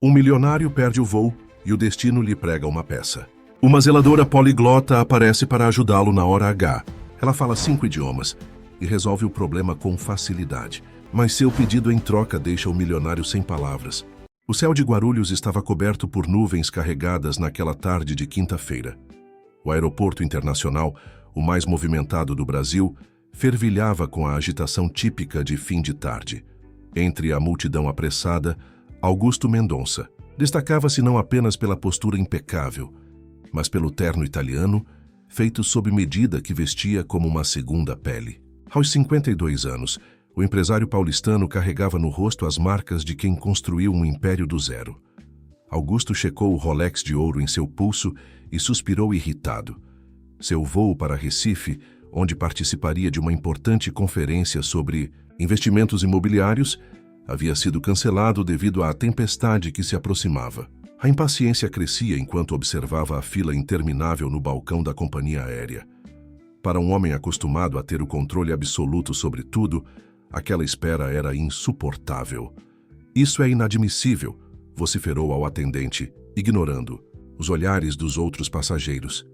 Um milionário perde o voo e o destino lhe prega uma peça. Uma zeladora poliglota aparece para ajudá-lo na hora H. Ela fala 5 idiomas e resolve o problema com facilidade. Mas seu pedido em troca deixa o milionário sem palavras. O céu de Guarulhos estava coberto por nuvens carregadas naquela tarde de quinta-feira. O aeroporto internacional, o mais movimentado do Brasil, fervilhava com a agitação típica de fim de tarde. Entre a multidão apressada, Augusto Mendonça destacava-se não apenas pela postura impecável, mas pelo terno italiano, feito sob medida que vestia como uma segunda pele. Aos 52 anos, o empresário paulistano carregava no rosto as marcas de quem construiu um império do zero. Augusto checou o Rolex de ouro em seu pulso e suspirou irritado. Seu voo para Recife, onde participaria de uma importante conferência sobre investimentos imobiliários, havia sido cancelado devido à tempestade que se aproximava. A impaciência crescia enquanto observava a fila interminável no balcão da companhia aérea. Para um homem acostumado a ter o controle absoluto sobre tudo, aquela espera era insuportável. "Isso é inadmissível", vociferou ao atendente, ignorando os olhares dos outros passageiros.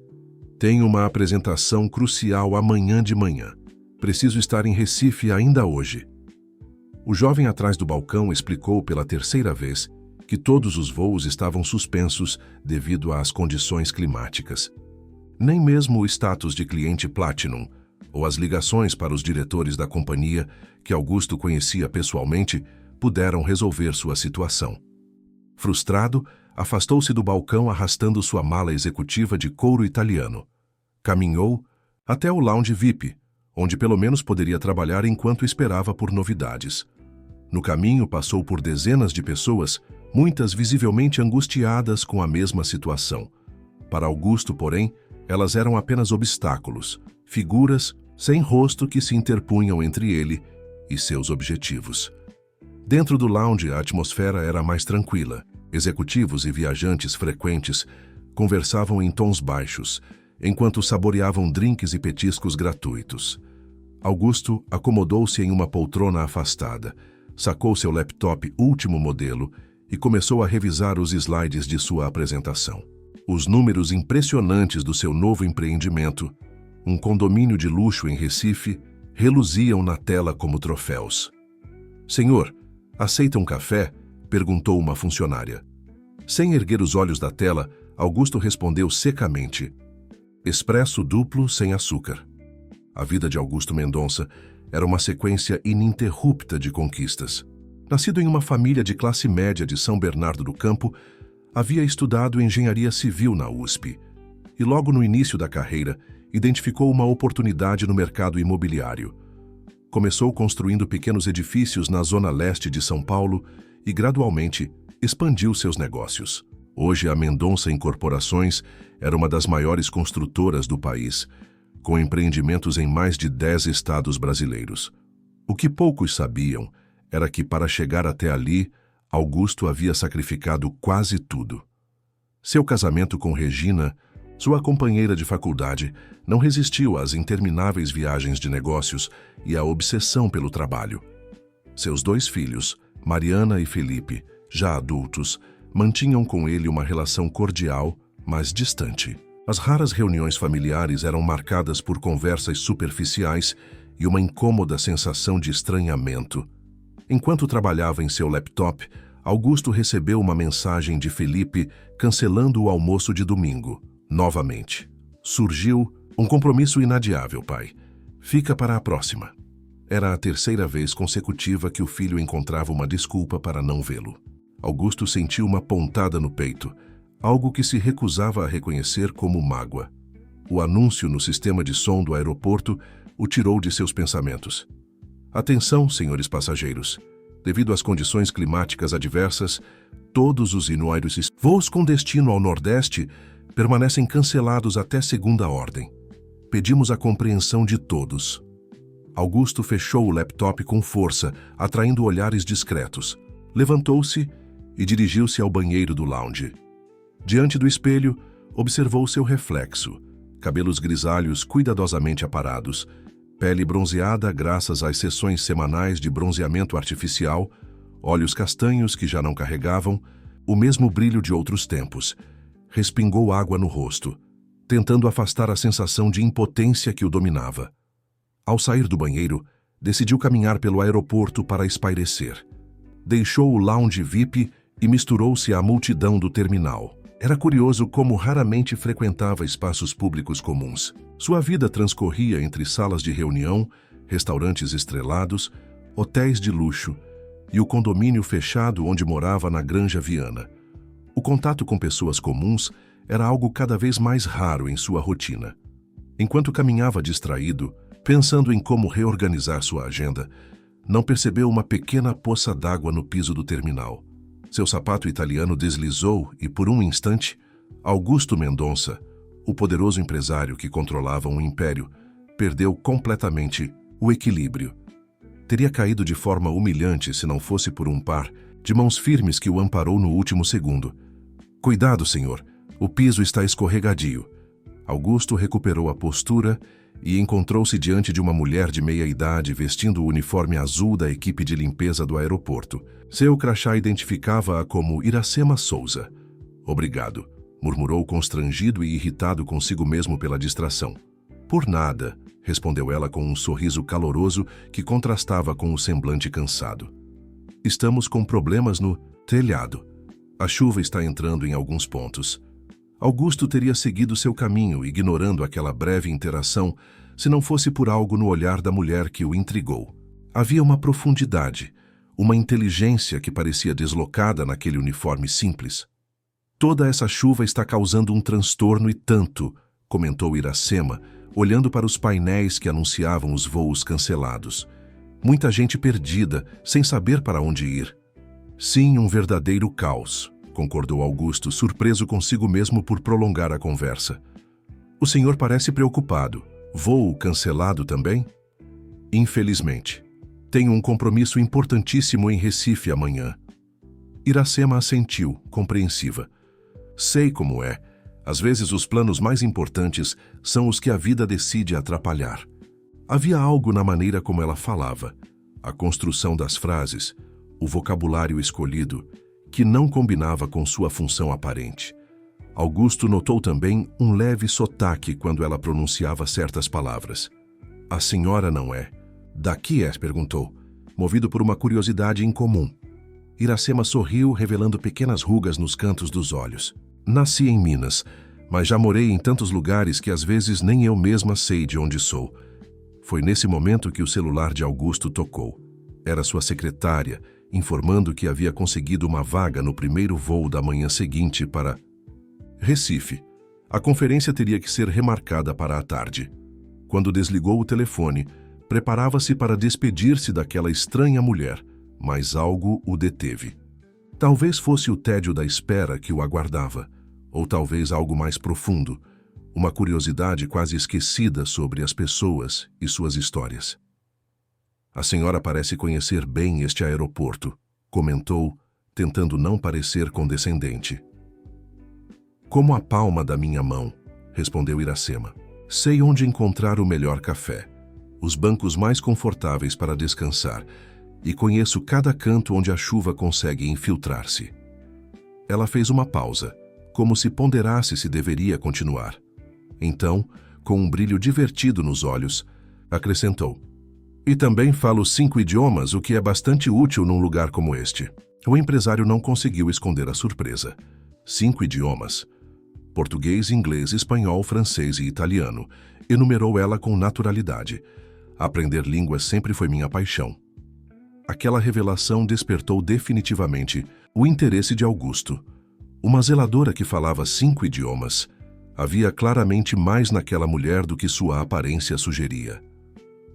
"Tenho uma apresentação crucial amanhã de manhã. Preciso estar em Recife ainda hoje." O jovem atrás do balcão explicou pela terceira vez que todos os voos estavam suspensos devido às condições climáticas. Nem mesmo o status de cliente Platinum ou as ligações para os diretores da companhia, que Augusto conhecia pessoalmente, puderam resolver sua situação. Frustrado, afastou-se do balcão arrastando sua mala executiva de couro italiano. Caminhou até o lounge VIP, onde pelo menos poderia trabalhar enquanto esperava por novidades. No caminho passou por dezenas de pessoas, muitas visivelmente angustiadas com a mesma situação. Para Augusto, porém, elas eram apenas obstáculos, figuras sem rosto que se interpunham entre ele e seus objetivos. Dentro do lounge, a atmosfera era mais tranquila. Executivos e viajantes frequentes conversavam em tons baixos, enquanto saboreavam drinks e petiscos gratuitos. Augusto acomodou-se em uma poltrona afastada, sacou seu laptop último modelo e começou a revisar os slides de sua apresentação. Os números impressionantes do seu novo empreendimento, um condomínio de luxo em Recife, reluziam na tela como troféus. "Senhor, aceita um café?", perguntou uma funcionária. Sem erguer os olhos da tela, Augusto respondeu secamente: "Expresso duplo sem açúcar." A vida de Augusto Mendonça era uma sequência ininterrupta de conquistas. Nascido em uma família de classe média de São Bernardo do Campo, havia estudado engenharia civil na USP e logo no início da carreira identificou uma oportunidade no mercado imobiliário. Começou construindo pequenos edifícios na zona leste de São Paulo e gradualmente expandiu seus negócios. Hoje a Mendonça Incorporações era uma das maiores construtoras do país, com empreendimentos em mais de 10 estados brasileiros. O que poucos sabiam era que, para chegar até ali, Augusto havia sacrificado quase tudo. Seu casamento com Regina, sua companheira de faculdade, não resistiu às intermináveis viagens de negócios e à obsessão pelo trabalho. Seus 2 filhos, Mariana e Felipe, já adultos, mantinham com ele uma relação cordial, mas distante. As raras reuniões familiares eram marcadas por conversas superficiais e uma incômoda sensação de estranhamento. Enquanto trabalhava em seu laptop, Augusto recebeu uma mensagem de Felipe cancelando o almoço de domingo. Novamente. Surgiu: "Um compromisso inadiável, pai. Fica para a próxima." Era a terceira vez consecutiva que o filho encontrava uma desculpa para não vê-lo. Augusto sentiu uma pontada no peito, algo que se recusava a reconhecer como mágoa. O anúncio no sistema de som do aeroporto o tirou de seus pensamentos. "Atenção, senhores passageiros. Devido às condições climáticas adversas, todos os inuairos voos com destino ao Nordeste permanecem cancelados até segunda ordem. Pedimos a compreensão de todos." Augusto fechou o laptop com força, atraindo olhares discretos. Levantou-se e dirigiu-se ao banheiro do lounge. Diante do espelho, observou seu reflexo, cabelos grisalhos cuidadosamente aparados, pele bronzeada graças às sessões semanais de bronzeamento artificial, olhos castanhos que já não carregavam, o mesmo brilho de outros tempos. Respingou água no rosto, tentando afastar a sensação de impotência que o dominava. Ao sair do banheiro, decidiu caminhar pelo aeroporto para espairecer. Deixou o lounge VIP e misturou-se à multidão do terminal. Era curioso como raramente frequentava espaços públicos comuns. Sua vida transcorria entre salas de reunião, restaurantes estrelados, hotéis de luxo e o condomínio fechado onde morava na Granja Viana. O contato com pessoas comuns era algo cada vez mais raro em sua rotina. Enquanto caminhava distraído, pensando em como reorganizar sua agenda, não percebeu uma pequena poça d'água no piso do terminal. Seu sapato italiano deslizou e, por um instante, Augusto Mendonça, o poderoso empresário que controlava um império, perdeu completamente o equilíbrio. Teria caído de forma humilhante se não fosse por um par de mãos firmes que o amparou no último segundo. "Cuidado, senhor, o piso está escorregadio." Augusto recuperou a postura e encontrou-se diante de uma mulher de meia-idade vestindo o uniforme azul da equipe de limpeza do aeroporto. Seu crachá identificava-a como Iracema Souza. "Obrigado", murmurou constrangido e irritado consigo mesmo pela distração. "Por nada", respondeu ela com um sorriso caloroso que contrastava com o semblante cansado. "Estamos com problemas no telhado. A chuva está entrando em alguns pontos." Augusto teria seguido seu caminho, ignorando aquela breve interação, se não fosse por algo no olhar da mulher que o intrigou. Havia uma profundidade, uma inteligência que parecia deslocada naquele uniforme simples. "Toda essa chuva está causando um transtorno e tanto", comentou Iracema, olhando para os painéis que anunciavam os voos cancelados. "Muita gente perdida, sem saber para onde ir." "Sim, um verdadeiro caos", concordou Augusto, surpreso consigo mesmo por prolongar a conversa. "O senhor parece preocupado. Voo cancelado também?" "Infelizmente. Tenho um compromisso importantíssimo em Recife amanhã." Iracema assentiu, compreensiva. "Sei como é. Às vezes os planos mais importantes são os que a vida decide atrapalhar." Havia algo na maneira como ela falava, a construção das frases, o vocabulário escolhido, que não combinava com sua função aparente. Augusto notou também um leve sotaque quando ela pronunciava certas palavras. "A senhora não é. Daqui é?" perguntou, movido por uma curiosidade incomum. Iracema sorriu, revelando pequenas rugas nos cantos dos olhos. "Nasci em Minas, mas já morei em tantos lugares que às vezes nem eu mesma sei de onde sou." Foi nesse momento que o celular de Augusto tocou. Era sua secretária, informando que havia conseguido uma vaga no primeiro voo da manhã seguinte para Recife. A conferência teria que ser remarcada para a tarde. Quando desligou o telefone, preparava-se para despedir-se daquela estranha mulher, mas algo o deteve. Talvez fosse o tédio da espera que o aguardava, ou talvez algo mais profundo, uma curiosidade quase esquecida sobre as pessoas e suas histórias. "A senhora parece conhecer bem este aeroporto", comentou, tentando não parecer condescendente. "Como a palma da minha mão", respondeu Iracema. "Sei onde encontrar o melhor café, os bancos mais confortáveis para descansar, e conheço cada canto onde a chuva consegue infiltrar-se." Ela fez uma pausa, como se ponderasse se deveria continuar. Então, com um brilho divertido nos olhos, acrescentou: "E também falo 5 idiomas, o que é bastante útil num lugar como este." O empresário não conseguiu esconder a surpresa. 5 idiomas. Português, inglês, espanhol, francês e italiano. Enumerou ela com naturalidade. "Aprender línguas sempre foi minha paixão." Aquela revelação despertou definitivamente o interesse de Augusto. Uma zeladora que falava 5 idiomas. Havia claramente mais naquela mulher do que sua aparência sugeria.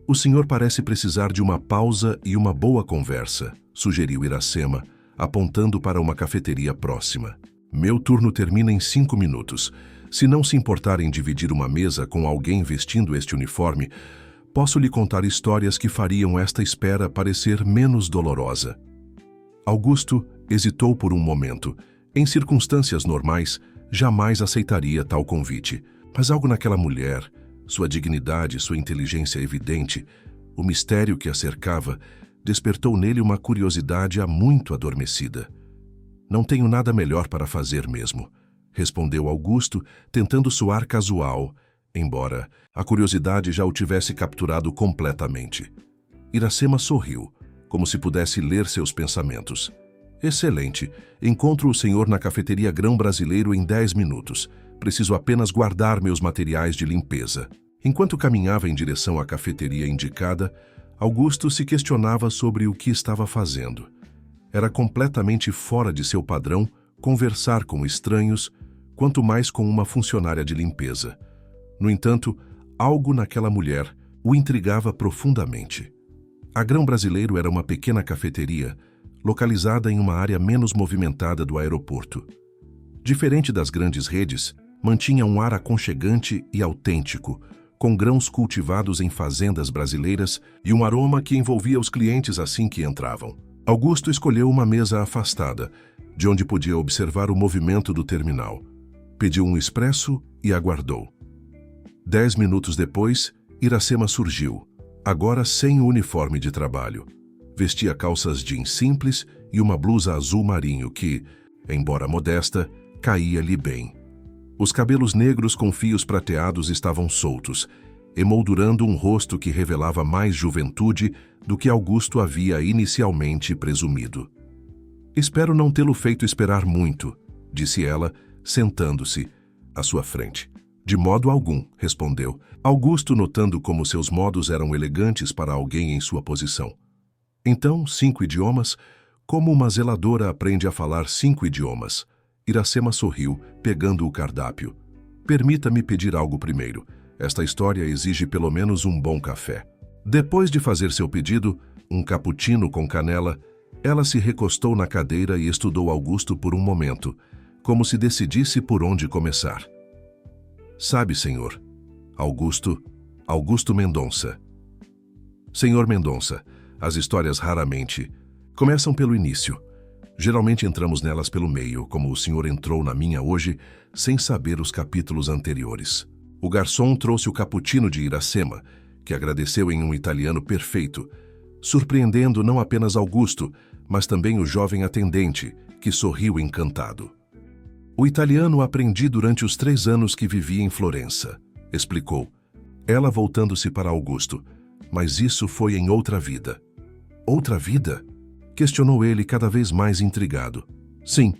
"O senhor parece precisar de uma pausa e uma boa conversa", sugeriu Iracema, apontando para uma cafeteria próxima. "Meu turno termina em 5 minutos. Se não se importar em dividir uma mesa com alguém vestindo este uniforme, posso lhe contar histórias que fariam esta espera parecer menos dolorosa." Augusto hesitou por um momento. Em circunstâncias normais, jamais aceitaria tal convite. Mas algo naquela mulher, sua dignidade, sua inteligência evidente, o mistério que a cercava, despertou nele uma curiosidade há muito adormecida. Não tenho nada melhor para fazer mesmo, respondeu Augusto, tentando soar casual, embora a curiosidade já o tivesse capturado completamente. Iracema sorriu, como se pudesse ler seus pensamentos. Excelente. Encontro o senhor na cafeteria Grão Brasileiro em 10 minutos. Preciso apenas guardar meus materiais de limpeza. Enquanto caminhava em direção à cafeteria indicada, Augusto se questionava sobre o que estava fazendo. Era completamente fora de seu padrão conversar com estranhos, quanto mais com uma funcionária de limpeza. No entanto, algo naquela mulher o intrigava profundamente. A Grão Brasileiro era uma pequena cafeteria localizada em uma área menos movimentada do aeroporto. Diferente das grandes redes, mantinha um ar aconchegante e autêntico, com grãos cultivados em fazendas brasileiras e um aroma que envolvia os clientes assim que entravam. Augusto escolheu uma mesa afastada, de onde podia observar o movimento do terminal. Pediu um expresso e aguardou. 10 minutos depois, Iracema surgiu, agora sem o uniforme de trabalho. Vestia calças jeans simples e uma blusa azul marinho que, embora modesta, caía-lhe bem. Os cabelos negros com fios prateados estavam soltos, emoldurando um rosto que revelava mais juventude do que Augusto havia inicialmente presumido. Espero não tê-lo feito esperar muito, disse ela, sentando-se à sua frente. De modo algum, respondeu, Augusto notando como seus modos eram elegantes para alguém em sua posição. Então, 5 idiomas? Como uma zeladora aprende a falar 5 idiomas? Iracema sorriu, pegando o cardápio. Permita-me pedir algo primeiro. Esta história exige pelo menos um bom café. Depois de fazer seu pedido, um cappuccino com canela, ela se recostou na cadeira e estudou Augusto por um momento, como se decidisse por onde começar. Sabe, senhor, Augusto Mendonça. Senhor Mendonça, as histórias raramente começam pelo início. Geralmente entramos nelas pelo meio, como o senhor entrou na minha hoje, sem saber os capítulos anteriores. O garçom trouxe o cappuccino de Iracema, que agradeceu em um italiano perfeito, surpreendendo não apenas Augusto, mas também o jovem atendente, que sorriu encantado. O italiano aprendi durante os 3 anos que vivi em Florença, explicou, ela voltando-se para Augusto. Mas isso foi em outra vida. Outra vida? Questionou ele cada vez mais intrigado. Sim,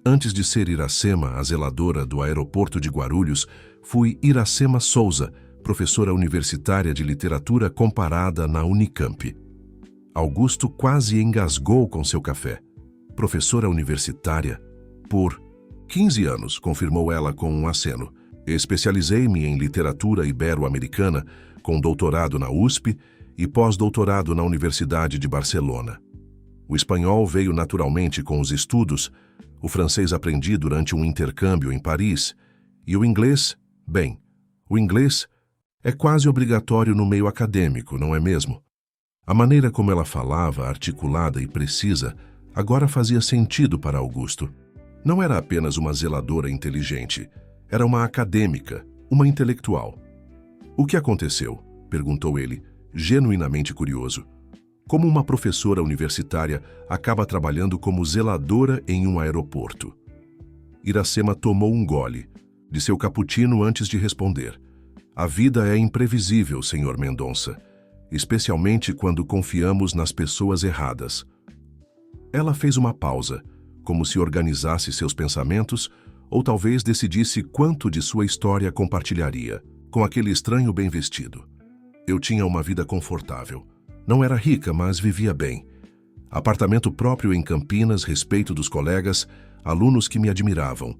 antes de ser Iracema, a zeladora do aeroporto de Guarulhos, fui Iracema Souza, professora universitária de literatura comparada na Unicamp. Augusto quase engasgou com seu café. Professora universitária? Por 15 anos, confirmou ela com um aceno. Especializei-me em literatura ibero-americana, com doutorado na USP e pós-doutorado na Universidade de Barcelona. O espanhol veio naturalmente com os estudos, o francês aprendi durante um intercâmbio em Paris, e o inglês, bem, o inglês é quase obrigatório no meio acadêmico, não é mesmo? A maneira como ela falava, articulada e precisa, agora fazia sentido para Augusto. Não era apenas uma zeladora inteligente, era uma acadêmica, uma intelectual. O que aconteceu? Perguntou ele, genuinamente curioso. Como uma professora universitária acaba trabalhando como zeladora em um aeroporto? Iracema tomou um gole de seu cappuccino antes de responder. A vida é imprevisível, senhor Mendonça, especialmente quando confiamos nas pessoas erradas. Ela fez uma pausa, como se organizasse seus pensamentos ou talvez decidisse quanto de sua história compartilharia com aquele estranho bem vestido. Eu tinha uma vida confortável. Não era rica, mas vivia bem. Apartamento próprio em Campinas, respeito dos colegas, alunos que me admiravam.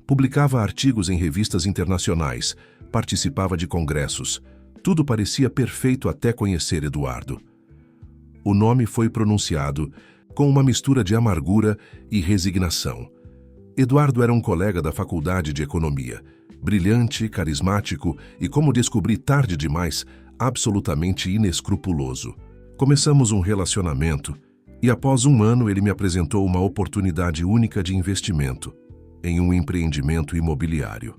Publicava artigos em revistas internacionais, participava de congressos. Tudo parecia perfeito até conhecer Eduardo. O nome foi pronunciado com uma mistura de amargura e resignação. Eduardo era um colega da faculdade de economia, brilhante, carismático e, como descobri tarde demais, absolutamente inescrupuloso. Começamos um relacionamento e após um ano ele me apresentou uma oportunidade única de investimento em um empreendimento imobiliário.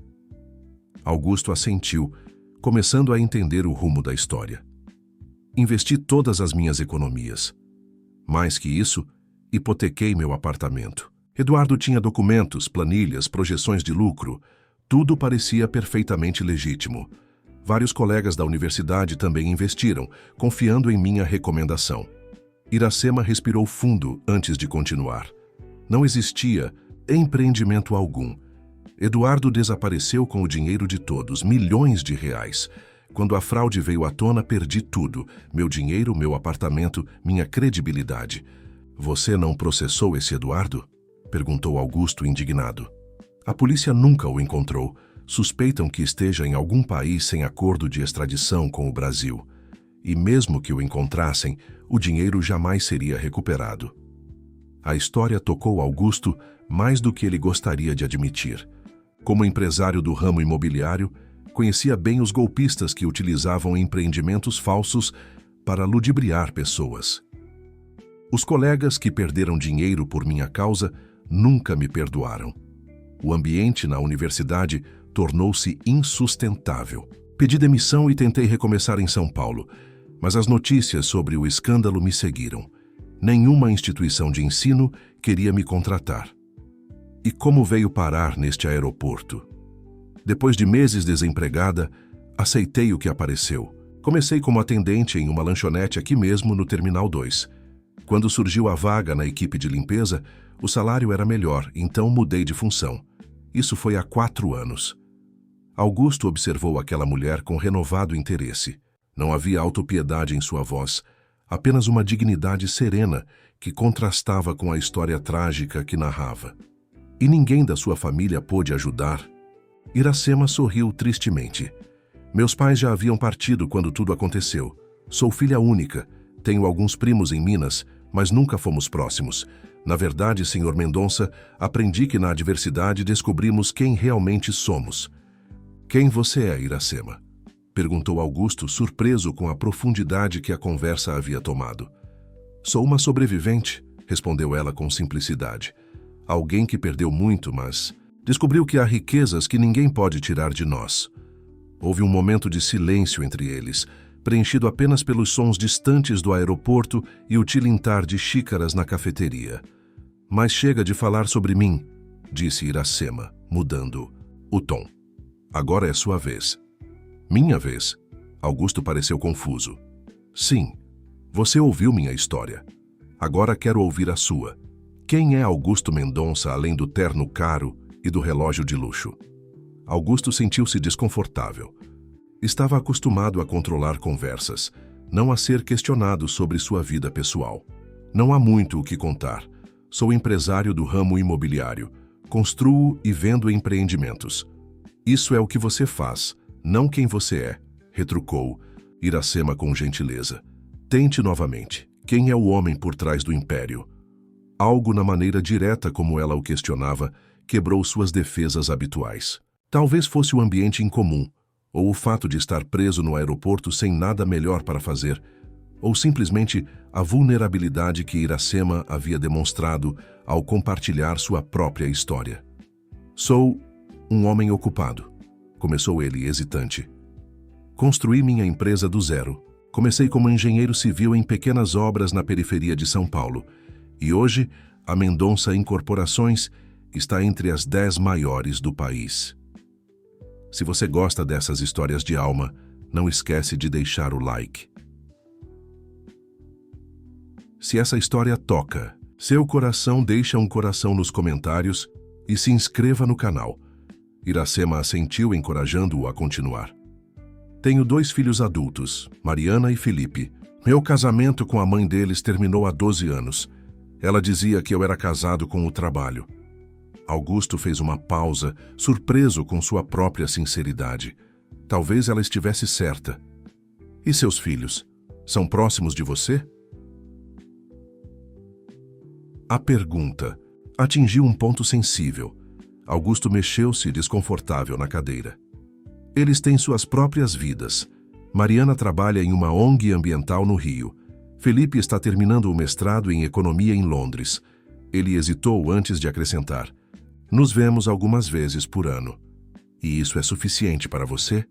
Augusto assentiu, começando a entender o rumo da história. Investi todas as minhas economias. Mais que isso, hipotequei meu apartamento. Eduardo tinha documentos, planilhas, projeções de lucro. Tudo parecia perfeitamente legítimo. Vários colegas da universidade também investiram, confiando em minha recomendação. Iracema respirou fundo antes de continuar. Não existia empreendimento algum. Eduardo desapareceu com o dinheiro de todos, milhões de reais. Quando a fraude veio à tona, perdi tudo. Meu dinheiro, meu apartamento, minha credibilidade. Você não processou esse Eduardo? Perguntou Augusto indignado. A polícia nunca o encontrou. Suspeitam que esteja em algum país sem acordo de extradição com o Brasil. E mesmo que o encontrassem, o dinheiro jamais seria recuperado. A história tocou Augusto mais do que ele gostaria de admitir. Como empresário do ramo imobiliário, conhecia bem os golpistas que utilizavam empreendimentos falsos para ludibriar pessoas. Os colegas que perderam dinheiro por minha causa nunca me perdoaram. O ambiente na universidade tornou-se insustentável. Pedi demissão e tentei recomeçar em São Paulo, mas as notícias sobre o escândalo me seguiram. Nenhuma instituição de ensino queria me contratar. E como veio parar neste aeroporto? Depois de meses desempregada, aceitei o que apareceu. Comecei como atendente em uma lanchonete aqui mesmo no Terminal 2. Quando surgiu a vaga na equipe de limpeza, o salário era melhor, então mudei de função. Isso foi há 4 anos. Augusto observou aquela mulher com renovado interesse. Não havia autopiedade em sua voz, apenas uma dignidade serena que contrastava com a história trágica que narrava. E ninguém da sua família pôde ajudar. Iracema sorriu tristemente. Meus pais já haviam partido quando tudo aconteceu. Sou filha única, tenho alguns primos em Minas, mas nunca fomos próximos. Na verdade, Sr. Mendonça, aprendi que na adversidade descobrimos quem realmente somos. Quem você é, Iracema? Perguntou Augusto, surpreso com a profundidade que a conversa havia tomado. Sou uma sobrevivente, respondeu ela com simplicidade. Alguém que perdeu muito, mas descobriu que há riquezas que ninguém pode tirar de nós. Houve um momento de silêncio entre eles, preenchido apenas pelos sons distantes do aeroporto e o tilintar de xícaras na cafeteria. Mas chega de falar sobre mim, disse Iracema, mudando o tom. Agora é sua vez. Minha vez? Augusto pareceu confuso. Sim, você ouviu minha história. Agora quero ouvir a sua. Quem é Augusto Mendonça além do terno caro e do relógio de luxo? Augusto sentiu-se desconfortável. Estava acostumado a controlar conversas, não a ser questionado sobre sua vida pessoal. Não há muito o que contar. Sou empresário do ramo imobiliário. Construo e vendo empreendimentos. Isso é o que você faz, não quem você é, retrucou Iracema com gentileza. Tente novamente. Quem é o homem por trás do império? Algo na maneira direta como ela o questionava quebrou suas defesas habituais. Talvez fosse o ambiente incomum, ou o fato de estar preso no aeroporto sem nada melhor para fazer, ou simplesmente a vulnerabilidade que Iracema havia demonstrado ao compartilhar sua própria história. Sou um homem ocupado, começou ele hesitante. Construí minha empresa do zero. Comecei como engenheiro civil em pequenas obras na periferia de São Paulo, e hoje a Mendonça Incorporações está entre as 10 maiores do país. Se você gosta dessas histórias de alma, não esquece de deixar o like. Se essa história toca seu coração, deixa um coração nos comentários e se inscreva no canal. Iracema assentiu, encorajando-o a continuar. Tenho 2 filhos adultos, Mariana e Felipe. Meu casamento com a mãe deles terminou há 12 anos. Ela dizia que eu era casado com o trabalho. Augusto fez uma pausa, surpreso com sua própria sinceridade. Talvez ela estivesse certa. E seus filhos? São próximos de você? A pergunta atingiu um ponto sensível. Augusto mexeu-se desconfortável na cadeira. Eles têm suas próprias vidas. Mariana trabalha em uma ONG ambiental no Rio. Felipe está terminando o mestrado em economia em Londres. Ele hesitou antes de acrescentar. Nos vemos algumas vezes por ano. E isso é suficiente para você?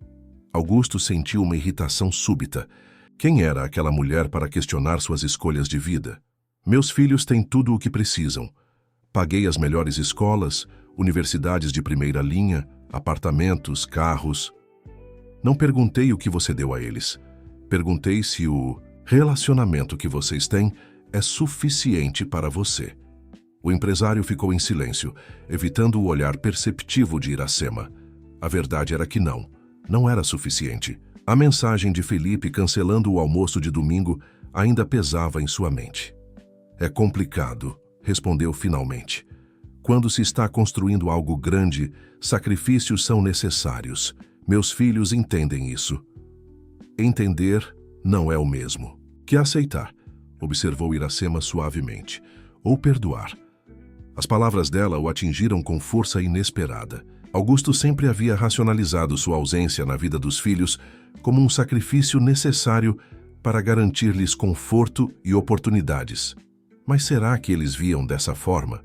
Augusto sentiu uma irritação súbita. Quem era aquela mulher para questionar suas escolhas de vida? Meus filhos têm tudo o que precisam. Paguei as melhores escolas, universidades de primeira linha, apartamentos, carros. Não perguntei o que você deu a eles. Perguntei se o relacionamento que vocês têm é suficiente para você. O empresário ficou em silêncio, evitando o olhar perceptivo de Iracema. A verdade era que não era suficiente. A mensagem de Felipe cancelando o almoço de domingo ainda pesava em sua mente. É complicado, respondeu finalmente. Quando se está construindo algo grande, sacrifícios são necessários. Meus filhos entendem isso. Entender não é o mesmo que aceitar, observou Iracema suavemente, ou perdoar. As palavras dela o atingiram com força inesperada. Augusto sempre havia racionalizado sua ausência na vida dos filhos como um sacrifício necessário para garantir-lhes conforto e oportunidades. Mas será que eles viam dessa forma?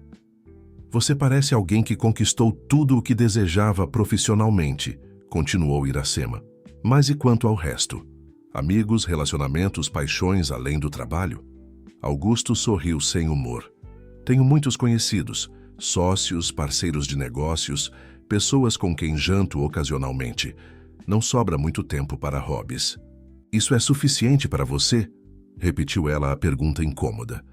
Você parece alguém que conquistou tudo o que desejava profissionalmente, continuou Iracema. Mas e quanto ao resto? Amigos, relacionamentos, paixões além do trabalho? Augusto sorriu sem humor. Tenho muitos conhecidos, sócios, parceiros de negócios, pessoas com quem janto ocasionalmente. Não sobra muito tempo para hobbies. Isso é suficiente para você? Repetiu ela a pergunta incômoda.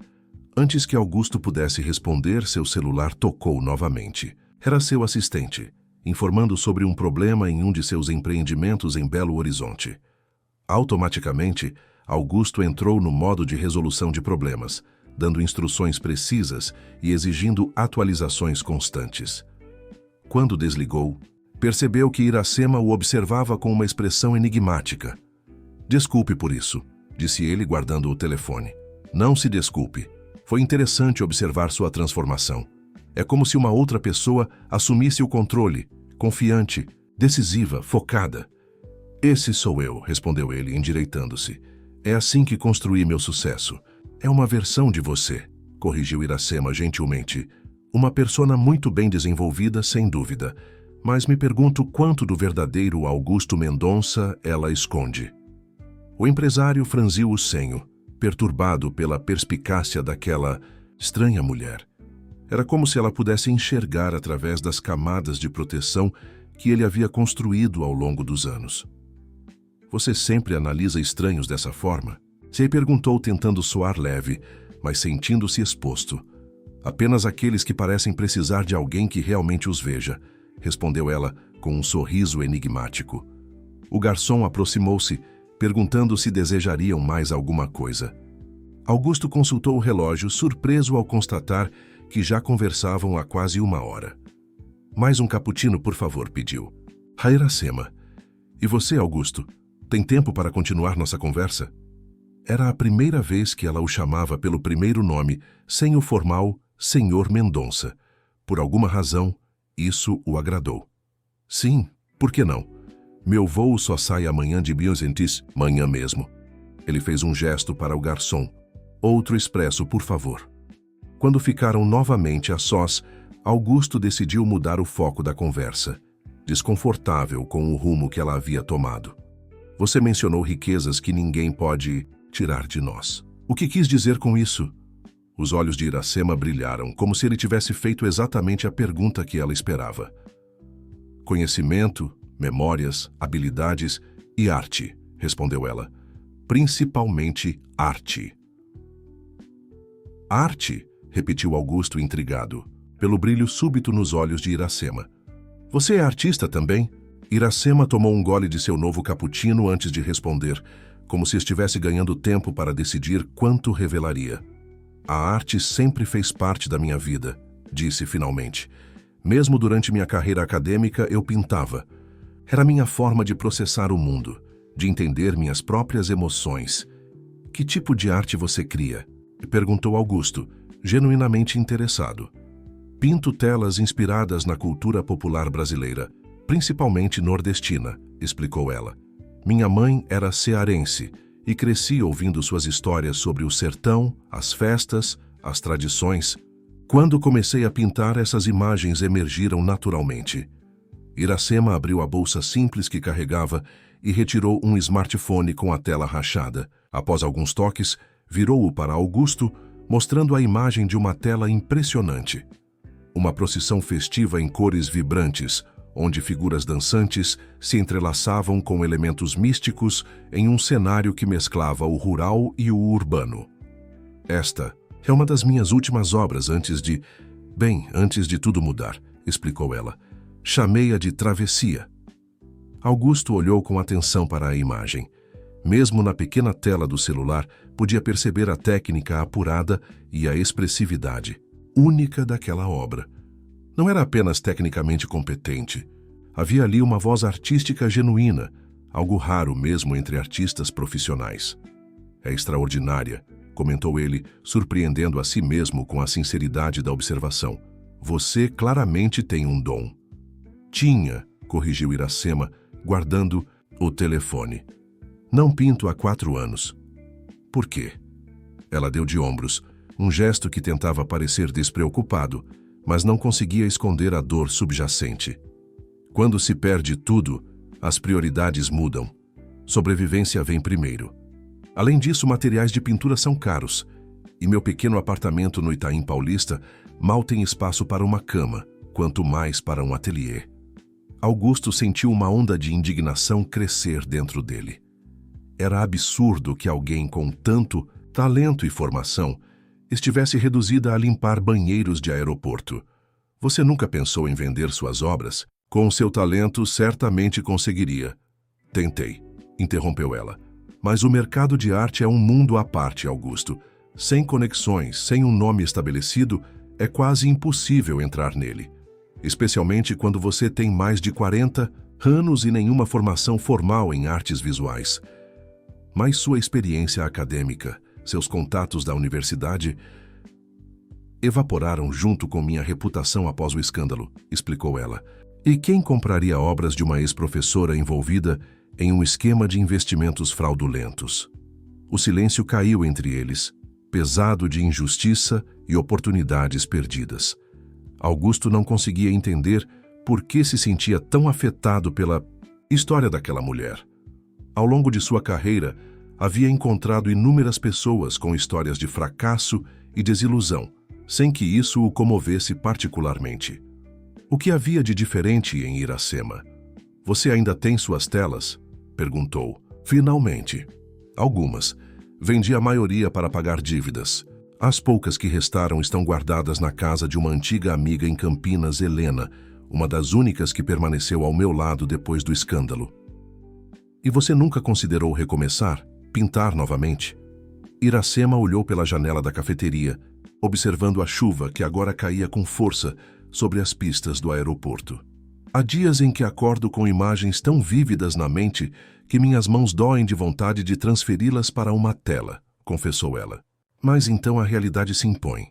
Antes que Augusto pudesse responder, seu celular tocou novamente. Era seu assistente, informando sobre um problema em um de seus empreendimentos em Belo Horizonte. Automaticamente, Augusto entrou no modo de resolução de problemas, dando instruções precisas e exigindo atualizações constantes. Quando desligou, percebeu que Iracema o observava com uma expressão enigmática. Desculpe por isso, disse ele guardando o telefone. Não se desculpe. Foi interessante observar sua transformação. É como se uma outra pessoa assumisse o controle, confiante, decisiva, focada. Esse sou eu, respondeu ele, endireitando-se. É assim que construí meu sucesso. É uma versão de você, corrigiu Iracema gentilmente. Uma persona muito bem desenvolvida, sem dúvida. Mas me pergunto quanto do verdadeiro Augusto Mendonça ela esconde. O empresário franziu o senho, perturbado pela perspicácia daquela estranha mulher. Era como se ela pudesse enxergar através das camadas de proteção que ele havia construído ao longo dos anos. Você sempre analisa estranhos dessa forma? Se perguntou tentando soar leve, mas sentindo-se exposto. Apenas aqueles que parecem precisar de alguém que realmente os veja, respondeu ela com um sorriso enigmático. O garçom aproximou-se, perguntando se desejariam mais alguma coisa. Augusto consultou o relógio, surpreso ao constatar que já conversavam há quase 1 hora. Mais um cappuccino, por favor, pediu. Iracema. E você, Augusto, tem tempo para continuar nossa conversa? Era a primeira vez que ela o chamava pelo primeiro nome, sem o formal Senhor Mendonça. Por alguma razão, isso o agradou. Sim, por que não? Meu voo só sai amanhã de Buenos, manhã mesmo. Ele fez um gesto para o garçom. Outro expresso, por favor. Quando ficaram novamente a sós, Augusto decidiu mudar o foco da conversa, desconfortável com o rumo que ela havia tomado. Você mencionou riquezas que ninguém pode tirar de nós. O que quis dizer com isso? Os olhos de Iracema brilharam, como se ele tivesse feito exatamente a pergunta que ela esperava. Conhecimento, memórias, habilidades e arte, respondeu ela. Principalmente arte. Arte? Repetiu Augusto intrigado, pelo brilho súbito nos olhos de Iracema. Você é artista também? Iracema tomou um gole de seu novo cappuccino antes de responder, como se estivesse ganhando tempo para decidir quanto revelaria. A arte sempre fez parte da minha vida, disse finalmente. Mesmo durante minha carreira acadêmica, eu pintava. Era minha forma de processar o mundo, de entender minhas próprias emoções. Que tipo de arte você cria? Perguntou Augusto, genuinamente interessado. Pinto telas inspiradas na cultura popular brasileira, principalmente nordestina, explicou ela. Minha mãe era cearense e cresci ouvindo suas histórias sobre o sertão, as festas, as tradições. Quando comecei a pintar, essas imagens emergiram naturalmente. Iracema abriu a bolsa simples que carregava e retirou um smartphone com a tela rachada. Após alguns toques, virou-o para Augusto, mostrando a imagem de uma tela impressionante. Uma procissão festiva em cores vibrantes, onde figuras dançantes se entrelaçavam com elementos místicos em um cenário que mesclava o rural e o urbano. Esta é uma das minhas últimas obras antes de tudo mudar, explicou ela. Chamei-a de Travessia. Augusto olhou com atenção para a imagem. Mesmo na pequena tela do celular, podia perceber a técnica apurada e a expressividade única daquela obra. Não era apenas tecnicamente competente. Havia ali uma voz artística genuína, algo raro mesmo entre artistas profissionais. É extraordinária, comentou ele, surpreendendo a si mesmo com a sinceridade da observação. Você claramente tem um dom. Tinha, corrigiu Iracema, guardando o telefone. Não pinto há 4 anos. Por quê? Ela deu de ombros, um gesto que tentava parecer despreocupado, mas não conseguia esconder a dor subjacente. Quando se perde tudo, as prioridades mudam. Sobrevivência vem primeiro. Além disso, materiais de pintura são caros, e meu pequeno apartamento no Itaim Paulista mal tem espaço para uma cama, quanto mais para um ateliê. Augusto sentiu uma onda de indignação crescer dentro dele. Era absurdo que alguém com tanto talento e formação estivesse reduzida a limpar banheiros de aeroporto. Você nunca pensou em vender suas obras? Com seu talento, certamente conseguiria. Tentei, interrompeu ela. Mas o mercado de arte é um mundo à parte, Augusto. Sem conexões, sem um nome estabelecido, é quase impossível entrar nele. Especialmente quando você tem mais de 40 anos e nenhuma formação formal em artes visuais. Mas sua experiência acadêmica, seus contatos da universidade, evaporaram junto com minha reputação após o escândalo, explicou ela. E quem compraria obras de uma ex-professora envolvida em um esquema de investimentos fraudulentos? O silêncio caiu entre eles, pesado de injustiça e oportunidades perdidas. Augusto não conseguia entender por que se sentia tão afetado pela história daquela mulher. Ao longo de sua carreira, havia encontrado inúmeras pessoas com histórias de fracasso e desilusão, sem que isso o comovesse particularmente. O que havia de diferente em Iracema? Você ainda tem suas telas? Perguntou. Finalmente. Algumas. Vendi a maioria para pagar dívidas. As poucas que restaram estão guardadas na casa de uma antiga amiga em Campinas, Helena, uma das únicas que permaneceu ao meu lado depois do escândalo. E você nunca considerou recomeçar? Pintar novamente? Iracema olhou pela janela da cafeteria, observando a chuva que agora caía com força sobre as pistas do aeroporto. Há dias em que acordo com imagens tão vívidas na mente que minhas mãos doem de vontade de transferi-las para uma tela, confessou ela. Mas então a realidade se impõe.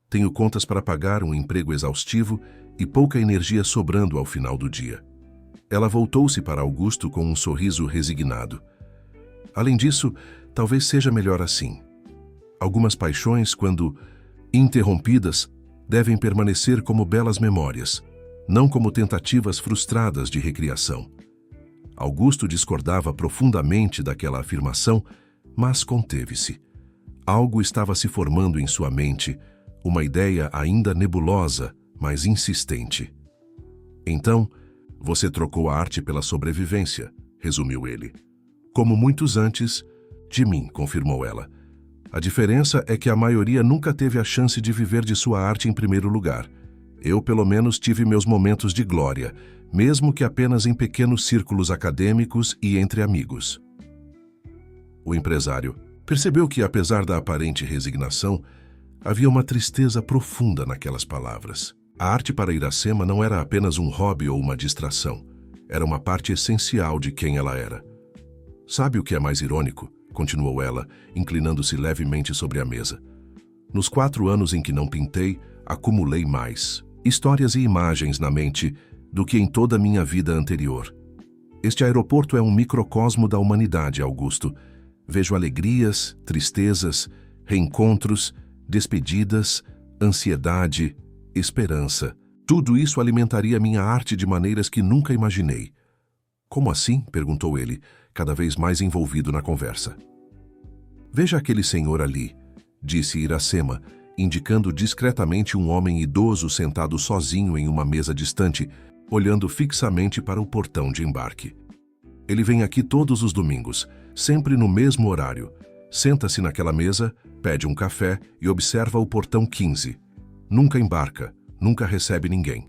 Tenho contas para pagar, um emprego exaustivo e pouca energia sobrando ao final do dia. Ela voltou-se para Augusto com um sorriso resignado. Além disso, talvez seja melhor assim. Algumas paixões, quando interrompidas, devem permanecer como belas memórias, não como tentativas frustradas de recriação. Augusto discordava profundamente daquela afirmação, mas conteve-se. Algo estava se formando em sua mente, uma ideia ainda nebulosa, mas insistente. Então, você trocou a arte pela sobrevivência, resumiu ele. Como muitos antes de mim, confirmou ela. A diferença é que a maioria nunca teve a chance de viver de sua arte em primeiro lugar. Eu, pelo menos, tive meus momentos de glória, mesmo que apenas em pequenos círculos acadêmicos e entre amigos. O empresário percebeu que, apesar da aparente resignação, havia uma tristeza profunda naquelas palavras. A arte para Iracema não era apenas um hobby ou uma distração. Era uma parte essencial de quem ela era. Sabe o que é mais irônico? Continuou ela, inclinando-se levemente sobre a mesa. Nos 4 anos em que não pintei, acumulei mais histórias e imagens na mente do que em toda a minha vida anterior. Este aeroporto é um microcosmo da humanidade, Augusto. Vejo alegrias, tristezas, reencontros, despedidas, ansiedade, esperança. Tudo isso alimentaria minha arte de maneiras que nunca imaginei. Como assim? Perguntou ele, cada vez mais envolvido na conversa. Veja aquele senhor ali, disse Iracema, indicando discretamente um homem idoso sentado sozinho em uma mesa distante, olhando fixamente para o portão de embarque. Ele vem aqui todos os domingos, sempre no mesmo horário. Senta-se naquela mesa, pede um café e observa o portão 15. Nunca embarca, nunca recebe ninguém.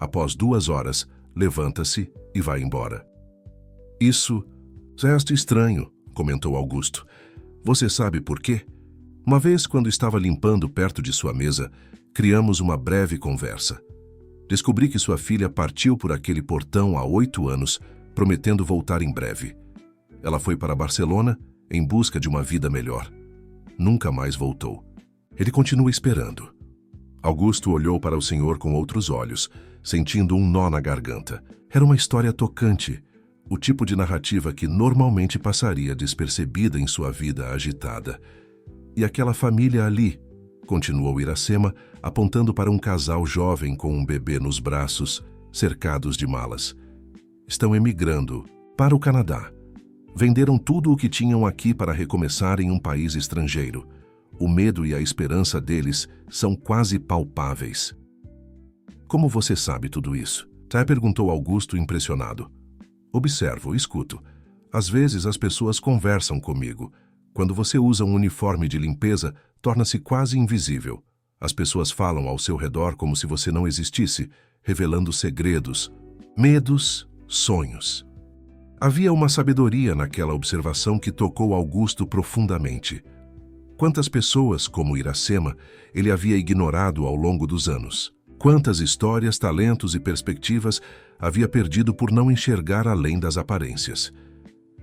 Após 2 horas, levanta-se e vai embora. Isso é estranho, comentou Augusto. Você sabe por quê? Uma vez, quando estava limpando perto de sua mesa, criamos uma breve conversa. Descobri que sua filha partiu por aquele portão há 8 anos, prometendo voltar em breve. Ela foi para Barcelona em busca de uma vida melhor. Nunca mais voltou. Ele continua esperando. Augusto olhou para o senhor com outros olhos, sentindo um nó na garganta. Era uma história tocante, o tipo de narrativa que normalmente passaria despercebida em sua vida agitada. E aquela família ali, continuou Iracema, apontando para um casal jovem com um bebê nos braços, cercados de malas. Estão emigrando para o Canadá. Venderam tudo o que tinham aqui para recomeçar em um país estrangeiro. O medo e a esperança deles são quase palpáveis. Como você sabe tudo isso? Thay perguntou Augusto, impressionado. Observo, escuto. Às vezes as pessoas conversam comigo. Quando você usa um uniforme de limpeza, torna-se quase invisível. As pessoas falam ao seu redor como se você não existisse, revelando segredos, medos, sonhos. Havia uma sabedoria naquela observação que tocou Augusto profundamente. Quantas pessoas, como Iracema, ele havia ignorado ao longo dos anos? Quantas histórias, talentos e perspectivas havia perdido por não enxergar além das aparências?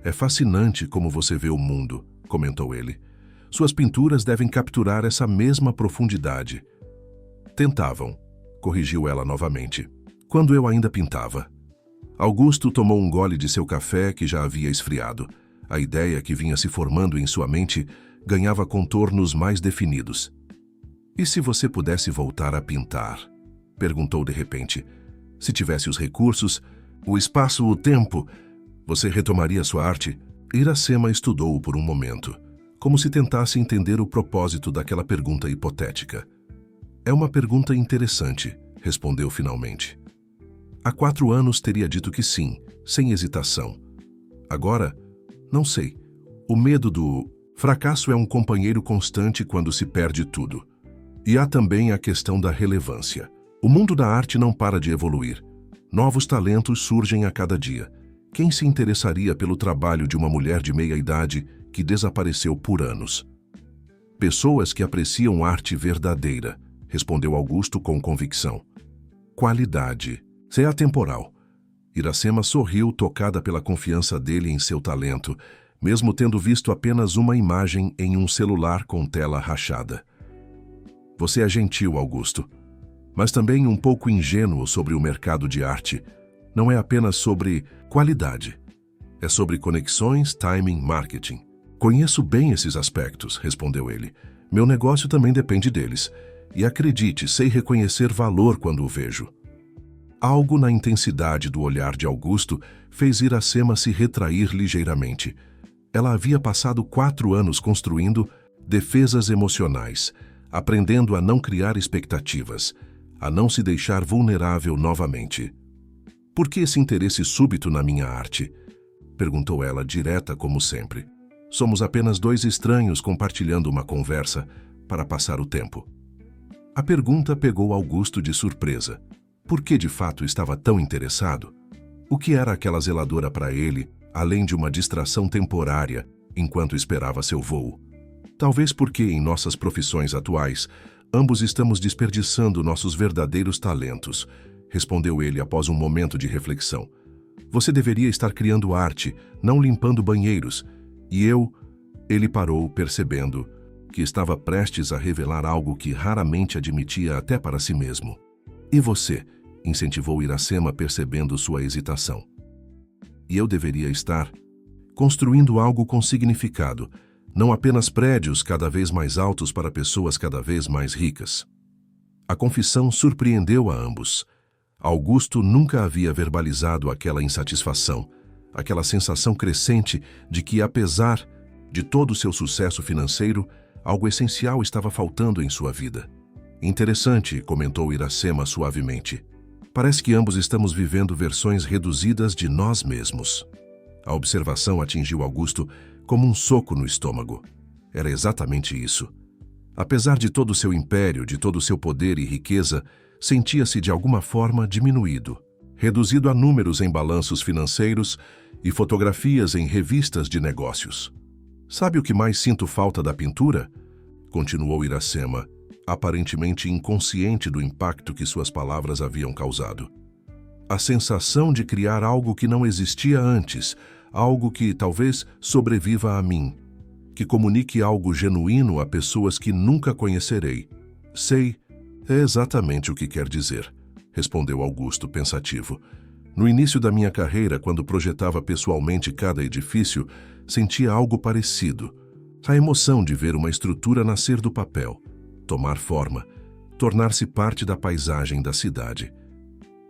É fascinante como você vê o mundo, comentou ele. Suas pinturas devem capturar essa mesma profundidade. Tentavam, corrigiu ela novamente. Quando eu ainda pintava. Augusto tomou um gole de seu café que já havia esfriado. A ideia que vinha se formando em sua mente ganhava contornos mais definidos. E se você pudesse voltar a pintar? Perguntou de repente. Se tivesse os recursos, o espaço, o tempo, você retomaria sua arte? Iracema estudou-o por um momento, como se tentasse entender o propósito daquela pergunta hipotética. É uma pergunta interessante, respondeu finalmente. Há 4 anos teria dito que sim, sem hesitação. Agora, não sei. O medo do fracasso é um companheiro constante quando se perde tudo. E há também a questão da relevância. O mundo da arte não para de evoluir. Novos talentos surgem a cada dia. Quem se interessaria pelo trabalho de uma mulher de meia-idade que desapareceu por anos? Pessoas que apreciam arte verdadeira, respondeu Augusto com convicção. Qualidade. É atemporal. Iracema sorriu, tocada pela confiança dele em seu talento, mesmo tendo visto apenas uma imagem em um celular com tela rachada. Você é gentil, Augusto, mas também um pouco ingênuo sobre o mercado de arte. Não é apenas sobre qualidade. É sobre conexões, timing, marketing. Conheço bem esses aspectos, respondeu ele. Meu negócio também depende deles. E acredite, sei reconhecer valor quando o vejo. Algo na intensidade do olhar de Augusto fez Iracema se retrair ligeiramente. Ela havia passado 4 anos construindo defesas emocionais, aprendendo a não criar expectativas, a não se deixar vulnerável novamente. Por que esse interesse súbito na minha arte? Perguntou ela, direta como sempre. Somos apenas 2 estranhos compartilhando uma conversa para passar o tempo. A pergunta pegou Augusto de surpresa. Por que de fato estava tão interessado? O que era aquela zeladora para ele, além de uma distração temporária, enquanto esperava seu voo? Talvez porque, em nossas profissões atuais, ambos estamos desperdiçando nossos verdadeiros talentos, respondeu ele após um momento de reflexão. Você deveria estar criando arte, não limpando banheiros. E eu... Ele parou, percebendo que estava prestes a revelar algo que raramente admitia até para si mesmo. E você? Incentivou Iracema, percebendo sua hesitação. E eu deveria estar construindo algo com significado, não apenas prédios cada vez mais altos para pessoas cada vez mais ricas. A confissão surpreendeu a ambos. Augusto nunca havia verbalizado aquela insatisfação, aquela sensação crescente de que, apesar de todo o seu sucesso financeiro, Algo essencial estava faltando em sua vida. Interessante, comentou Iracema suavemente. Parece que ambos estamos vivendo versões reduzidas de nós mesmos. A observação atingiu Augusto como um soco no estômago. Era exatamente isso. Apesar de todo o seu império, de todo o seu poder e riqueza, sentia-se de alguma forma diminuído, reduzido a números em balanços financeiros e fotografias em revistas de negócios. Sabe o que mais sinto falta da pintura? Continuou Iracema, aparentemente inconsciente do impacto que suas palavras haviam causado. A sensação de criar algo que não existia antes, algo que talvez sobreviva a mim, que comunique algo genuíno a pessoas que nunca conhecerei. Sei, é exatamente o que quer dizer, respondeu Augusto pensativo. No início da minha carreira, quando projetava pessoalmente cada edifício, sentia algo parecido. A emoção de ver uma estrutura nascer do papel, tomar forma, tornar-se parte da paisagem da cidade.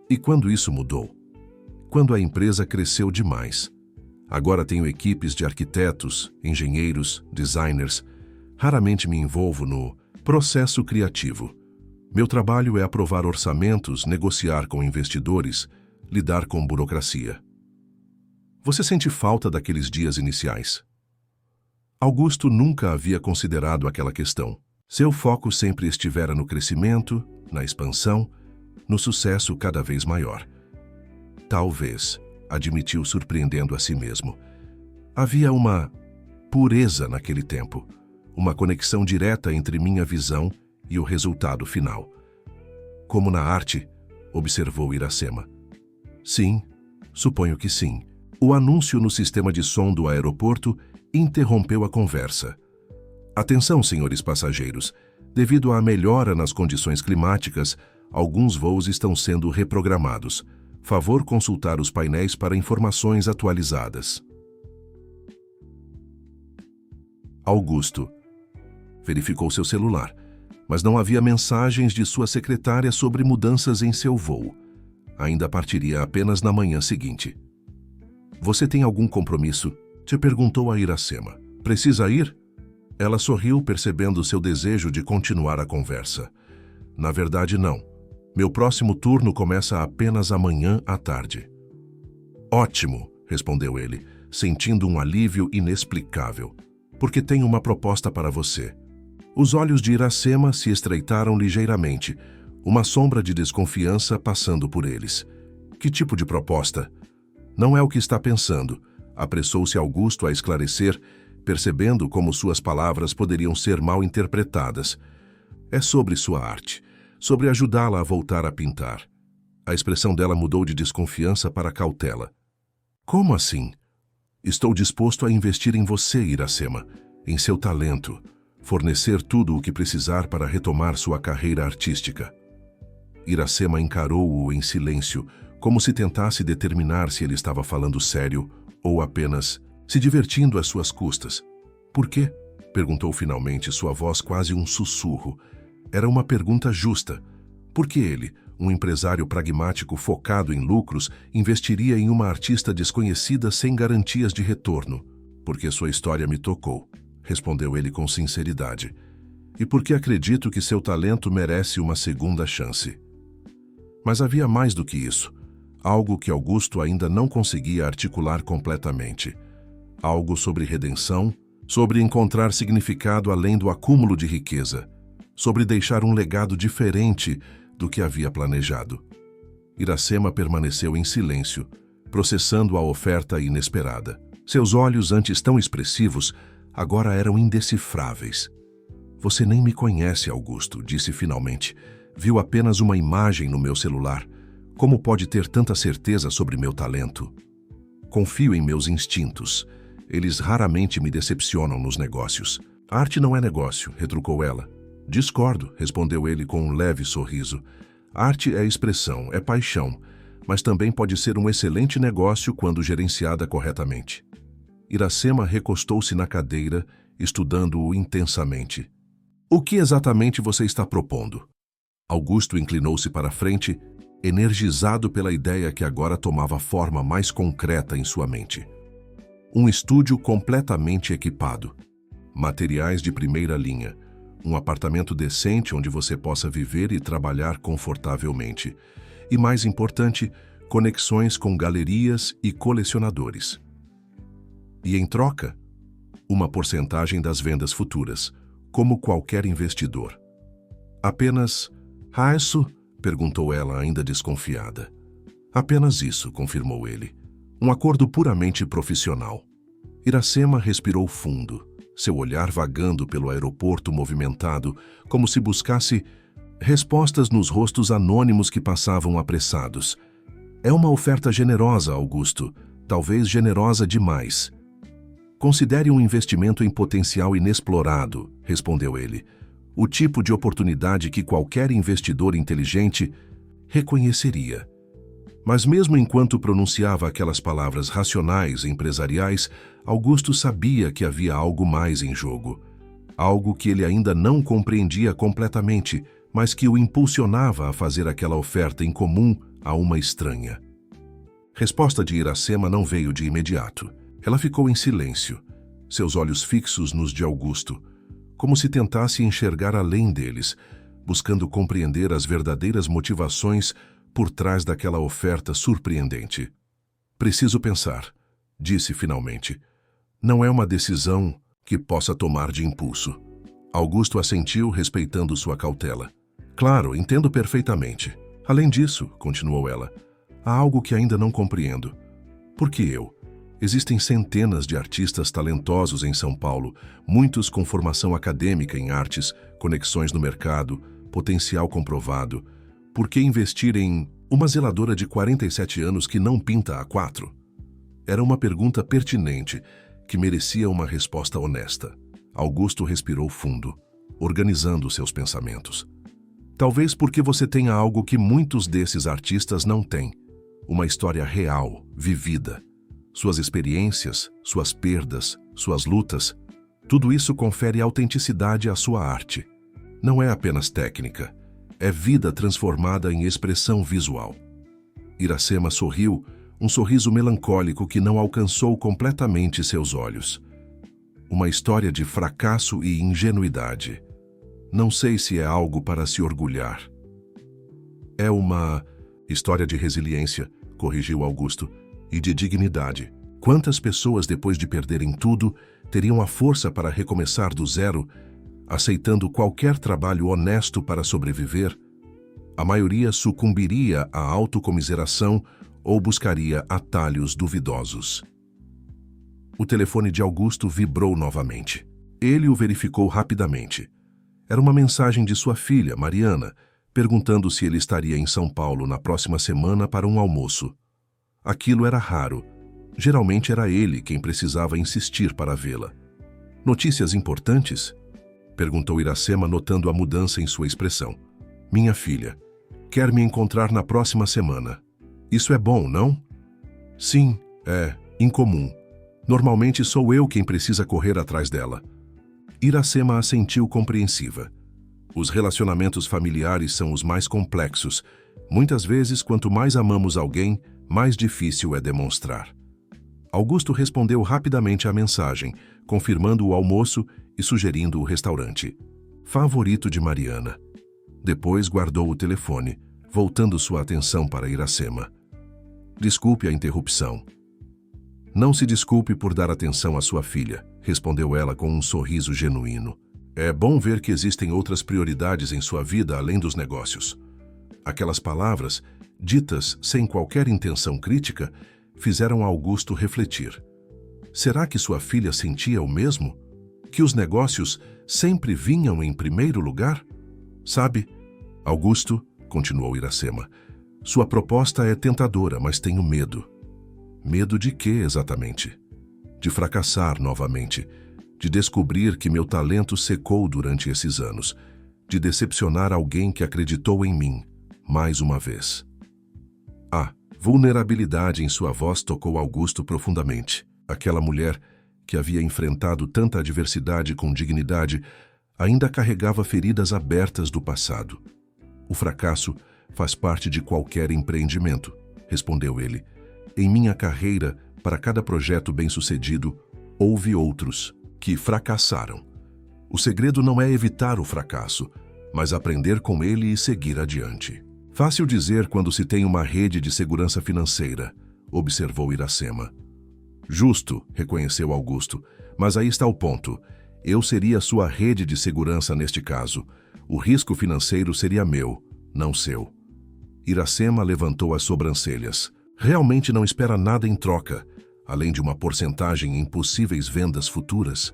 E quando isso mudou? Quando a empresa cresceu demais. Agora tenho equipes de arquitetos, engenheiros, designers. Raramente me envolvo no processo criativo. Meu trabalho é aprovar orçamentos, negociar com investidores, lidar com burocracia. Você sente falta daqueles dias iniciais? Augusto nunca havia considerado aquela questão. Seu foco sempre estivera no crescimento, na expansão, no sucesso cada vez maior. Talvez, admitiu surpreendendo a si mesmo. Havia uma pureza naquele tempo, uma conexão direta entre minha visão e o resultado final. Como na arte, observou Iracema. Sim, suponho que sim. O anúncio no sistema de som do aeroporto interrompeu a conversa. Atenção, senhores passageiros. Devido à melhora nas condições climáticas, alguns voos estão sendo reprogramados. Favor consultar os painéis para informações atualizadas. Augusto verificou seu celular, mas não havia mensagens de sua secretária sobre mudanças em seu voo. Ainda partiria apenas na manhã seguinte. Você tem algum compromisso? Te perguntou a Iracema. Precisa ir? Ela sorriu, percebendo seu desejo de continuar a conversa. Na verdade, não. Meu próximo turno começa apenas amanhã à tarde. Ótimo, respondeu ele, sentindo um alívio inexplicável. Porque tenho uma proposta para você. Os olhos de Iracema se estreitaram ligeiramente, uma sombra de desconfiança passando por eles. Que tipo de proposta? Não é o que está pensando, apressou-se Augusto a esclarecer, percebendo como suas palavras poderiam ser mal interpretadas. É sobre sua arte, sobre ajudá-la a voltar a pintar. A expressão dela mudou de desconfiança para cautela. Como assim? Estou disposto a investir em você, Iracema, em seu talento, fornecer tudo o que precisar para retomar sua carreira artística. Iracema encarou-o em silêncio, como se tentasse determinar se ele estava falando sério ou apenas se divertindo às suas custas. Por quê? Perguntou finalmente, sua voz quase um sussurro. Era uma pergunta justa. Por que ele, um empresário pragmático focado em lucros, investiria em uma artista desconhecida sem garantias de retorno? Porque sua história me tocou, respondeu ele com sinceridade. E porque acredito que seu talento merece uma segunda chance. Mas havia mais do que isso. Algo que Augusto ainda não conseguia articular completamente. Algo sobre redenção, sobre encontrar significado além do acúmulo de riqueza, sobre deixar um legado diferente do que havia planejado. Iracema permaneceu em silêncio, processando a oferta inesperada. Seus olhos, antes tão expressivos, agora eram indecifráveis. Você nem me conhece, Augusto, disse finalmente. Viu apenas uma imagem no meu celular. Como pode ter tanta certeza sobre meu talento? Confio em meus instintos. Eles raramente me decepcionam nos negócios. Arte não é negócio, retrucou ela. Discordo, respondeu ele com um leve sorriso. Arte é expressão, é paixão, mas também pode ser um excelente negócio quando gerenciada corretamente. Iracema recostou-se na cadeira, estudando-o intensamente. O que exatamente você está propondo? Augusto inclinou-se para a frente, energizado pela ideia que agora tomava forma mais concreta em sua mente. Um estúdio completamente equipado. materiais de primeira linha, um apartamento decente onde você possa viver e trabalhar confortavelmente. E mais importante, conexões com galerias e colecionadores. E em troca, uma porcentagem das vendas futuras, como qualquer investidor. Apenas isso? Perguntou ela, ainda desconfiada. Apenas isso, confirmou ele. Um acordo puramente profissional. Iracema respirou fundo, seu olhar vagando pelo aeroporto movimentado, como se buscasse respostas nos rostos anônimos que passavam apressados. É uma oferta generosa, Augusto, talvez generosa demais. Considere um investimento em potencial inexplorado, respondeu ele. O tipo de oportunidade que qualquer investidor inteligente reconheceria. Mas mesmo enquanto pronunciava aquelas palavras racionais e empresariais, Augusto sabia que havia algo mais em jogo. Algo que ele ainda não compreendia completamente, mas que o impulsionava a fazer aquela oferta incomum a uma estranha. Resposta de Iracema não veio de imediato. Ela ficou em silêncio, seus olhos fixos nos de Augusto, como se tentasse enxergar além deles, buscando compreender as verdadeiras motivações por trás daquela oferta surpreendente. Preciso pensar, disse finalmente. Não é uma decisão que possa tomar de impulso. Augusto assentiu, respeitando sua cautela. Claro, entendo perfeitamente. Além disso, continuou ela, há algo que ainda não compreendo. Por que eu? Existem centenas de artistas talentosos em São Paulo, muitos com formação acadêmica em artes, conexões no mercado, potencial comprovado. Por que investir em uma zeladora de 47 anos que não pinta há 4? Era uma pergunta pertinente, que merecia uma resposta honesta. Augusto respirou fundo, organizando seus pensamentos. Talvez porque você tenha algo que muitos desses artistas não têm. Uma história real, vivida. Suas experiências, suas perdas, suas lutas, tudo isso confere autenticidade à sua arte. Não é apenas técnica, é vida transformada em expressão visual. Iracema sorriu, um sorriso melancólico que não alcançou completamente seus olhos. Uma história de fracasso e ingenuidade. Não sei se é algo para se orgulhar. É uma história de resiliência, corrigiu Augusto, e de dignidade. Quantas pessoas, depois de perderem tudo, teriam a força para recomeçar do zero, aceitando qualquer trabalho honesto para sobreviver? A maioria sucumbiria à autocomiseração ou buscaria atalhos duvidosos. O telefone de Augusto vibrou novamente. Ele o verificou rapidamente. Era uma mensagem de sua filha, Mariana, perguntando se ele estaria em São Paulo na próxima semana para um almoço. Aquilo era raro. Geralmente era ele quem precisava insistir para vê-la. Notícias importantes? Perguntou Iracema, notando a mudança em sua expressão. Minha filha, quer me encontrar na próxima semana. Isso é bom, não? Sim, é incomum. Normalmente sou eu quem precisa correr atrás dela. Iracema assentiu compreensiva. Os relacionamentos familiares são os mais complexos. Muitas vezes, quanto mais amamos alguém, mais difícil é demonstrar. Augusto respondeu rapidamente à mensagem, confirmando o almoço e sugerindo o restaurante. Favorito de Mariana. Depois guardou o telefone, voltando sua atenção para Iracema. Desculpe a interrupção. Não se desculpe por dar atenção à sua filha, respondeu ela com um sorriso genuíno. É bom ver que existem outras prioridades em sua vida além dos negócios. Aquelas palavras, ditas sem qualquer intenção crítica, fizeram Augusto refletir. Será que sua filha sentia o mesmo? Que os negócios sempre vinham em primeiro lugar? Sabe, Augusto, continuou Iracema, sua proposta é tentadora, mas tenho medo. Medo de quê, exatamente? De fracassar novamente, de descobrir que meu talento secou durante esses anos, de decepcionar alguém que acreditou em mim, mais uma vez. A vulnerabilidade em sua voz tocou Augusto profundamente. Aquela mulher, que havia enfrentado tanta adversidade com dignidade, ainda carregava feridas abertas do passado. O fracasso faz parte de qualquer empreendimento, respondeu ele. Em minha carreira, para cada projeto bem-sucedido, houve outros que fracassaram. O segredo não é evitar o fracasso, mas aprender com ele e seguir adiante. Fácil dizer quando se tem uma rede de segurança financeira, observou Iracema. Justo, reconheceu Augusto, mas aí está o ponto. Eu seria sua rede de segurança neste caso. O risco financeiro seria meu, não seu. Iracema levantou as sobrancelhas. Realmente não espera nada em troca, além de uma porcentagem em possíveis vendas futuras?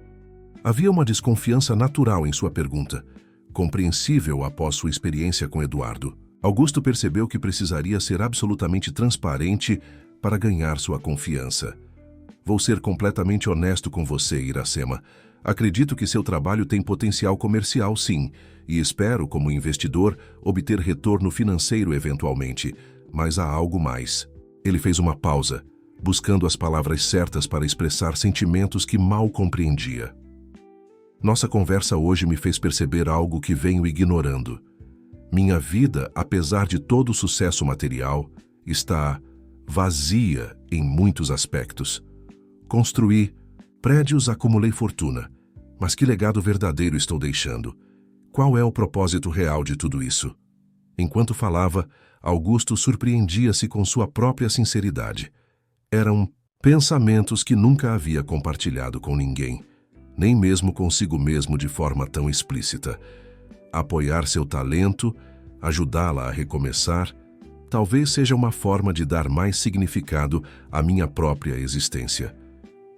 Havia uma desconfiança natural em sua pergunta, compreensível após sua experiência com Eduardo. Augusto percebeu que precisaria ser absolutamente transparente para ganhar sua confiança. Vou ser completamente honesto com você, Iracema. Acredito que seu trabalho tem potencial comercial, sim, e espero, como investidor, obter retorno financeiro eventualmente, mas há algo mais. Ele fez uma pausa, buscando as palavras certas para expressar sentimentos que mal compreendia. Nossa conversa hoje me fez perceber algo que venho ignorando. Minha vida, apesar de todo o sucesso material, está vazia em muitos aspectos. Construí prédios, acumulei fortuna. Mas que legado verdadeiro estou deixando? Qual é o propósito real de tudo isso? Enquanto falava, Augusto surpreendia-se com sua própria sinceridade. Eram pensamentos que nunca havia compartilhado com ninguém, nem mesmo consigo mesmo de forma tão explícita. Apoiar seu talento, ajudá-la a recomeçar, talvez seja uma forma de dar mais significado à minha própria existência.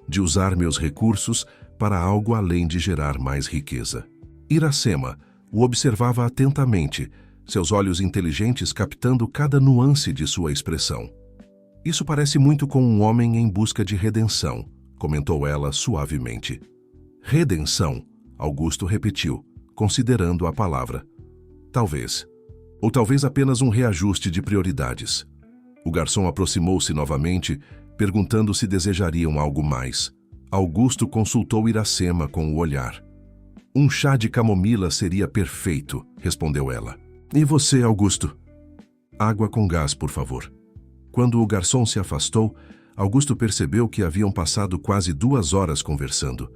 De usar meus recursos para algo além de gerar mais riqueza. Iracema o observava atentamente, seus olhos inteligentes captando cada nuance de sua expressão. Isso parece muito com um homem em busca de redenção, comentou ela suavemente. Redenção, Augusto repetiu, considerando a palavra. Talvez. Ou talvez apenas um reajuste de prioridades. O garçom aproximou-se novamente, perguntando se desejariam algo mais. Augusto consultou Iracema com o olhar. Um chá de camomila seria perfeito, respondeu ela. E você, Augusto? Água com gás, por favor. Quando o garçom se afastou, Augusto percebeu que haviam passado quase 2 horas conversando.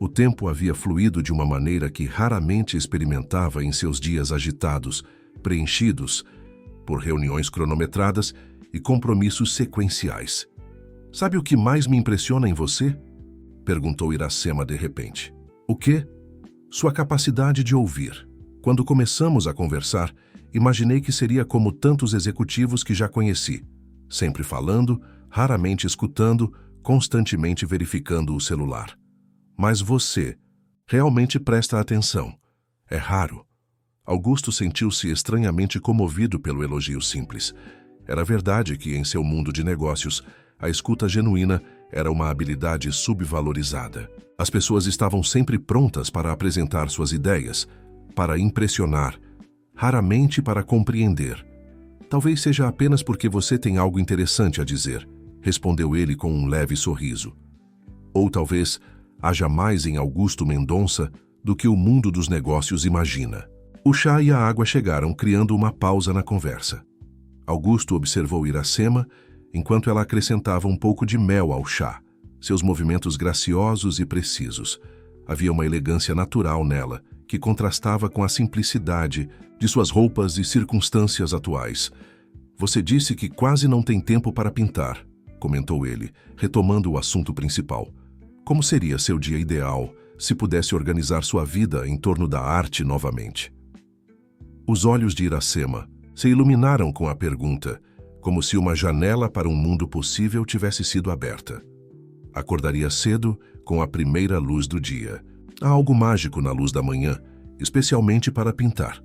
O tempo havia fluído de uma maneira que raramente experimentava em seus dias agitados, preenchidos por reuniões cronometradas e compromissos sequenciais. Sabe o que mais me impressiona em você? Perguntou Iracema de repente. O quê? Sua capacidade de ouvir. Quando começamos a conversar, imaginei que seria como tantos executivos que já conheci, sempre falando, raramente escutando, constantemente verificando o celular. Mas você realmente presta atenção. É raro. Augusto sentiu-se estranhamente comovido pelo elogio simples. Era verdade que, em seu mundo de negócios, a escuta genuína era uma habilidade subvalorizada. As pessoas estavam sempre prontas para apresentar suas ideias, para impressionar, raramente para compreender. Talvez seja apenas porque você tem algo interessante a dizer, respondeu ele com um leve sorriso. Ou talvez haja mais em Augusto Mendonça do que o mundo dos negócios imagina. O chá e a água chegaram, criando uma pausa na conversa. Augusto observou Iracema, enquanto ela acrescentava um pouco de mel ao chá, seus movimentos graciosos e precisos. Havia uma elegância natural nela, que contrastava com a simplicidade de suas roupas e circunstâncias atuais. Você disse que quase não tem tempo para pintar, comentou ele, retomando o assunto principal. Como seria seu dia ideal se pudesse organizar sua vida em torno da arte novamente? Os olhos de Iracema se iluminaram com a pergunta, como se uma janela para um mundo possível tivesse sido aberta. Acordaria cedo com a primeira luz do dia. Há algo mágico na luz da manhã, especialmente para pintar.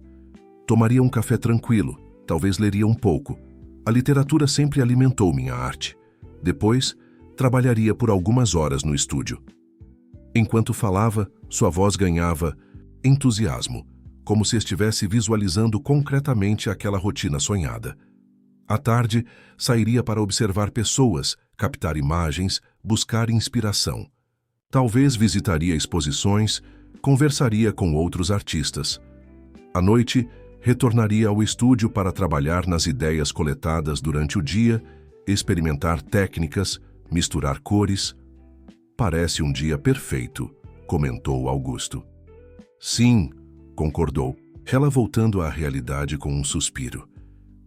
Tomaria um café tranquilo, talvez leria um pouco. A literatura sempre alimentou minha arte. Depois, trabalharia por algumas horas no estúdio. Enquanto falava, sua voz ganhava entusiasmo, como se estivesse visualizando concretamente aquela rotina sonhada. À tarde, sairia para observar pessoas, captar imagens, buscar inspiração. Talvez visitaria exposições, conversaria com outros artistas. À noite, retornaria ao estúdio para trabalhar nas ideias coletadas durante o dia, experimentar técnicas, misturar cores. Parece um dia perfeito, comentou Augusto. Sim, concordou, ela voltando à realidade com um suspiro.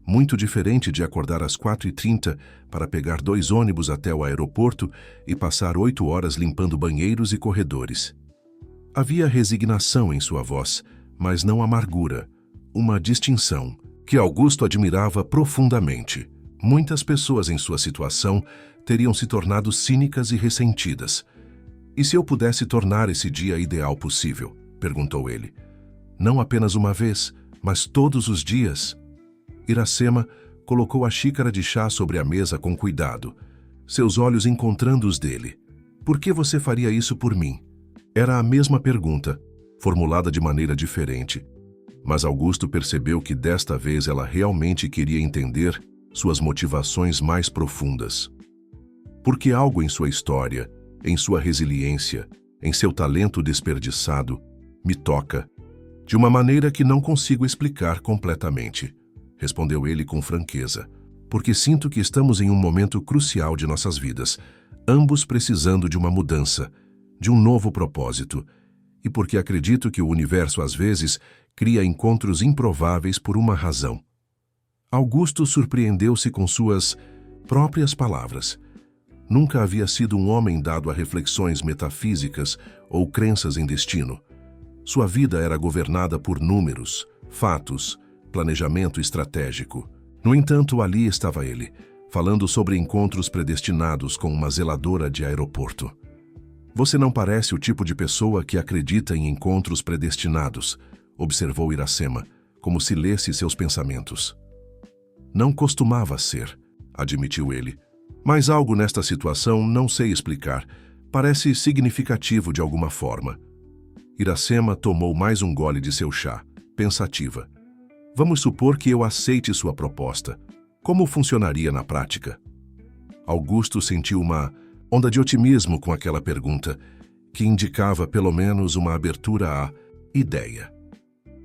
Muito diferente de acordar às 4h30 para pegar 2 ônibus até o aeroporto e passar 8 horas limpando banheiros e corredores. Havia resignação em sua voz, mas não amargura, uma distinção que Augusto admirava profundamente. Muitas pessoas em sua situação teriam se tornado cínicas e ressentidas. E se eu pudesse tornar esse dia ideal possível? Perguntou ele. Não apenas uma vez, mas todos os dias? Iracema colocou a xícara de chá sobre a mesa com cuidado, seus olhos encontrando os dele. Por que você faria isso por mim? Era a mesma pergunta, formulada de maneira diferente. Mas Augusto percebeu que desta vez ela realmente queria entender suas motivações mais profundas. Porque algo em sua história, em sua resiliência, em seu talento desperdiçado, me toca, de uma maneira que não consigo explicar completamente, respondeu ele com franqueza, porque sinto que estamos em um momento crucial de nossas vidas, ambos precisando de uma mudança, de um novo propósito, e porque acredito que o universo às vezes cria encontros improváveis por uma razão. Augusto surpreendeu-se com suas próprias palavras. Nunca havia sido um homem dado a reflexões metafísicas ou crenças em destino. Sua vida era governada por números, fatos, planejamento estratégico. No entanto, ali estava ele, falando sobre encontros predestinados com uma zeladora de aeroporto. Você não parece o tipo de pessoa que acredita em encontros predestinados, observou Iracema, como se lesse seus pensamentos. Não costumava ser, admitiu ele. Mas algo nesta situação não sei explicar. Parece significativo de alguma forma. Iracema tomou mais um gole de seu chá, pensativa. Vamos supor que eu aceite sua proposta. Como funcionaria na prática? Augusto sentiu uma onda de otimismo com aquela pergunta, que indicava pelo menos uma abertura à ideia.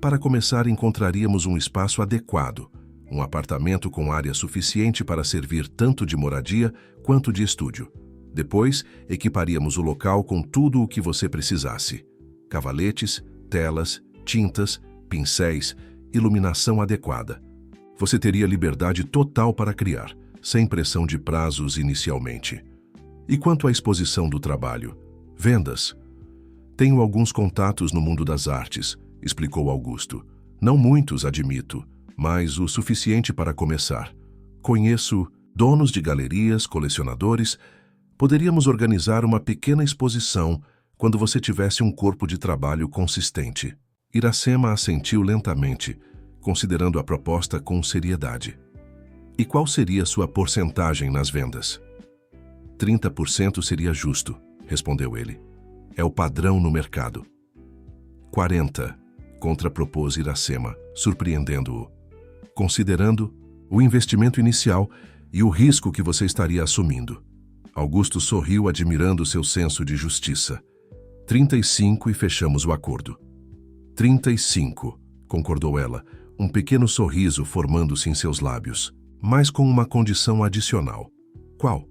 Para começar, encontraríamos um espaço adequado, um apartamento com área suficiente para servir tanto de moradia quanto de estúdio. Depois, equiparíamos o local com tudo o que você precisasse. Cavaletes, telas, tintas, pincéis, iluminação adequada. Você teria liberdade total para criar, sem pressão de prazos inicialmente. E quanto à exposição do trabalho? Vendas. Tenho alguns contatos no mundo das artes, explicou Augusto. Não muitos, admito, mas o suficiente para começar. Conheço donos de galerias, colecionadores. Poderíamos organizar uma pequena exposição quando você tivesse um corpo de trabalho consistente. Iracema assentiu lentamente, considerando a proposta com seriedade. E qual seria sua porcentagem nas vendas? 30% seria justo, respondeu ele. É o padrão no mercado. 40%, contrapropôs Iracema, surpreendendo-o. Considerando o investimento inicial e o risco que você estaria assumindo. Augusto sorriu, admirando seu senso de justiça. 35% e fechamos o acordo. 35%, concordou ela, um pequeno sorriso formando-se em seus lábios, mas com uma condição adicional. Qual?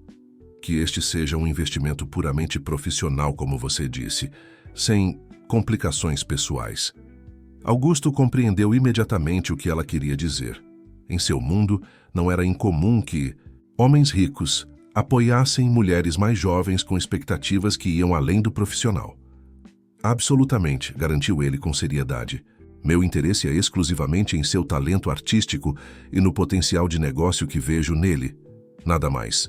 Que este seja um investimento puramente profissional, como você disse, sem complicações pessoais. Augusto compreendeu imediatamente o que ela queria dizer. Em seu mundo, não era incomum que homens ricos apoiassem mulheres mais jovens com expectativas que iam além do profissional. Absolutamente, garantiu ele com seriedade. Meu interesse é exclusivamente em seu talento artístico e no potencial de negócio que vejo nele. Nada mais.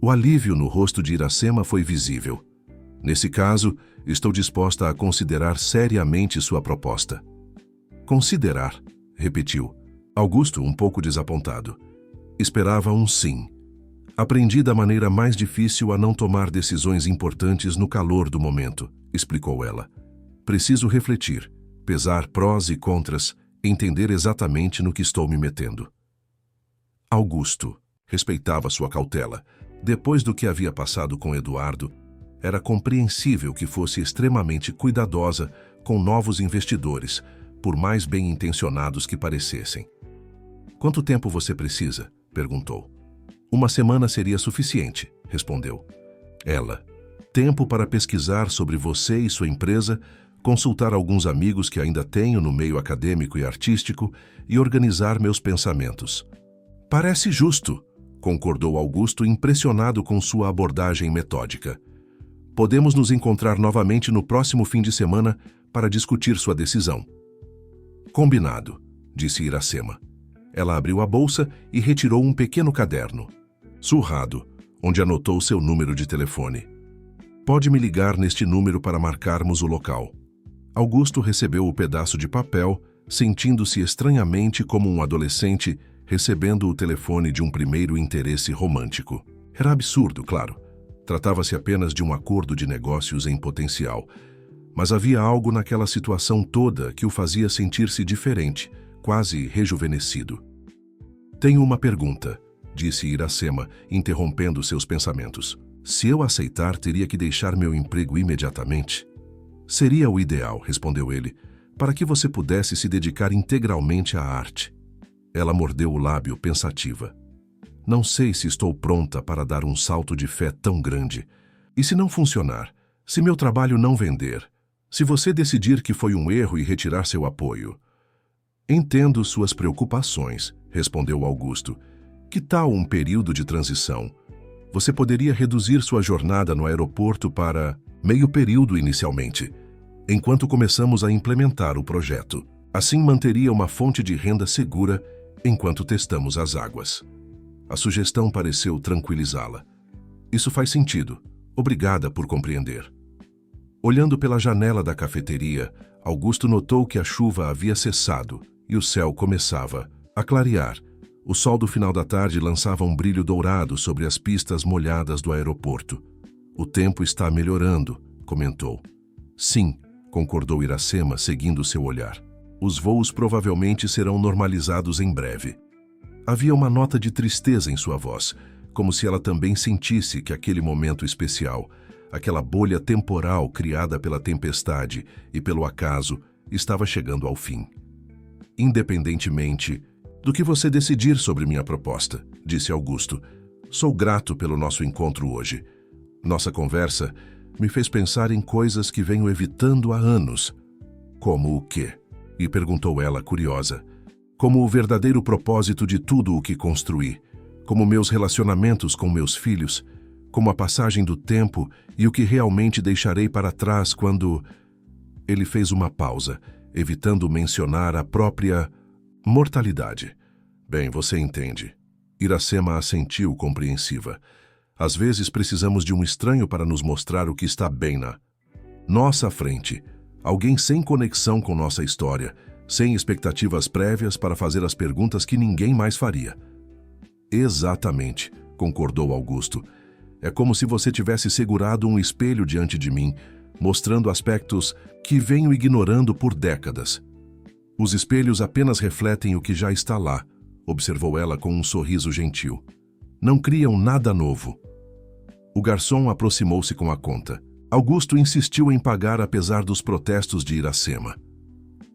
O alívio no rosto de Iracema foi visível. Nesse caso, estou disposta a considerar seriamente sua proposta. Considerar, repetiu. Augusto, um pouco desapontado. Esperava um sim. Aprendi da maneira mais difícil a não tomar decisões importantes no calor do momento, explicou ela. Preciso refletir, pesar prós e contras, entender exatamente no que estou me metendo. Augusto respeitava sua cautela. Depois do que havia passado com Eduardo, era compreensível que fosse extremamente cuidadosa com novos investidores, por mais bem-intencionados que parecessem. Quanto tempo você precisa? Perguntou. 1 semana seria suficiente, respondeu. Ela. tempo para pesquisar sobre você e sua empresa, consultar alguns amigos que ainda tenho no meio acadêmico e artístico e organizar meus pensamentos. Parece justo, concordou Augusto, impressionado com sua abordagem metódica. Podemos nos encontrar novamente no próximo fim de semana para discutir sua decisão. Combinado, disse Iracema. Ela abriu a bolsa e retirou um pequeno caderno, surrado, onde anotou seu número de telefone. Pode me ligar neste número para marcarmos o local. Augusto recebeu o pedaço de papel, sentindo-se estranhamente como um adolescente recebendo o telefone de um primeiro interesse romântico. Era absurdo, claro. Tratava-se apenas de um acordo de negócios em potencial. Mas havia algo naquela situação toda que o fazia sentir-se diferente, quase rejuvenescido. Tenho uma pergunta, disse Iracema, interrompendo seus pensamentos. Se eu aceitar, teria que deixar meu emprego imediatamente? Seria o ideal, respondeu ele, para que você pudesse se dedicar integralmente à arte. Ela mordeu o lábio pensativa. Não sei se estou pronta para dar um salto de fé tão grande. E se não funcionar? Se meu trabalho não vender? Se você decidir que foi um erro e retirar seu apoio? Entendo suas preocupações, respondeu Augusto. Que tal um período de transição? Você poderia reduzir sua jornada no aeroporto para meio período inicialmente, enquanto começamos a implementar o projeto. Assim manteria uma fonte de renda segura enquanto testamos as águas. A sugestão pareceu tranquilizá-la. Isso faz sentido. Obrigada por compreender. Olhando pela janela da cafeteria, Augusto notou que a chuva havia cessado e o céu começava a clarear. O sol do final da tarde lançava um brilho dourado sobre as pistas molhadas do aeroporto. O tempo está melhorando, comentou. Sim, concordou Iracema, seguindo seu olhar. Os voos provavelmente serão normalizados em breve. Havia uma nota de tristeza em sua voz, como se ela também sentisse que aquele momento especial, aquela bolha temporal criada pela tempestade e pelo acaso, estava chegando ao fim. Independentemente do que você decidir sobre minha proposta, disse Augusto, sou grato pelo nosso encontro hoje. Nossa conversa me fez pensar em coisas que venho evitando há anos. Como o quê? E perguntou ela, curiosa. Como o verdadeiro propósito de tudo o que construí, como meus relacionamentos com meus filhos, como a passagem do tempo e o que realmente deixarei para trás quando... Ele fez uma pausa, evitando mencionar a própria mortalidade. Bem, você entende. Iracema assentiu compreensiva. Às vezes precisamos de um estranho para nos mostrar o que está bem na nossa frente. Alguém sem conexão com nossa história, sem expectativas prévias para fazer as perguntas que ninguém mais faria. Exatamente, concordou Augusto. É como se você tivesse segurado um espelho diante de mim, mostrando aspectos que venho ignorando por décadas. Os espelhos apenas refletem o que já está lá, observou ela com um sorriso gentil. Não criam nada novo. O garçom aproximou-se com a conta. Augusto insistiu em pagar apesar dos protestos de Iracema.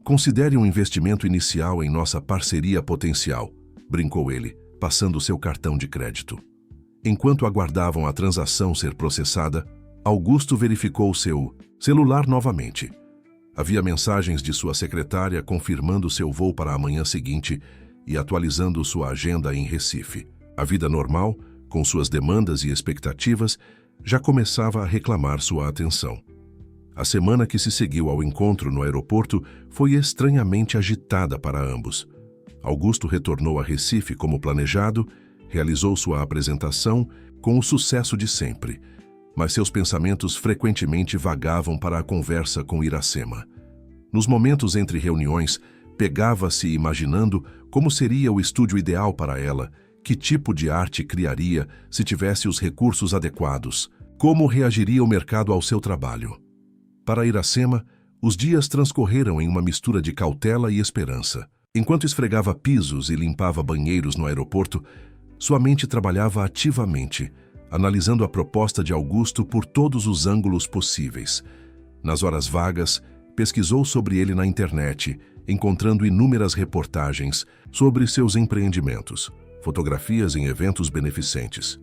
Considere um investimento inicial em nossa parceria potencial, brincou ele, passando seu cartão de crédito. Enquanto aguardavam a transação ser processada, Augusto verificou seu celular novamente. Havia mensagens de sua secretária confirmando seu voo para a manhã seguinte e atualizando sua agenda em Recife. A vida normal, com suas demandas e expectativas, já começava a reclamar sua atenção. A semana que se seguiu ao encontro no aeroporto foi estranhamente agitada para ambos. Augusto retornou a Recife como planejado, realizou sua apresentação com o sucesso de sempre, mas seus pensamentos frequentemente vagavam para a conversa com Iracema. Nos momentos entre reuniões, pegava-se imaginando como seria o estúdio ideal para ela, que tipo de arte criaria se tivesse os recursos adequados, como reagiria o mercado ao seu trabalho. Para Iracema, os dias transcorreram em uma mistura de cautela e esperança. Enquanto esfregava pisos e limpava banheiros no aeroporto, sua mente trabalhava ativamente, analisando a proposta de Augusto por todos os ângulos possíveis. Nas horas vagas, pesquisou sobre ele na internet, encontrando inúmeras reportagens sobre seus empreendimentos, fotografias em eventos beneficentes,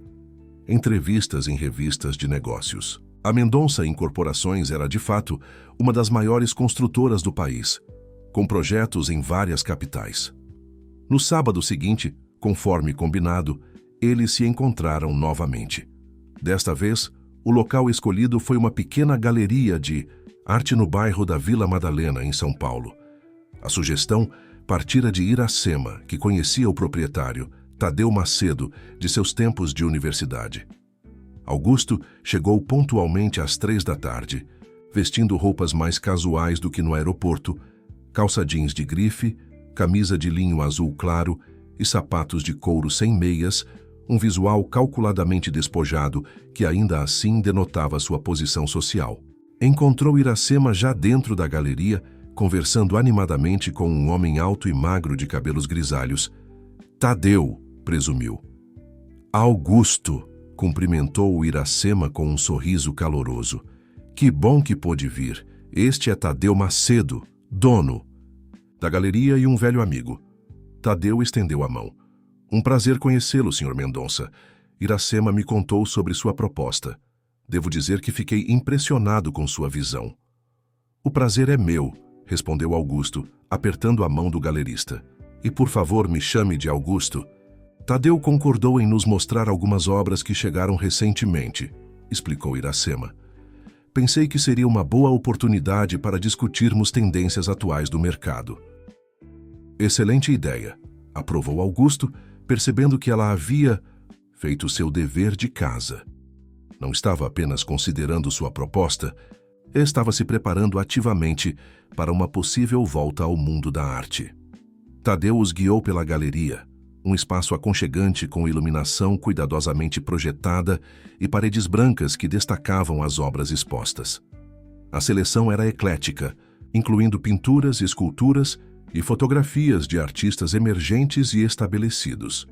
entrevistas em revistas de negócios. A Mendonça Incorporações era, de fato, uma das maiores construtoras do país, com projetos em várias capitais. No sábado seguinte, conforme combinado, eles se encontraram novamente. Desta vez, o local escolhido foi uma pequena galeria de arte no bairro da Vila Madalena, em São Paulo. A sugestão partira de Iracema, que conhecia o proprietário, Tadeu Macedo, de seus tempos de universidade. Augusto chegou pontualmente às 3 da tarde, vestindo roupas mais casuais do que no aeroporto, calça jeans de grife, camisa de linho azul claro e sapatos de couro sem meias, um visual calculadamente despojado que ainda assim denotava sua posição social. Encontrou Iracema já dentro da galeria, conversando animadamente com um homem alto e magro de cabelos grisalhos. Tadeu, presumiu. Augusto, cumprimentou Iracema com um sorriso caloroso. Que bom que pôde vir. Este é Tadeu Macedo, dono da galeria e um velho amigo. Tadeu estendeu a mão. Um prazer conhecê-lo, Sr. Mendonça. Iracema me contou sobre sua proposta. Devo dizer que fiquei impressionado com sua visão. O prazer é meu, respondeu Augusto, apertando a mão do galerista. E por favor, me chame de Augusto. Tadeu concordou em nos mostrar algumas obras que chegaram recentemente, explicou Iracema. Pensei que seria uma boa oportunidade para discutirmos tendências atuais do mercado. Excelente ideia, aprovou Augusto, percebendo que ela havia feito seu dever de casa. Não estava apenas considerando sua proposta, estava se preparando ativamente para uma possível volta ao mundo da arte. Tadeu os guiou pela galeria, um espaço aconchegante com iluminação cuidadosamente projetada e paredes brancas que destacavam as obras expostas. A seleção era eclética, incluindo pinturas, esculturas e fotografias de artistas emergentes e estabelecidos.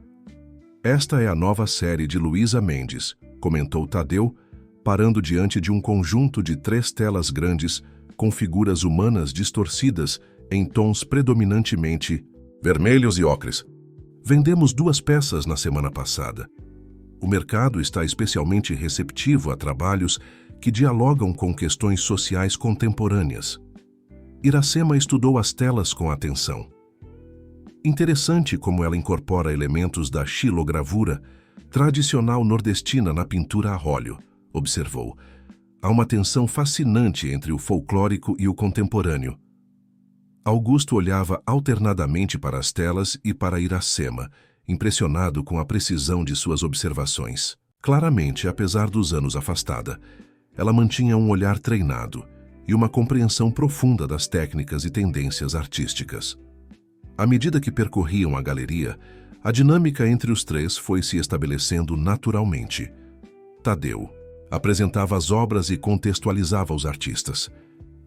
Esta é a nova série de Luísa Mendes, comentou Tadeu, parando diante de um conjunto de 3 telas grandes com figuras humanas distorcidas em tons predominantemente vermelhos e ocres. Vendemos 2 peças na semana passada. O mercado está especialmente receptivo a trabalhos que dialogam com questões sociais contemporâneas. Iracema estudou as telas com atenção. Interessante como ela incorpora elementos da xilogravura, tradicional nordestina na pintura a óleo, observou. Há uma tensão fascinante entre o folclórico e o contemporâneo. Augusto olhava alternadamente para as telas e para Iracema, impressionado com a precisão de suas observações. Claramente, apesar dos anos afastada, ela mantinha um olhar treinado e uma compreensão profunda das técnicas e tendências artísticas. À medida que percorriam a galeria, a dinâmica entre os 3 foi se estabelecendo naturalmente. Tadeu apresentava as obras e contextualizava os artistas.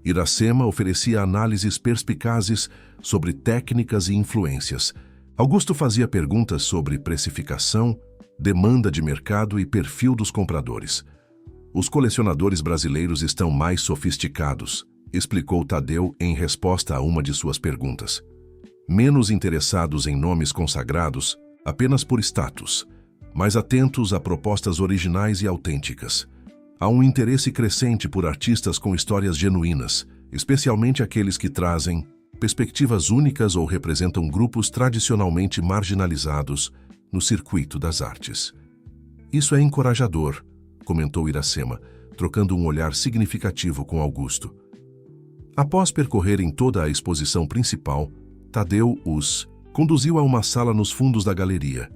Iracema oferecia análises perspicazes sobre técnicas e influências. Augusto fazia perguntas sobre precificação, demanda de mercado e perfil dos compradores. Os colecionadores brasileiros estão mais sofisticados, explicou Tadeu em resposta a uma de suas perguntas. Menos interessados em nomes consagrados, apenas por status, mais atentos a propostas originais e autênticas. Há um interesse crescente por artistas com histórias genuínas, especialmente aqueles que trazem perspectivas únicas ou representam grupos tradicionalmente marginalizados no circuito das artes. Isso é encorajador, comentou Iracema, trocando um olhar significativo com Augusto. Após percorrerem toda a exposição principal, Tadeu os conduziu a uma sala nos fundos da galeria.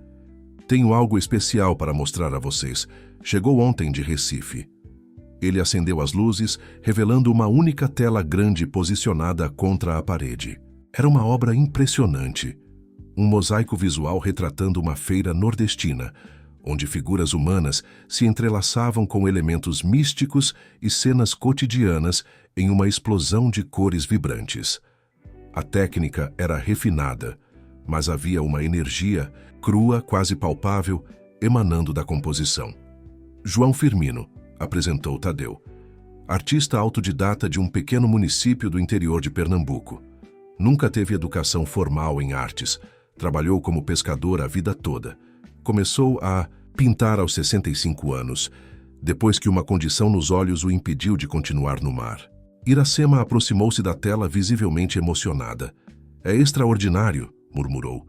Tenho algo especial para mostrar a vocês. Chegou ontem de Recife. Ele acendeu as luzes, revelando uma única tela grande posicionada contra a parede. Era uma obra impressionante. Um mosaico visual retratando uma feira nordestina, onde figuras humanas se entrelaçavam com elementos místicos e cenas cotidianas em uma explosão de cores vibrantes. A técnica era refinada, mas havia uma energia crua, quase palpável, emanando da composição. João Firmino, apresentou Tadeu, artista autodidata de um pequeno município do interior de Pernambuco. Nunca teve educação formal em artes, trabalhou como pescador a vida toda. Começou a pintar aos 65 anos. depois que uma condição nos olhos o impediu de continuar no mar. Iracema aproximou-se da tela visivelmente emocionada. É extraordinário, murmurou.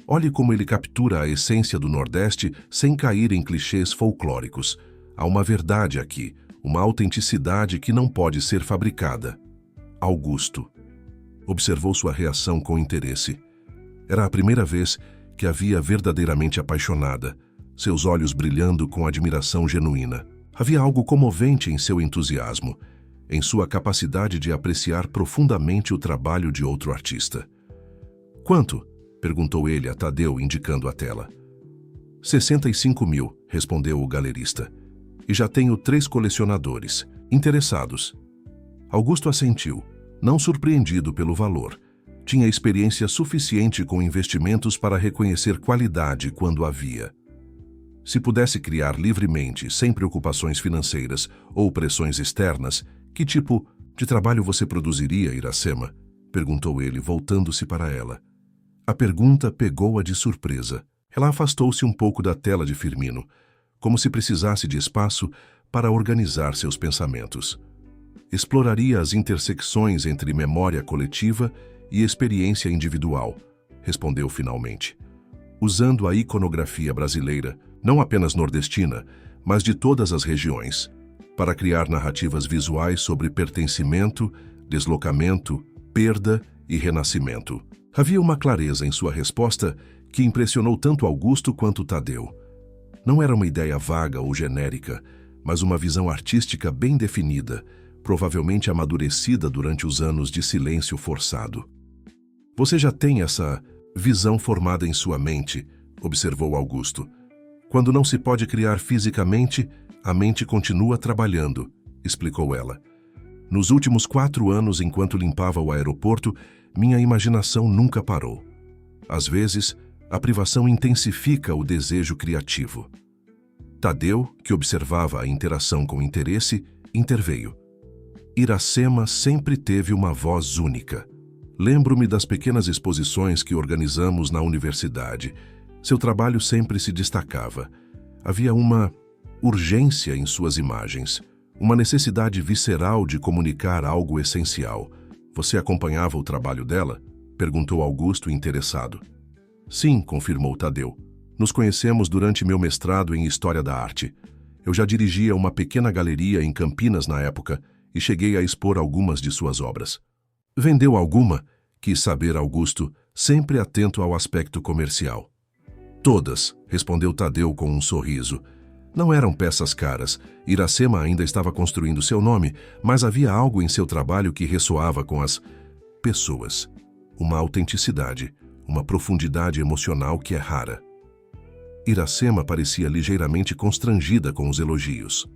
Olhe como ele captura a essência do Nordeste sem cair em clichês folclóricos. Há uma verdade aqui, uma autenticidade que não pode ser fabricada. Augusto observou sua reação com interesse. Era a primeira vez que a via verdadeiramente apaixonada, seus olhos brilhando com admiração genuína. Havia algo comovente em seu entusiasmo, em sua capacidade de apreciar profundamente o trabalho de outro artista. Quanto? Perguntou ele a Tadeu, indicando a tela. 65 mil, respondeu o galerista. E já tenho 3 colecionadores, interessados. Augusto assentiu, não surpreendido pelo valor. Tinha experiência suficiente com investimentos para reconhecer qualidade quando havia. Se pudesse criar livremente, sem preocupações financeiras ou pressões externas, que tipo de trabalho você produziria, Iracema? Perguntou ele, voltando-se para ela. A pergunta pegou-a de surpresa. Ela afastou-se um pouco da tela de Firmino, como se precisasse de espaço para organizar seus pensamentos. Exploraria as intersecções entre memória coletiva e experiência individual, respondeu finalmente. Usando a iconografia brasileira, não apenas nordestina, mas de todas as regiões, para criar narrativas visuais sobre pertencimento, deslocamento, perda e renascimento. Havia uma clareza em sua resposta que impressionou tanto Augusto quanto Tadeu. Não era uma ideia vaga ou genérica, mas uma visão artística bem definida, provavelmente amadurecida durante os anos de silêncio forçado. Você já tem essa visão formada em sua mente, observou Augusto. Quando não se pode criar fisicamente, a mente continua trabalhando, explicou ela. Nos últimos 4 anos, enquanto limpava o aeroporto, minha imaginação nunca parou. Às vezes, a privação intensifica o desejo criativo. Tadeu, que observava a interação com interesse, interveio. Iracema sempre teve uma voz única. Lembro-me das pequenas exposições que organizamos na universidade. Seu trabalho sempre se destacava. Havia uma urgência em suas imagens, uma necessidade visceral de comunicar algo essencial. Você acompanhava o trabalho dela? Perguntou Augusto, interessado. Sim, confirmou Tadeu. Nos conhecemos durante meu mestrado em História da Arte. Eu já dirigia uma pequena galeria em Campinas na época e cheguei a expor algumas de suas obras. Vendeu alguma? Quis saber Augusto, sempre atento ao aspecto comercial. Todas, respondeu Tadeu com um sorriso. Não eram peças caras. Iracema ainda estava construindo seu nome, mas havia algo em seu trabalho que ressoava com as pessoas. Uma autenticidade, uma profundidade emocional que é rara. Iracema parecia ligeiramente constrangida com os elogios.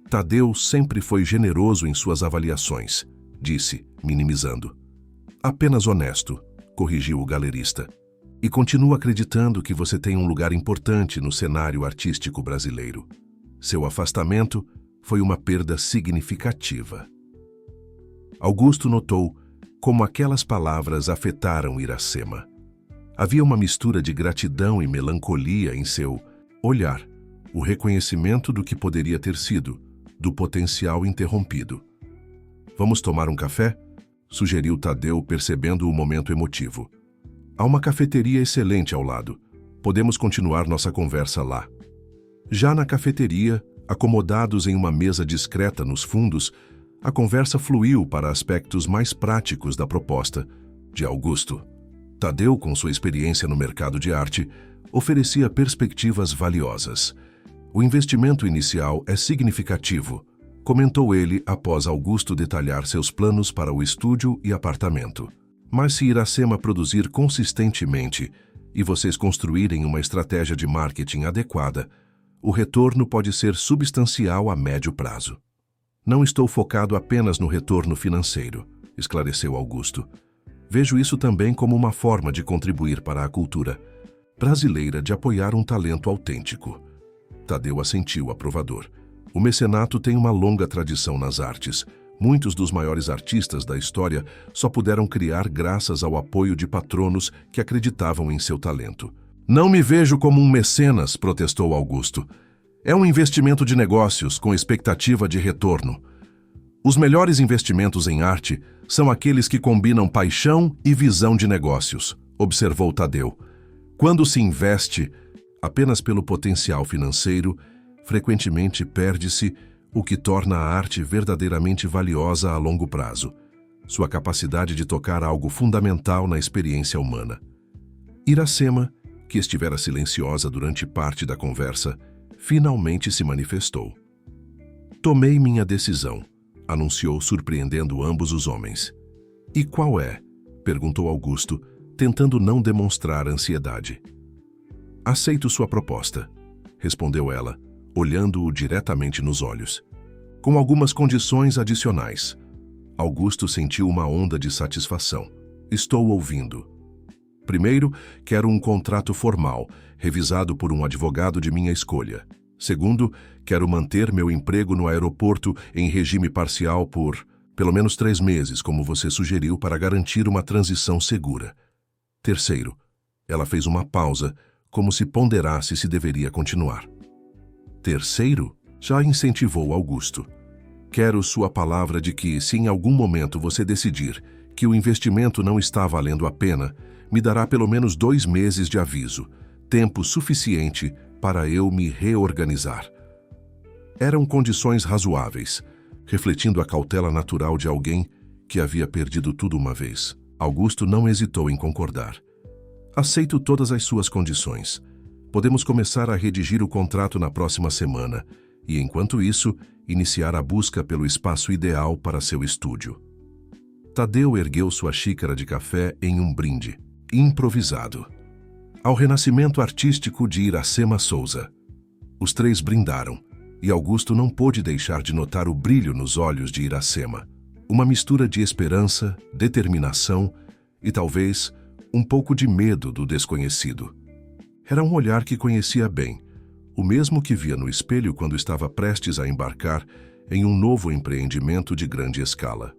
Tadeu sempre foi generoso em suas avaliações, disse, minimizando. Apenas honesto, corrigiu o galerista. E continuo acreditando que você tem um lugar importante no cenário artístico brasileiro. Seu afastamento foi uma perda significativa. Augusto notou como aquelas palavras afetaram Iracema. Havia uma mistura de gratidão e melancolia em seu olhar, o reconhecimento do que poderia ter sido, do potencial interrompido. Vamos tomar um café? Sugeriu Tadeu, percebendo o momento emotivo. Há uma cafeteria excelente ao lado. Podemos continuar nossa conversa lá. Já na cafeteria, acomodados em uma mesa discreta nos fundos, a conversa fluiu para aspectos mais práticos da proposta de Augusto. Tadeu, com sua experiência no mercado de arte, oferecia perspectivas valiosas. O investimento inicial é significativo, comentou ele após Augusto detalhar seus planos para o estúdio e apartamento. Mas se Iracema produzir consistentemente e vocês construírem uma estratégia de marketing adequada, o retorno pode ser substancial a médio prazo. Não estou focado apenas no retorno financeiro, esclareceu Augusto. Vejo isso também como uma forma de contribuir para a cultura brasileira de apoiar um talento autêntico. Tadeu assentiu, aprovador. O mecenato tem uma longa tradição nas artes. Muitos dos maiores artistas da história só puderam criar graças ao apoio de patronos que acreditavam em seu talento. Não me vejo como um mecenas, protestou Augusto. É um investimento de negócios com expectativa de retorno. Os melhores investimentos em arte são aqueles que combinam paixão e visão de negócios, observou Tadeu. Quando se investe apenas pelo potencial financeiro, frequentemente perde-se o que torna a arte verdadeiramente valiosa a longo prazo: sua capacidade de tocar algo fundamental na experiência humana. Iracema, que estivera silenciosa durante parte da conversa, finalmente se manifestou. Tomei minha decisão, anunciou, surpreendendo ambos os homens. E qual é? Perguntou Augusto, tentando não demonstrar ansiedade. Aceito sua proposta, respondeu ela, olhando-o diretamente nos olhos. Com algumas condições adicionais. Augusto sentiu uma onda de satisfação. Estou ouvindo. Primeiro, quero um contrato formal, revisado por um advogado de minha escolha. Segundo, quero manter meu emprego no aeroporto em regime parcial por pelo menos 3 meses, como você sugeriu, para garantir uma transição segura. Terceiro, ela fez uma pausa, como se ponderasse se deveria continuar. Terceiro, já incentivou Augusto. Quero sua palavra de que, se em algum momento você decidir que o investimento não está valendo a pena, me dará pelo menos 2 meses de aviso, tempo suficiente para eu me reorganizar. Eram condições razoáveis, refletindo a cautela natural de alguém que havia perdido tudo uma vez. Augusto não hesitou em concordar. Aceito todas as suas condições. Podemos começar a redigir o contrato na próxima semana e, enquanto isso, iniciar a busca pelo espaço ideal para seu estúdio. Tadeu ergueu sua xícara de café em um brinde, improvisado, ao renascimento artístico de Iracema Souza. Os 3 brindaram, e Augusto não pôde deixar de notar o brilho nos olhos de Iracema. Uma mistura de esperança, determinação e, talvez, um pouco de medo do desconhecido. Era um olhar que conhecia bem, o mesmo que via no espelho quando estava prestes a embarcar em um novo empreendimento de grande escala.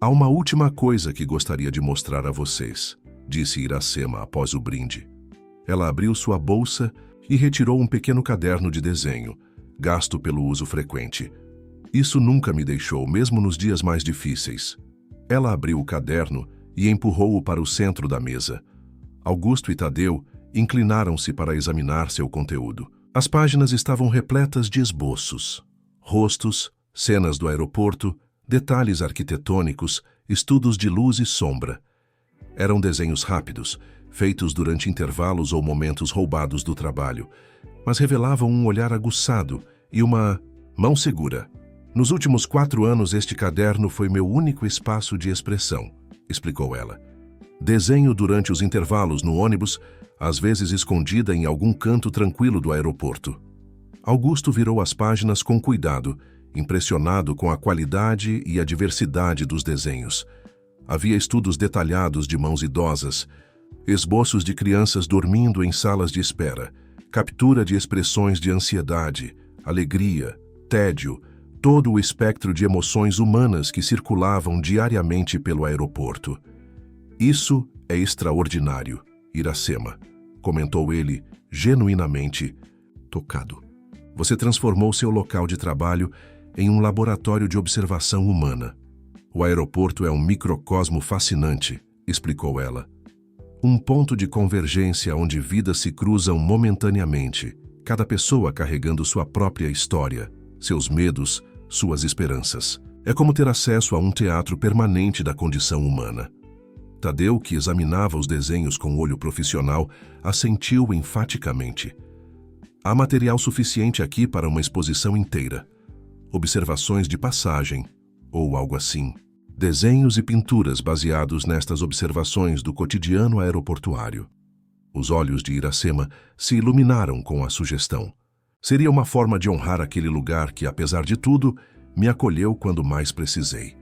Há uma última coisa que gostaria de mostrar a vocês, disse Iracema após o brinde. Ela abriu sua bolsa e retirou um pequeno caderno de desenho, gasto pelo uso frequente. Isso nunca me deixou, mesmo nos dias mais difíceis. Ela abriu o caderno e empurrou-o para o centro da mesa. Augusto e Tadeu inclinaram-se para examinar seu conteúdo. As páginas estavam repletas de esboços, rostos, cenas do aeroporto, detalhes arquitetônicos, estudos de luz e sombra. Eram desenhos rápidos, feitos durante intervalos ou momentos roubados do trabalho, mas revelavam um olhar aguçado e uma mão segura. Nos últimos 4 anos, este caderno foi meu único espaço de expressão, explicou ela. Desenho durante os intervalos no ônibus, às vezes escondida em algum canto tranquilo do aeroporto. Augusto virou as páginas com cuidado, impressionado com a qualidade e a diversidade dos desenhos. Havia estudos detalhados de mãos idosas, esboços de crianças dormindo em salas de espera, captura de expressões de ansiedade, alegria, tédio, todo o espectro de emoções humanas que circulavam diariamente pelo aeroporto. Isso é extraordinário, Iracema, comentou ele, genuinamente tocado. Você transformou seu local de trabalho em um laboratório de observação humana. O aeroporto é um microcosmo fascinante, explicou ela. Um ponto de convergência onde vidas se cruzam momentaneamente, cada pessoa carregando sua própria história, seus medos, suas esperanças. É como ter acesso a um teatro permanente da condição humana. Tadeu, que examinava os desenhos com olho profissional, assentiu enfaticamente. Há material suficiente aqui para uma exposição inteira. Observações de passagem, ou algo assim. Desenhos e pinturas baseados nestas observações do cotidiano aeroportuário. Os olhos de Iracema se iluminaram com a sugestão. Seria uma forma de honrar aquele lugar que, apesar de tudo, me acolheu quando mais precisei.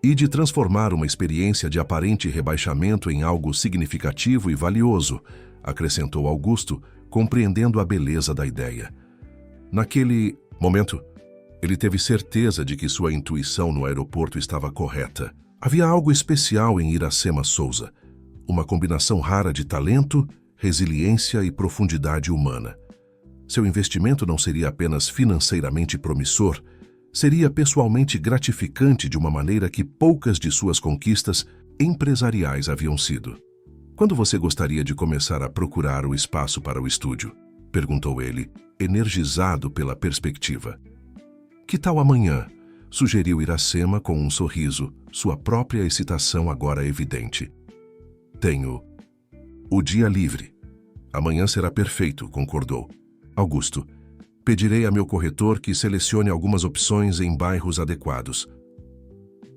E de transformar uma experiência de aparente rebaixamento em algo significativo e valioso, acrescentou Augusto, compreendendo a beleza da ideia. Naquele momento, ele teve certeza de que sua intuição no aeroporto estava correta. Havia algo especial em Iracema Souza, uma combinação rara de talento, resiliência e profundidade humana. Seu investimento não seria apenas financeiramente promissor, seria pessoalmente gratificante de uma maneira que poucas de suas conquistas empresariais haviam sido. Quando você gostaria de começar a procurar o espaço para o estúdio? Perguntou ele, energizado pela perspectiva. Que tal amanhã? Sugeriu Iracema com um sorriso, sua própria excitação agora evidente. Tenho o dia livre. Amanhã será perfeito, concordou. Augusto, pedirei a meu corretor que selecione algumas opções em bairros adequados.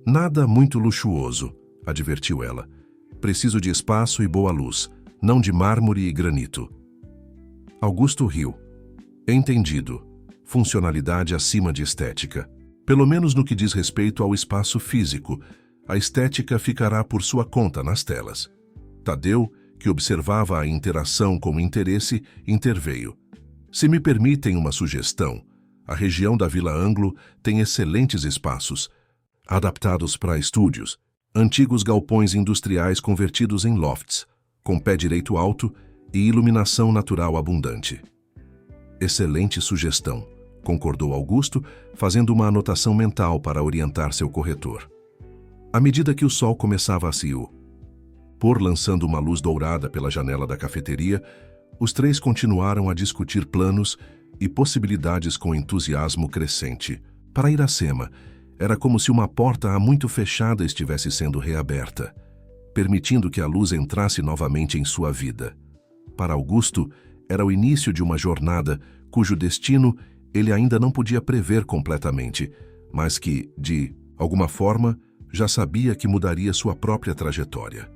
Nada muito luxuoso, advertiu ela. Preciso de espaço e boa luz, não de mármore e granito. Augusto riu. Entendido. Funcionalidade acima de estética. Pelo menos no que diz respeito ao espaço físico, a estética ficará por sua conta nas telas. Tadeu, que observava a interação com interesse, interveio. Se me permitem uma sugestão, a região da Vila Anglo tem excelentes espaços, adaptados para estúdios, antigos galpões industriais convertidos em lofts, com pé direito alto e iluminação natural abundante. Excelente sugestão, concordou Augusto, fazendo uma anotação mental para orientar seu corretor. À medida que o sol começava a se pôr lançando uma luz dourada pela janela da cafeteria, os três continuaram a discutir planos e possibilidades com entusiasmo crescente. Para Iracema, era como se uma porta há muito fechada estivesse sendo reaberta, permitindo que a luz entrasse novamente em sua vida. Para Augusto, era o início de uma jornada cujo destino ele ainda não podia prever completamente, mas que, de alguma forma, já sabia que mudaria sua própria trajetória.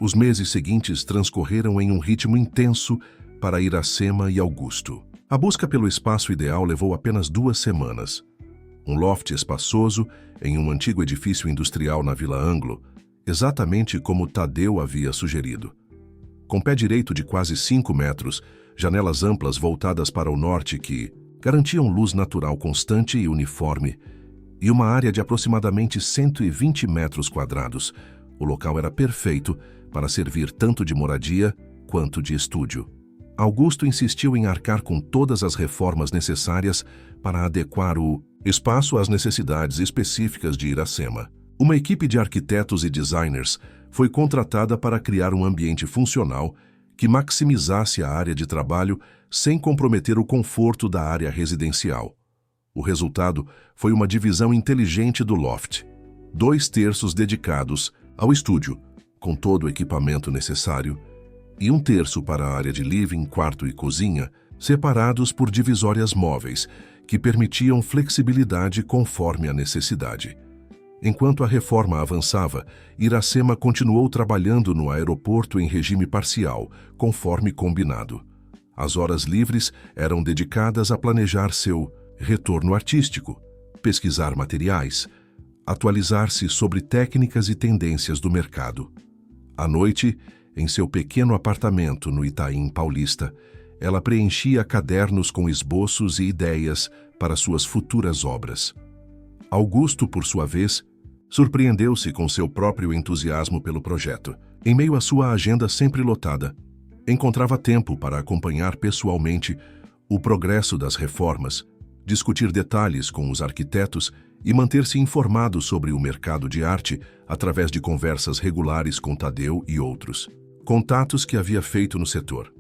Os meses seguintes transcorreram em um ritmo intenso para Iracema e Augusto. A busca pelo espaço ideal levou apenas 2 semanas. Um loft espaçoso em um antigo edifício industrial na Vila Anglo, exatamente como Tadeu havia sugerido. Com pé direito de quase 5 metros, janelas amplas voltadas para o norte que garantiam luz natural constante e uniforme, e uma área de aproximadamente 120 metros quadrados, o local era perfeito para servir tanto de moradia quanto de estúdio. Augusto insistiu em arcar com todas as reformas necessárias para adequar o espaço às necessidades específicas de Iracema. Uma equipe de arquitetos e designers foi contratada para criar um ambiente funcional que maximizasse a área de trabalho sem comprometer o conforto da área residencial. O resultado foi uma divisão inteligente do loft. 2/3 dedicados ao estúdio, com todo o equipamento necessário, e 1/3 para a área de living, quarto e cozinha, separados por divisórias móveis, que permitiam flexibilidade conforme a necessidade. Enquanto a reforma avançava, Iracema continuou trabalhando no aeroporto em regime parcial, conforme combinado. As horas livres eram dedicadas a planejar seu retorno artístico, pesquisar materiais, atualizar-se sobre técnicas e tendências do mercado. À noite, em seu pequeno apartamento no Itaim Paulista, ela preenchia cadernos com esboços e ideias para suas futuras obras. Augusto, por sua vez, surpreendeu-se com seu próprio entusiasmo pelo projeto. Em meio à sua agenda sempre lotada, encontrava tempo para acompanhar pessoalmente o progresso das reformas, discutir detalhes com os arquitetos e manter-se informado sobre o mercado de arte através de conversas regulares com Tadeu e outros. Contatos que havia feito no setor.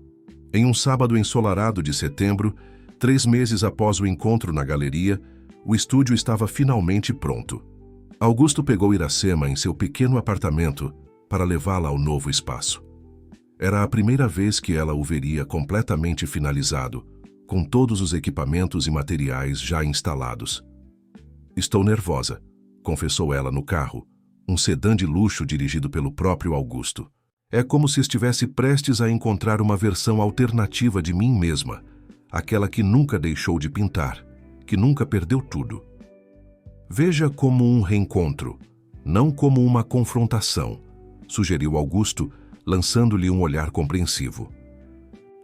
Em um sábado ensolarado de setembro, 3 meses após o encontro na galeria, o estúdio estava finalmente pronto. Augusto pegou Iracema em seu pequeno apartamento para levá-la ao novo espaço. Era a primeira vez que ela o veria completamente finalizado, com todos os equipamentos e materiais já instalados. Estou nervosa, confessou ela no carro, um sedã de luxo dirigido pelo próprio Augusto. É como se estivesse prestes a encontrar uma versão alternativa de mim mesma, aquela que nunca deixou de pintar, que nunca perdeu tudo. Veja como um reencontro, não como uma confrontação, sugeriu Augusto, lançando-lhe um olhar compreensivo.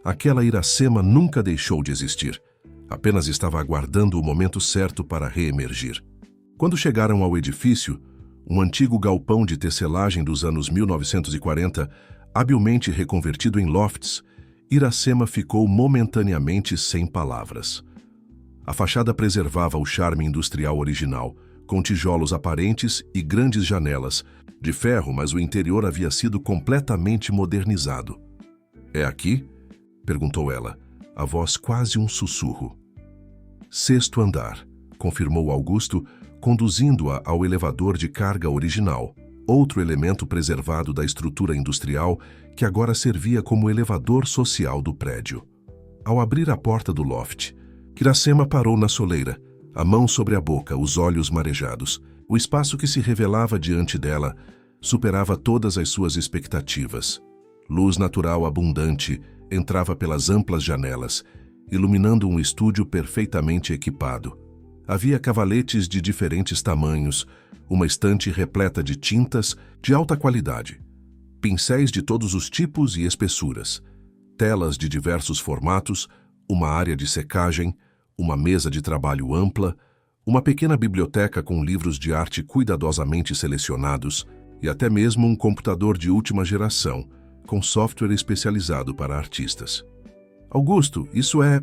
Aquela Iracema nunca deixou de existir, apenas estava aguardando o momento certo para reemergir. Quando chegaram ao edifício, um antigo galpão de tecelagem dos anos 1940, habilmente reconvertido em lofts, Iracema ficou momentaneamente sem palavras. A fachada preservava o charme industrial original, com tijolos aparentes e grandes janelas, de ferro, mas o interior havia sido completamente modernizado. "É aqui?" perguntou ela, a voz quase um sussurro. "Sexto andar", confirmou Augusto, conduzindo-a ao elevador de carga original, outro elemento preservado da estrutura industrial que agora servia como elevador social do prédio. Ao abrir a porta do loft, Iracema parou na soleira, a mão sobre a boca, os olhos marejados. O espaço que se revelava diante dela superava todas as suas expectativas. Luz natural abundante entrava pelas amplas janelas, iluminando um estúdio perfeitamente equipado. Havia cavaletes de diferentes tamanhos, uma estante repleta de tintas de alta qualidade, pincéis de todos os tipos e espessuras, telas de diversos formatos, uma área de secagem, uma mesa de trabalho ampla, uma pequena biblioteca com livros de arte cuidadosamente selecionados e até mesmo um computador de última geração, com software especializado para artistas. "Augusto, isso é...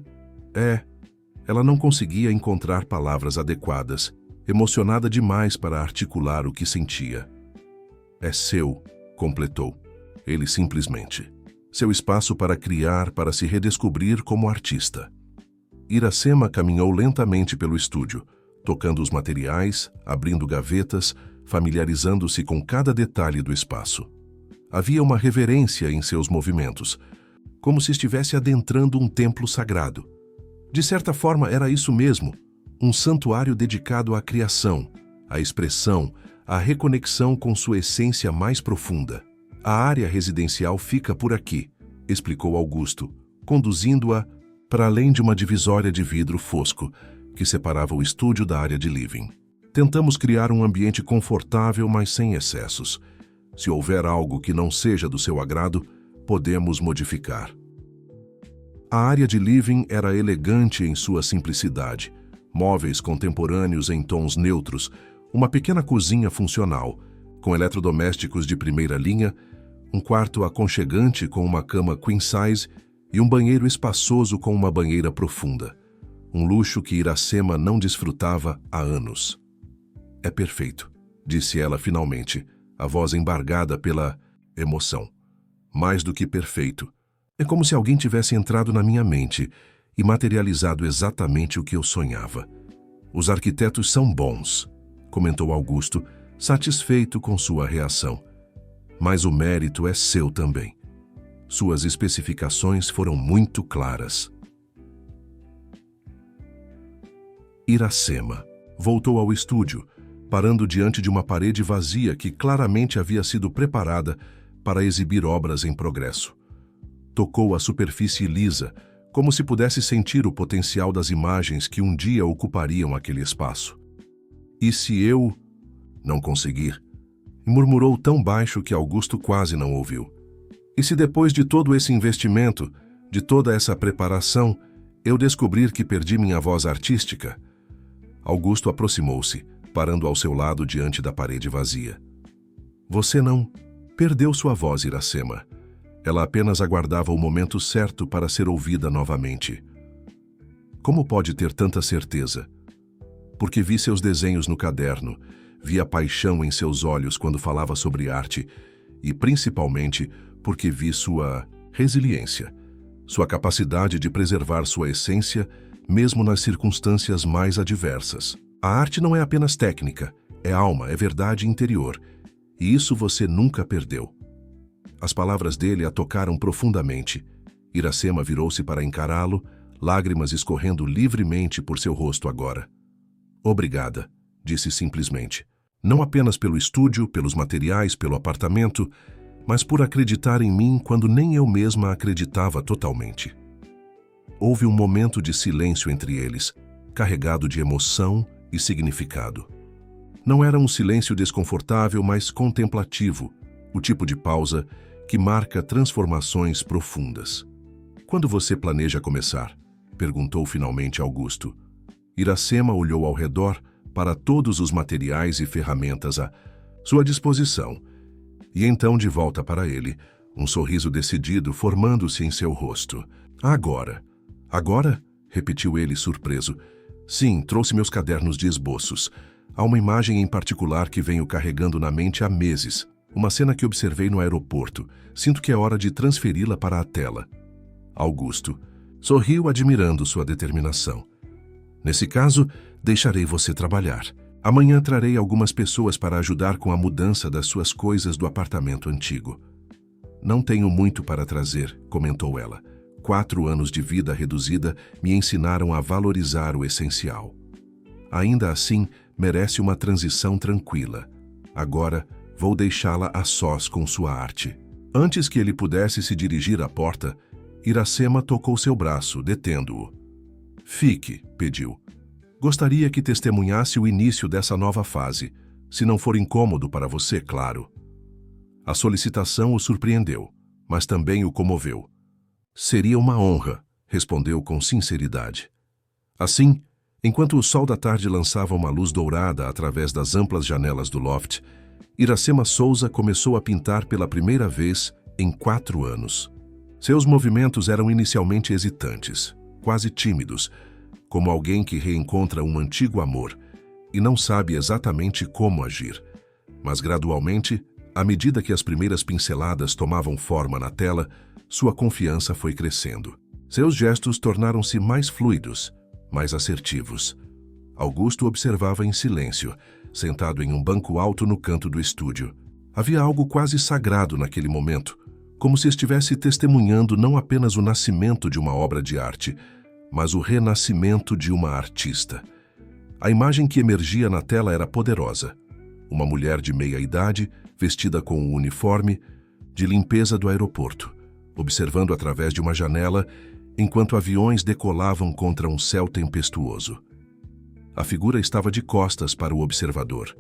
Ela não conseguia encontrar palavras adequadas, emocionada demais para articular o que sentia. "É seu", completou. Ele simplesmente. "Seu espaço para criar, para se redescobrir como artista." Iracema caminhou lentamente pelo estúdio, tocando os materiais, abrindo gavetas, familiarizando-se com cada detalhe do espaço. Havia uma reverência em seus movimentos, como se estivesse adentrando um templo sagrado. De certa forma, era isso mesmo, um santuário dedicado à criação, à expressão, à reconexão com sua essência mais profunda. "A área residencial fica por aqui", explicou Augusto, conduzindo-a para além de uma divisória de vidro fosco que separava o estúdio da área de living. "Tentamos criar um ambiente confortável, mas sem excessos. Se houver algo que não seja do seu agrado, podemos modificar." A área de living era elegante em sua simplicidade. Móveis contemporâneos em tons neutros, uma pequena cozinha funcional, com eletrodomésticos de primeira linha, um quarto aconchegante com uma cama queen size e um banheiro espaçoso com uma banheira profunda. Um luxo que Iracema não desfrutava há anos. "É perfeito", disse ela finalmente, a voz embargada pela emoção. "Mais do que perfeito. É como se alguém tivesse entrado na minha mente e materializado exatamente o que eu sonhava." "Os arquitetos são bons", comentou Augusto, satisfeito com sua reação. "Mas o mérito é seu também. Suas especificações foram muito claras." Iracema voltou ao estúdio, parando diante de uma parede vazia que claramente havia sido preparada para exibir obras em progresso. Tocou a superfície lisa, como se pudesse sentir o potencial das imagens que um dia ocupariam aquele espaço. "E se eu não conseguir?" murmurou tão baixo que Augusto quase não ouviu. "E se depois de todo esse investimento, de toda essa preparação, eu descobrir que perdi minha voz artística?" Augusto aproximou-se, parando ao seu lado diante da parede vazia. "Você não perdeu sua voz, Iracema. Ela apenas aguardava o momento certo para ser ouvida novamente." "Como pode ter tanta certeza?" "Porque vi seus desenhos no caderno, vi a paixão em seus olhos quando falava sobre arte e, principalmente, porque vi sua resiliência, sua capacidade de preservar sua essência mesmo nas circunstâncias mais adversas. A arte não é apenas técnica, é alma, é verdade interior, e isso você nunca perdeu." As palavras dele a tocaram profundamente. Iracema virou-se para encará-lo, lágrimas escorrendo livremente por seu rosto agora. "Obrigada", disse simplesmente. "Não apenas pelo estúdio, pelos materiais, pelo apartamento, mas por acreditar em mim quando nem eu mesma acreditava totalmente." Houve um momento de silêncio entre eles, carregado de emoção e significado. Não era um silêncio desconfortável, mas contemplativo, o tipo de pausa que marca transformações profundas. "Quando você planeja começar?" perguntou finalmente Augusto. Iracema olhou ao redor para todos os materiais e ferramentas à sua disposição, e então de volta para ele, um sorriso decidido formando-se em seu rosto. Agora. Agora? Repetiu ele surpreso. Sim, trouxe meus cadernos de esboços. Há uma imagem em particular que venho carregando na mente há meses. Uma cena que observei no aeroporto. Sinto que é hora de transferi-la para a tela. Augusto sorriu admirando sua determinação. Nesse caso, deixarei você trabalhar. Amanhã trarei algumas pessoas para ajudar com a mudança das suas coisas do apartamento antigo. Não tenho muito para trazer, comentou ela. 4 anos de vida reduzida me ensinaram a valorizar o essencial. Ainda assim, merece uma transição tranquila. Agora, vou deixá-la a sós com sua arte. Antes que ele pudesse se dirigir à porta, Iracema tocou seu braço, detendo-o. Fique, pediu. Gostaria que testemunhasse o início dessa nova fase, se não for incômodo para você, claro. A solicitação o surpreendeu, mas também o comoveu. Seria uma honra, respondeu com sinceridade. Assim, enquanto o sol da tarde lançava uma luz dourada através das amplas janelas do loft, Iracema Souza começou a pintar pela primeira vez em 4 anos. Seus movimentos eram inicialmente hesitantes, quase tímidos, como alguém que reencontra um antigo amor e não sabe exatamente como agir. Mas gradualmente, à medida que as primeiras pinceladas tomavam forma na tela, sua confiança foi crescendo. Seus gestos tornaram-se mais fluidos, mais assertivos. Augusto observava em silêncio, sentado em um banco alto no canto do estúdio. Havia algo quase sagrado naquele momento, como se estivesse testemunhando não apenas o nascimento de uma obra de arte, mas o renascimento de uma artista. A imagem que emergia na tela era poderosa. Uma mulher de meia-idade, vestida com o uniforme de limpeza do aeroporto, observando através de uma janela enquanto aviões decolavam contra um céu tempestuoso. A figura estava de costas para o observador,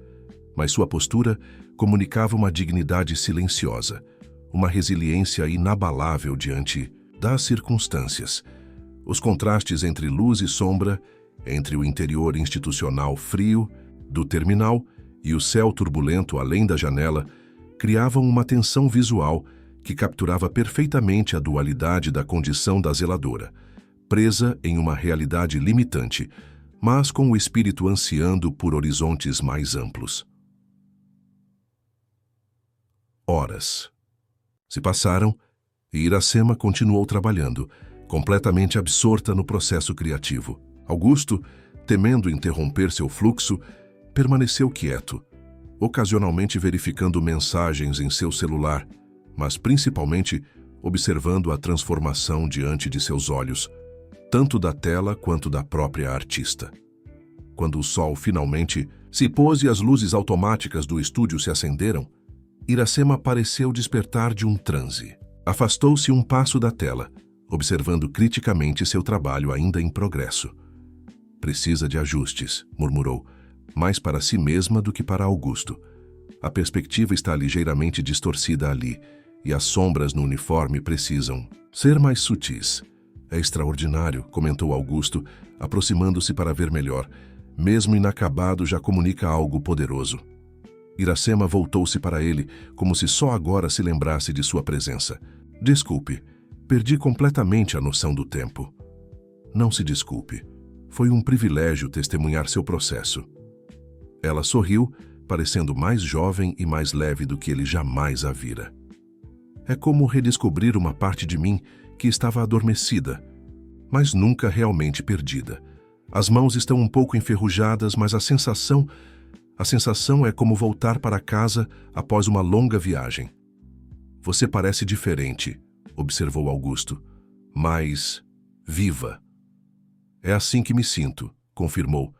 mas sua postura comunicava uma dignidade silenciosa, uma resiliência inabalável diante das circunstâncias. Os contrastes entre luz e sombra, entre o interior institucional frio do terminal e o céu turbulento além da janela, criavam uma tensão visual que capturava perfeitamente a dualidade da condição da zeladora, presa em uma realidade limitante, mas com o espírito ansiando por horizontes mais amplos. Horas se passaram e Iracema continuou trabalhando, completamente absorta no processo criativo. Augusto, temendo interromper seu fluxo, permaneceu quieto, ocasionalmente verificando mensagens em seu celular, mas principalmente observando a transformação diante de seus olhos, tanto da tela quanto da própria artista. Quando o sol finalmente se pôs e as luzes automáticas do estúdio se acenderam, Iracema pareceu despertar de um transe. Afastou-se um passo da tela, observando criticamente seu trabalho ainda em progresso. Precisa de ajustes, murmurou, mais para si mesma do que para Augusto. A perspectiva está ligeiramente distorcida ali, e as sombras no uniforme precisam ser mais sutis. É extraordinário, comentou Augusto, aproximando-se para ver melhor. Mesmo inacabado já comunica algo poderoso. Iracema voltou-se para ele, como se só agora se lembrasse de sua presença. Desculpe, perdi completamente a noção do tempo. Não se desculpe. Foi um privilégio testemunhar seu processo. Ela sorriu, parecendo mais jovem e mais leve do que ele jamais a vira. É como redescobrir uma parte de mim que estava adormecida, mas nunca realmente perdida. As mãos estão um pouco enferrujadas, mas a sensação é como voltar para casa após uma longa viagem. Você parece diferente, observou Augusto, mas viva. É assim que me sinto, confirmou.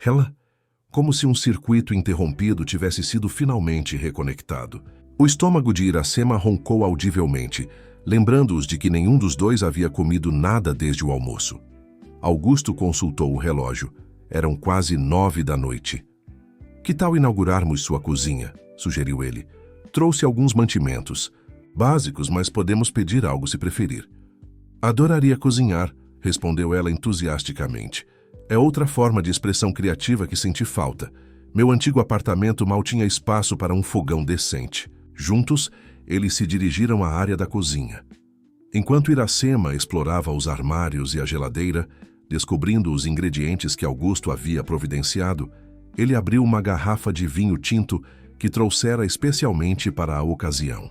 Ela, como se um circuito interrompido tivesse sido finalmente reconectado. O estômago de Iracema roncou audivelmente, lembrando-os de que nenhum dos dois havia comido nada desde o almoço. Augusto consultou o relógio. Eram quase 9 da noite. Que tal inaugurarmos sua cozinha? Sugeriu ele. Trouxe alguns mantimentos. Básicos, mas podemos pedir algo se preferir. Adoraria cozinhar, respondeu ela entusiasticamente. É outra forma de expressão criativa que senti falta. Meu antigo apartamento mal tinha espaço para um fogão decente. Juntos, eles se dirigiram à área da cozinha. Enquanto Iracema explorava os armários e a geladeira, descobrindo os ingredientes que Augusto havia providenciado, ele abriu uma garrafa de vinho tinto que trouxera especialmente para a ocasião.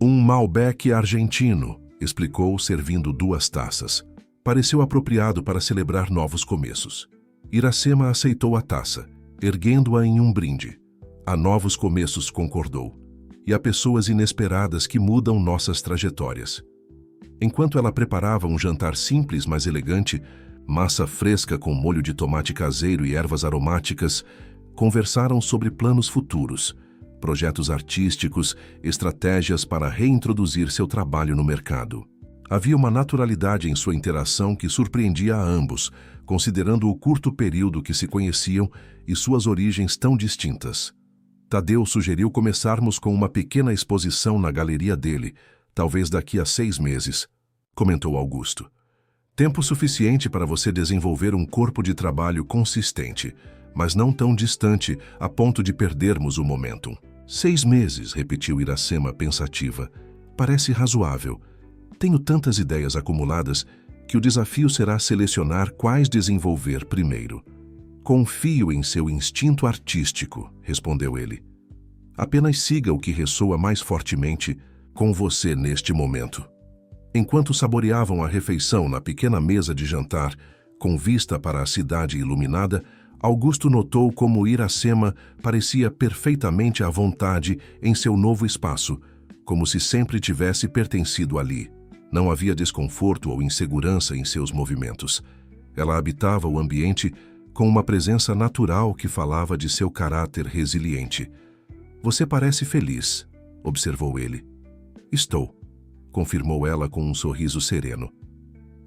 Um Malbec argentino, explicou, servindo 2 taças. Pareceu apropriado para celebrar novos começos. Iracema aceitou a taça, erguendo-a em um brinde. Há novos começos, concordou. E há pessoas inesperadas que mudam nossas trajetórias. Enquanto ela preparava um jantar simples, mas elegante, massa fresca com molho de tomate caseiro e ervas aromáticas, conversaram sobre planos futuros, projetos artísticos, estratégias para reintroduzir seu trabalho no mercado. Havia uma naturalidade em sua interação que surpreendia a ambos, considerando o curto período que se conheciam e suas origens tão distintas. Tadeu sugeriu começarmos com uma pequena exposição na galeria dele, talvez daqui a 6 meses, comentou Augusto. Tempo suficiente para você desenvolver um corpo de trabalho consistente, mas não tão distante a ponto de perdermos o momentum. 6 meses, repetiu Iracema pensativa. Parece razoável. Tenho tantas ideias acumuladas que o desafio será selecionar quais desenvolver primeiro. Confio em seu instinto artístico, respondeu ele. Apenas siga o que ressoa mais fortemente com você neste momento. Enquanto saboreavam a refeição na pequena mesa de jantar, com vista para a cidade iluminada, Augusto notou como Iracema parecia perfeitamente à vontade em seu novo espaço, como se sempre tivesse pertencido ali. Não havia desconforto ou insegurança em seus movimentos. Ela habitava o ambiente com uma presença natural que falava de seu caráter resiliente. Você parece feliz, observou ele. Estou, confirmou ela com um sorriso sereno.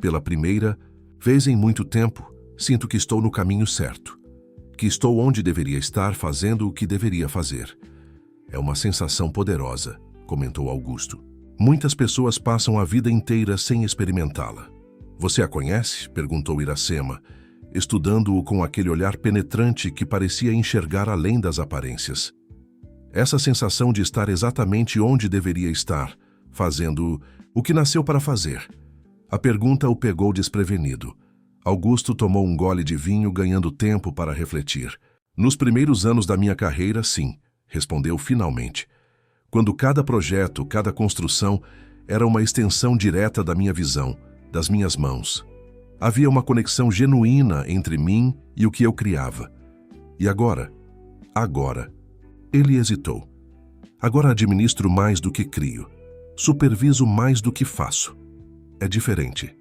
Pela primeira vez em muito tempo, sinto que estou no caminho certo, que estou onde deveria estar fazendo o que deveria fazer. É uma sensação poderosa, comentou Augusto. Muitas pessoas passam a vida inteira sem experimentá-la. Você a conhece? Perguntou Iracema, estudando-o com aquele olhar penetrante que parecia enxergar além das aparências. Essa sensação de estar exatamente onde deveria estar, fazendo o que nasceu para fazer. A pergunta o pegou desprevenido. Augusto tomou um gole de vinho, ganhando tempo para refletir. Nos primeiros anos da minha carreira, sim, respondeu finalmente. Quando cada projeto, cada construção era uma extensão direta da minha visão, das minhas mãos. Havia uma conexão genuína entre mim e o que eu criava. E agora? Agora. Ele hesitou. Agora administro mais do que crio. Superviso mais do que faço. É diferente.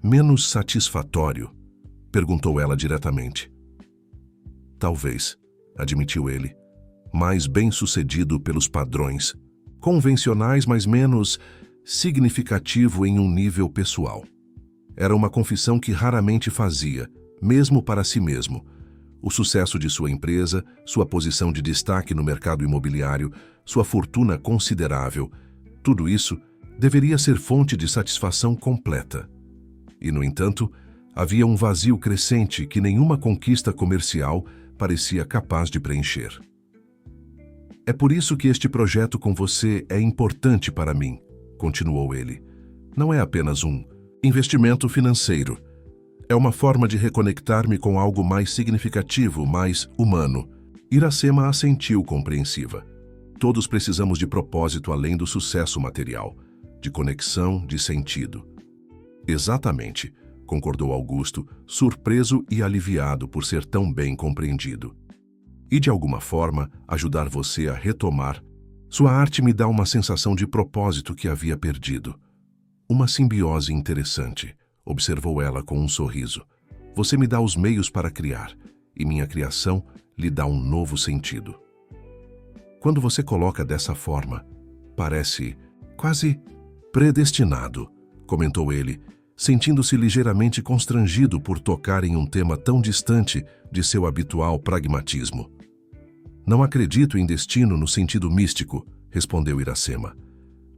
Menos satisfatório? Perguntou ela diretamente. Talvez, admitiu ele. Mais bem-sucedido pelos padrões. Convencionais, mas menos significativo em um nível pessoal. Era uma confissão que raramente fazia, mesmo para si mesmo. O sucesso de sua empresa, sua posição de destaque no mercado imobiliário, sua fortuna considerável, tudo isso deveria ser fonte de satisfação completa. E, no entanto, havia um vazio crescente que nenhuma conquista comercial parecia capaz de preencher. É por isso que este projeto com você é importante para mim, continuou ele. Não é apenas um investimento financeiro. É uma forma de reconectar-me com algo mais significativo, mais humano. Iracema assentiu compreensiva. Todos precisamos de propósito além do sucesso material, de conexão, de sentido. Exatamente, concordou Augusto, surpreso e aliviado por ser tão bem compreendido. E de alguma forma ajudar você a retomar. Sua arte me dá uma sensação de propósito que havia perdido. Uma simbiose interessante, observou ela com um sorriso. Você me dá os meios para criar, e minha criação lhe dá um novo sentido. Quando você coloca dessa forma, parece quase predestinado, comentou ele, sentindo-se ligeiramente constrangido por tocar em um tema tão distante de seu habitual pragmatismo. Não acredito em destino no sentido místico, respondeu Iracema.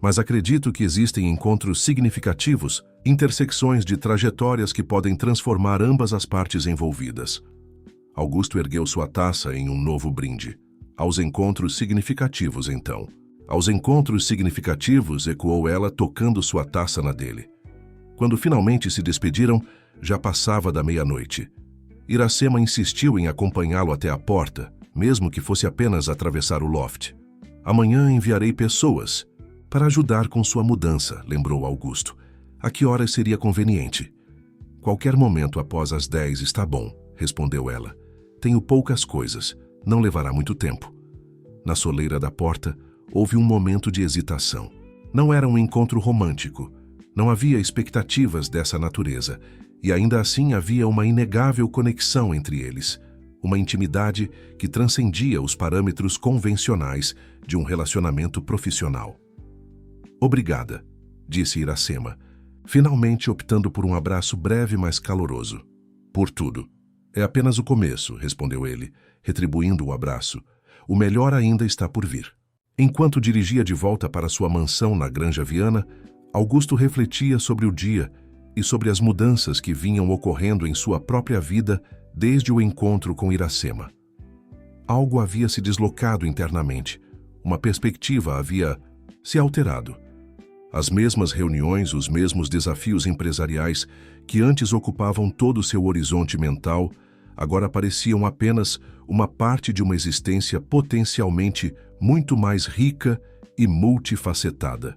Mas acredito que existem encontros significativos, intersecções de trajetórias que podem transformar ambas as partes envolvidas. Augusto ergueu sua taça em um novo brinde. Aos encontros significativos, então. Aos encontros significativos, ecoou ela, tocando sua taça na dele. Quando finalmente se despediram, já passava da meia-noite. Iracema insistiu em acompanhá-lo até a porta, mesmo que fosse apenas atravessar o loft. Amanhã enviarei pessoas para ajudar com sua mudança, lembrou Augusto. A que horas seria conveniente? Qualquer momento após as 10 está bom, respondeu ela. Tenho poucas coisas, não levará muito tempo. Na soleira da porta, houve um momento de hesitação. Não era um encontro romântico. Não havia expectativas dessa natureza, e ainda assim havia uma inegável conexão entre eles, uma intimidade que transcendia os parâmetros convencionais de um relacionamento profissional. Obrigada, disse Iracema, finalmente optando por um abraço breve mas caloroso. Por tudo. É apenas o começo, respondeu ele, retribuindo o abraço. O melhor ainda está por vir. Enquanto dirigia de volta para sua mansão na Granja Viana, Augusto refletia sobre o dia e sobre as mudanças que vinham ocorrendo em sua própria vida desde o encontro com Iracema. Algo havia se deslocado internamente, uma perspectiva havia se alterado. As mesmas reuniões, os mesmos desafios empresariais que antes ocupavam todo o seu horizonte mental, agora pareciam apenas uma parte de uma existência potencialmente muito mais rica e multifacetada.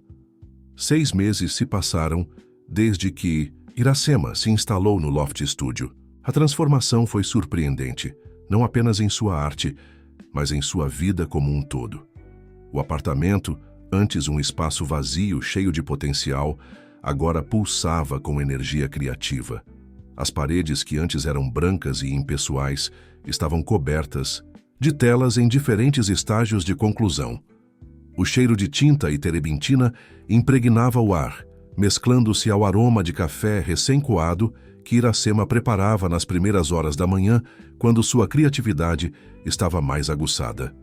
6 meses se passaram desde que Iracema se instalou no Loft Studio. A transformação foi surpreendente, não apenas em sua arte, mas em sua vida como um todo. O apartamento, antes um espaço vazio cheio de potencial, agora pulsava com energia criativa. As paredes que antes eram brancas e impessoais estavam cobertas de telas em diferentes estágios de conclusão. O cheiro de tinta e terebintina impregnava o ar, mesclando-se ao aroma de café recém-coado que Iracema preparava nas primeiras horas da manhã, quando sua criatividade estava mais aguçada.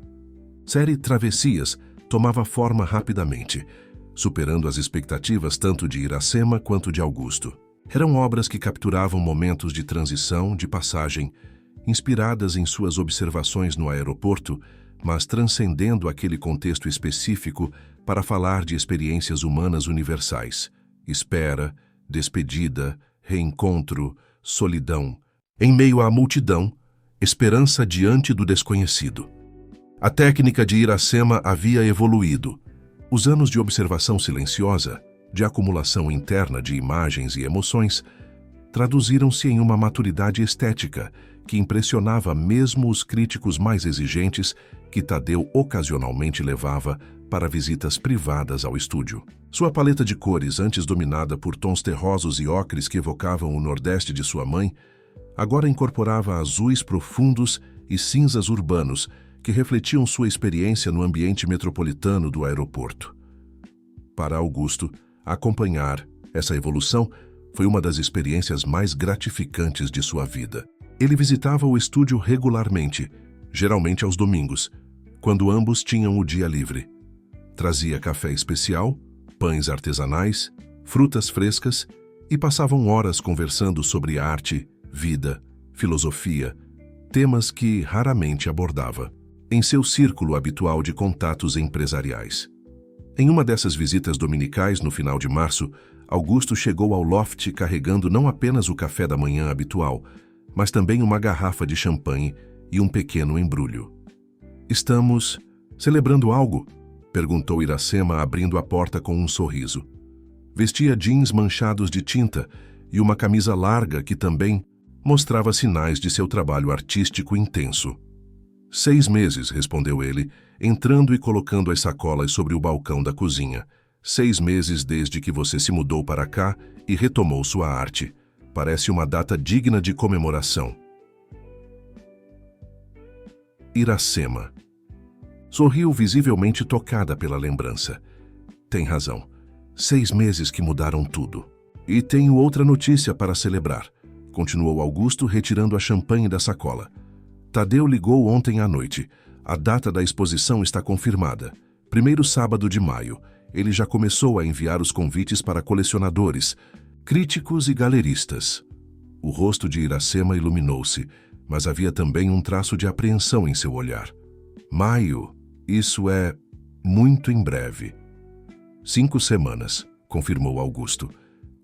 Série Travessias tomava forma rapidamente, superando as expectativas tanto de Iracema quanto de Augusto. Eram obras que capturavam momentos de transição, de passagem, inspiradas em suas observações no aeroporto, mas transcendendo aquele contexto específico para falar de experiências humanas universais. Espera, despedida, reencontro, solidão. Em meio à multidão, esperança diante do desconhecido. A técnica de Iracema havia evoluído. Os anos de observação silenciosa, de acumulação interna de imagens e emoções, traduziram-se em uma maturidade estética que impressionava mesmo os críticos mais exigentes que Tadeu ocasionalmente levava para visitas privadas ao estúdio. Sua paleta de cores, antes dominada por tons terrosos e ocres que evocavam o Nordeste de sua mãe, agora incorporava azuis profundos e cinzas urbanos que refletiam sua experiência no ambiente metropolitano do aeroporto. Para Augusto, acompanhar essa evolução foi uma das experiências mais gratificantes de sua vida. Ele visitava o estúdio regularmente, geralmente aos domingos, quando ambos tinham o dia livre. Trazia café especial, pães artesanais, frutas frescas e passavam horas conversando sobre arte, vida, filosofia, temas que raramente abordava em seu círculo habitual de contatos empresariais. Em uma dessas visitas dominicais no final de março, Augusto chegou ao loft carregando não apenas o café da manhã habitual, mas também uma garrafa de champanhe e um pequeno embrulho. "Estamos celebrando algo?", perguntou Iracema, abrindo a porta com um sorriso. Vestia jeans manchados de tinta e uma camisa larga que também mostrava sinais de seu trabalho artístico intenso. 6 meses, respondeu ele, entrando e colocando as sacolas sobre o balcão da cozinha. 6 meses desde que você se mudou para cá e retomou sua arte. Parece uma data digna de comemoração. Iracema. Sorriu, visivelmente tocada pela lembrança. Tem razão. 6 meses que mudaram tudo. E tenho outra notícia para celebrar, continuou Augusto, retirando a champanhe da sacola. Tadeu ligou ontem à noite. A data da exposição está confirmada. 1º sábado de maio. Ele já começou a enviar os convites para colecionadores, críticos e galeristas. O rosto de Iracema iluminou-se, mas havia também um traço de apreensão em seu olhar. Maio, isso é... Muito em breve. 5 semanas, confirmou Augusto.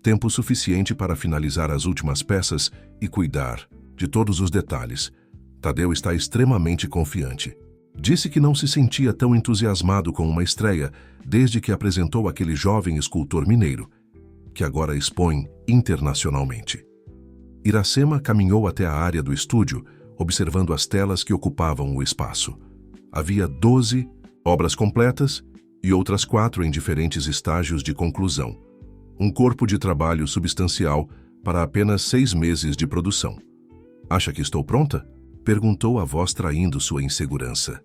Tempo suficiente para finalizar as últimas peças e cuidar de todos os detalhes. Tadeu está extremamente confiante. Disse que não se sentia tão entusiasmado com uma estreia desde que apresentou aquele jovem escultor mineiro, que agora expõe internacionalmente. Iracema caminhou até a área do estúdio, observando as telas que ocupavam o espaço. Havia 12 obras completas e outras 4 em diferentes estágios de conclusão. Um corpo de trabalho substancial para apenas 6 meses de produção. Acha que estou pronta? Perguntou a voz traindo sua insegurança.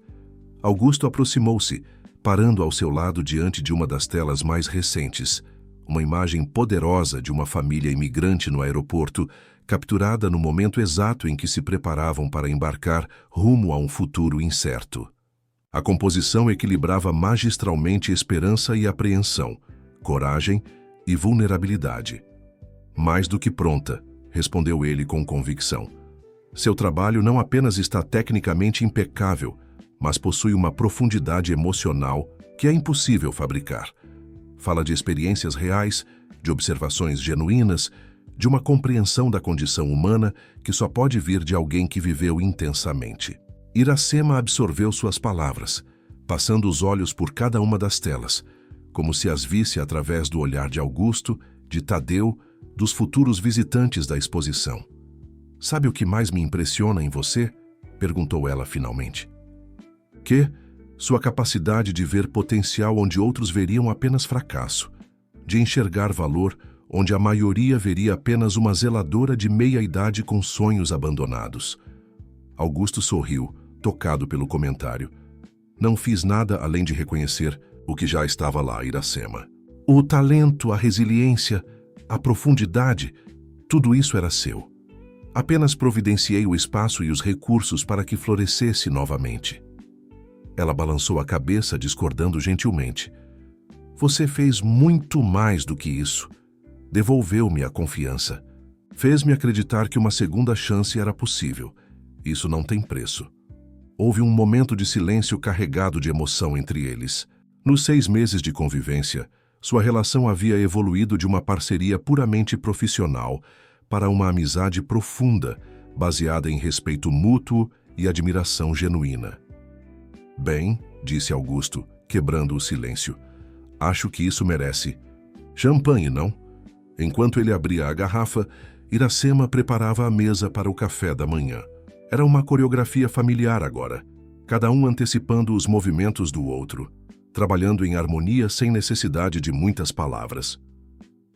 Augusto aproximou-se, parando ao seu lado diante de uma das telas mais recentes, uma imagem poderosa de uma família imigrante no aeroporto, capturada no momento exato em que se preparavam para embarcar rumo a um futuro incerto. A composição equilibrava magistralmente esperança e apreensão, coragem e vulnerabilidade. Mais do que pronta, respondeu ele com convicção. Seu trabalho não apenas está tecnicamente impecável, mas possui uma profundidade emocional que é impossível fabricar. Fala de experiências reais, de observações genuínas, de uma compreensão da condição humana que só pode vir de alguém que viveu intensamente. Iracema absorveu suas palavras, passando os olhos por cada uma das telas, como se as visse através do olhar de Augusto, de Tadeu, dos futuros visitantes da exposição. Sabe o que mais me impressiona em você? Perguntou ela finalmente. Que? Sua capacidade de ver potencial onde outros veriam apenas fracasso, de enxergar valor onde a maioria veria apenas uma zeladora de meia-idade com sonhos abandonados. Augusto sorriu, tocado pelo comentário. Não fiz nada além de reconhecer o que já estava lá, Iracema. O talento, a resiliência, a profundidade, tudo isso era seu. Apenas providenciei o espaço e os recursos para que florescesse novamente. Ela balançou a cabeça, discordando gentilmente. Você fez muito mais do que isso. Devolveu-me a confiança. Fez-me acreditar que uma segunda chance era possível. Isso não tem preço. Houve um momento de silêncio carregado de emoção entre eles. Nos 6 meses de convivência, sua relação havia evoluído de uma parceria puramente profissional para uma amizade profunda, baseada em respeito mútuo e admiração genuína. Bem, disse Augusto, quebrando o silêncio. Acho que isso merece champanhe, não? Enquanto ele abria a garrafa, Iracema preparava a mesa para o café da manhã. Era uma coreografia familiar agora, cada um antecipando os movimentos do outro, trabalhando em harmonia sem necessidade de muitas palavras.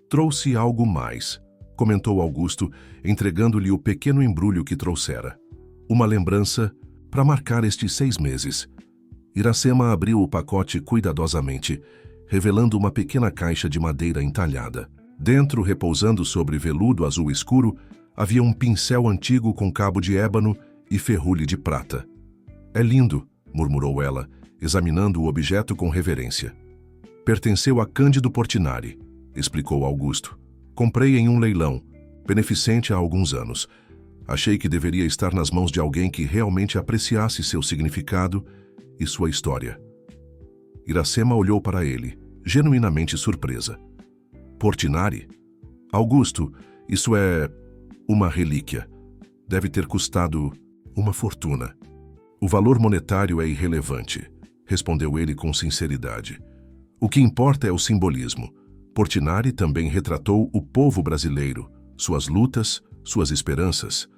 Trouxe algo mais, comentou Augusto, entregando-lhe o pequeno embrulho que trouxera. Uma lembrança para marcar estes 6 meses. Iracema abriu o pacote cuidadosamente, revelando uma pequena caixa de madeira entalhada. Dentro, repousando sobre veludo azul escuro, havia um pincel antigo com cabo de ébano e ferrulhe de prata. É lindo, murmurou ela, examinando o objeto com reverência. Pertenceu a Cândido Portinari, explicou Augusto. Comprei em um leilão, beneficente há alguns anos. Achei que deveria estar nas mãos de alguém que realmente apreciasse seu significado e sua história. Iracema olhou para ele, genuinamente surpresa. Portinari? Augusto, isso é uma relíquia. Deve ter custado uma fortuna. O valor monetário é irrelevante, respondeu ele com sinceridade. O que importa é o simbolismo. Portinari também retratou o povo brasileiro, suas lutas, suas esperanças.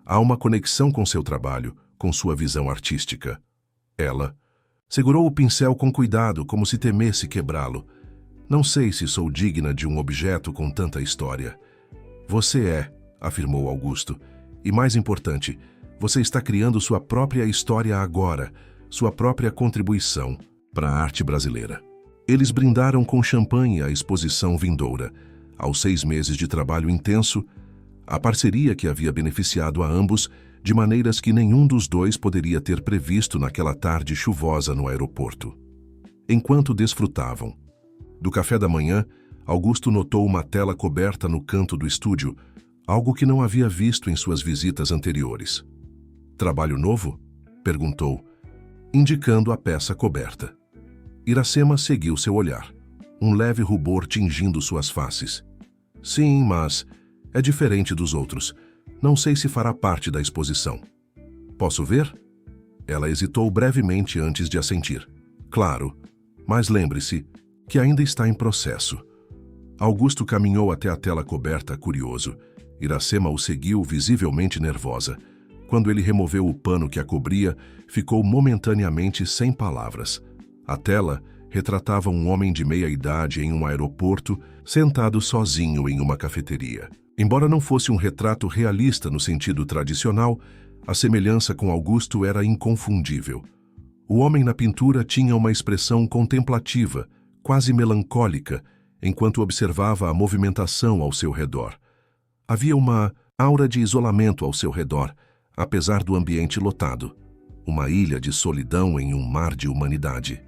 Há uma conexão com seu trabalho, com sua visão artística. Ela segurou o pincel com cuidado, como se temesse quebrá-lo. Não sei se sou digna de um objeto com tanta história. Você é, afirmou Augusto. E mais importante, você está criando sua própria história agora, sua própria contribuição para a arte brasileira. Eles brindaram com champanhe a exposição vindoura. Aos 6 meses de trabalho intenso, a parceria que havia beneficiado a ambos de maneiras que nenhum dos dois poderia ter previsto naquela tarde chuvosa no aeroporto. Enquanto desfrutavam do café da manhã, Augusto notou uma tela coberta no canto do estúdio, algo que não havia visto em suas visitas anteriores. Trabalho novo? Perguntou, indicando a peça coberta. Iracema seguiu seu olhar, um leve rubor tingindo suas faces. Sim, mas é diferente dos outros. Não sei se fará parte da exposição. Posso ver? Ela hesitou brevemente antes de assentir. Claro, mas lembre-se que ainda está em processo. Augusto caminhou até a tela coberta, curioso. Iracema o seguiu, visivelmente nervosa. Quando ele removeu o pano que a cobria, ficou momentaneamente sem palavras. A tela retratava um homem de meia-idade em um aeroporto, sentado sozinho em uma cafeteria. Embora não fosse um retrato realista no sentido tradicional, a semelhança com Augusto era inconfundível. O homem na pintura tinha uma expressão contemplativa, quase melancólica, enquanto observava a movimentação ao seu redor. Havia uma aura de isolamento ao seu redor, apesar do ambiente lotado. Uma ilha de solidão em um mar de humanidade.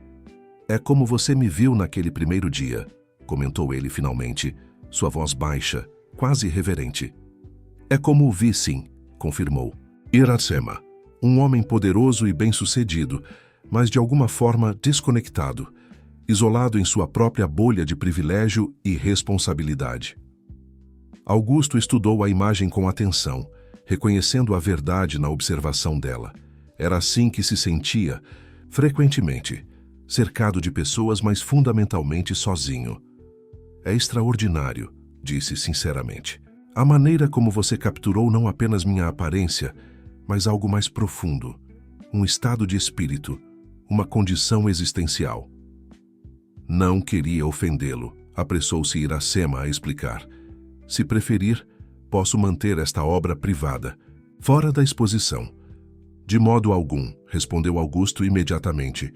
É como você me viu naquele primeiro dia, comentou ele finalmente, sua voz baixa, quase reverente. É como o vi, sim, confirmou. Iracema, um homem poderoso e bem-sucedido, mas de alguma forma desconectado, isolado em sua própria bolha de privilégio e responsabilidade. Augusto estudou a imagem com atenção, reconhecendo a verdade na observação dela. Era assim que se sentia, frequentemente, cercado de pessoas, mas fundamentalmente sozinho. É extraordinário, disse sinceramente. A maneira como você capturou não apenas minha aparência, mas algo mais profundo, um estado de espírito, uma condição existencial. Não queria ofendê-lo, apressou-se Iracema a explicar. Se preferir, posso manter esta obra privada, fora da exposição. De modo algum, respondeu Augusto imediatamente.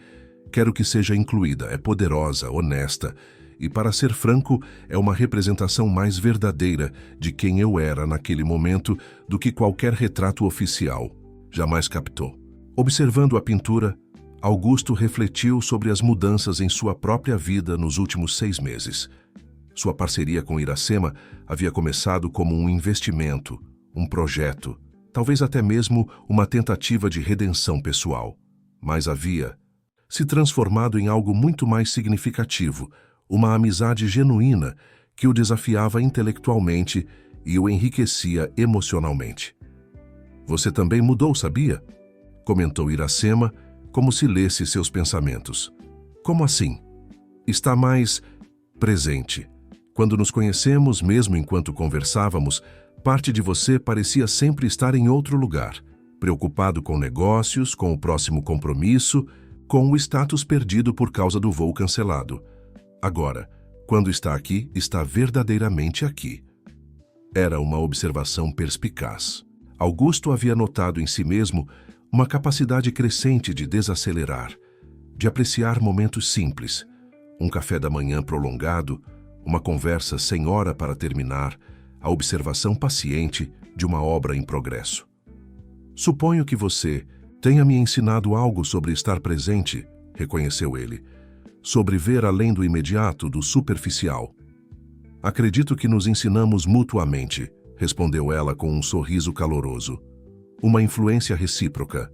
Quero que seja incluída, é poderosa, honesta, e, para ser franco, é uma representação mais verdadeira de quem eu era naquele momento do que qualquer retrato oficial. Jamais captou. Observando a pintura, Augusto refletiu sobre as mudanças em sua própria vida nos últimos 6 meses. Sua parceria com Iracema havia começado como um investimento, um projeto, talvez até mesmo uma tentativa de redenção pessoal. Mas havia se transformado em algo muito mais significativo, uma amizade genuína que o desafiava intelectualmente e o enriquecia emocionalmente. Você também mudou, sabia? Comentou Iracema, como se lesse seus pensamentos. Como assim? Está mais presente. Quando nos conhecemos, mesmo enquanto conversávamos, parte de você parecia sempre estar em outro lugar, preocupado com negócios, com o próximo compromisso, com o status perdido por causa do voo cancelado. Agora, quando está aqui, está verdadeiramente aqui. Era uma observação perspicaz. Augusto havia notado em si mesmo uma capacidade crescente de desacelerar, de apreciar momentos simples, um café da manhã prolongado, uma conversa sem hora para terminar, a observação paciente de uma obra em progresso. Suponho que você tenha me ensinado algo sobre estar presente, reconheceu ele, sobre ver além do imediato, do superficial. Acredito que nos ensinamos mutuamente, respondeu ela com um sorriso caloroso. Uma influência recíproca.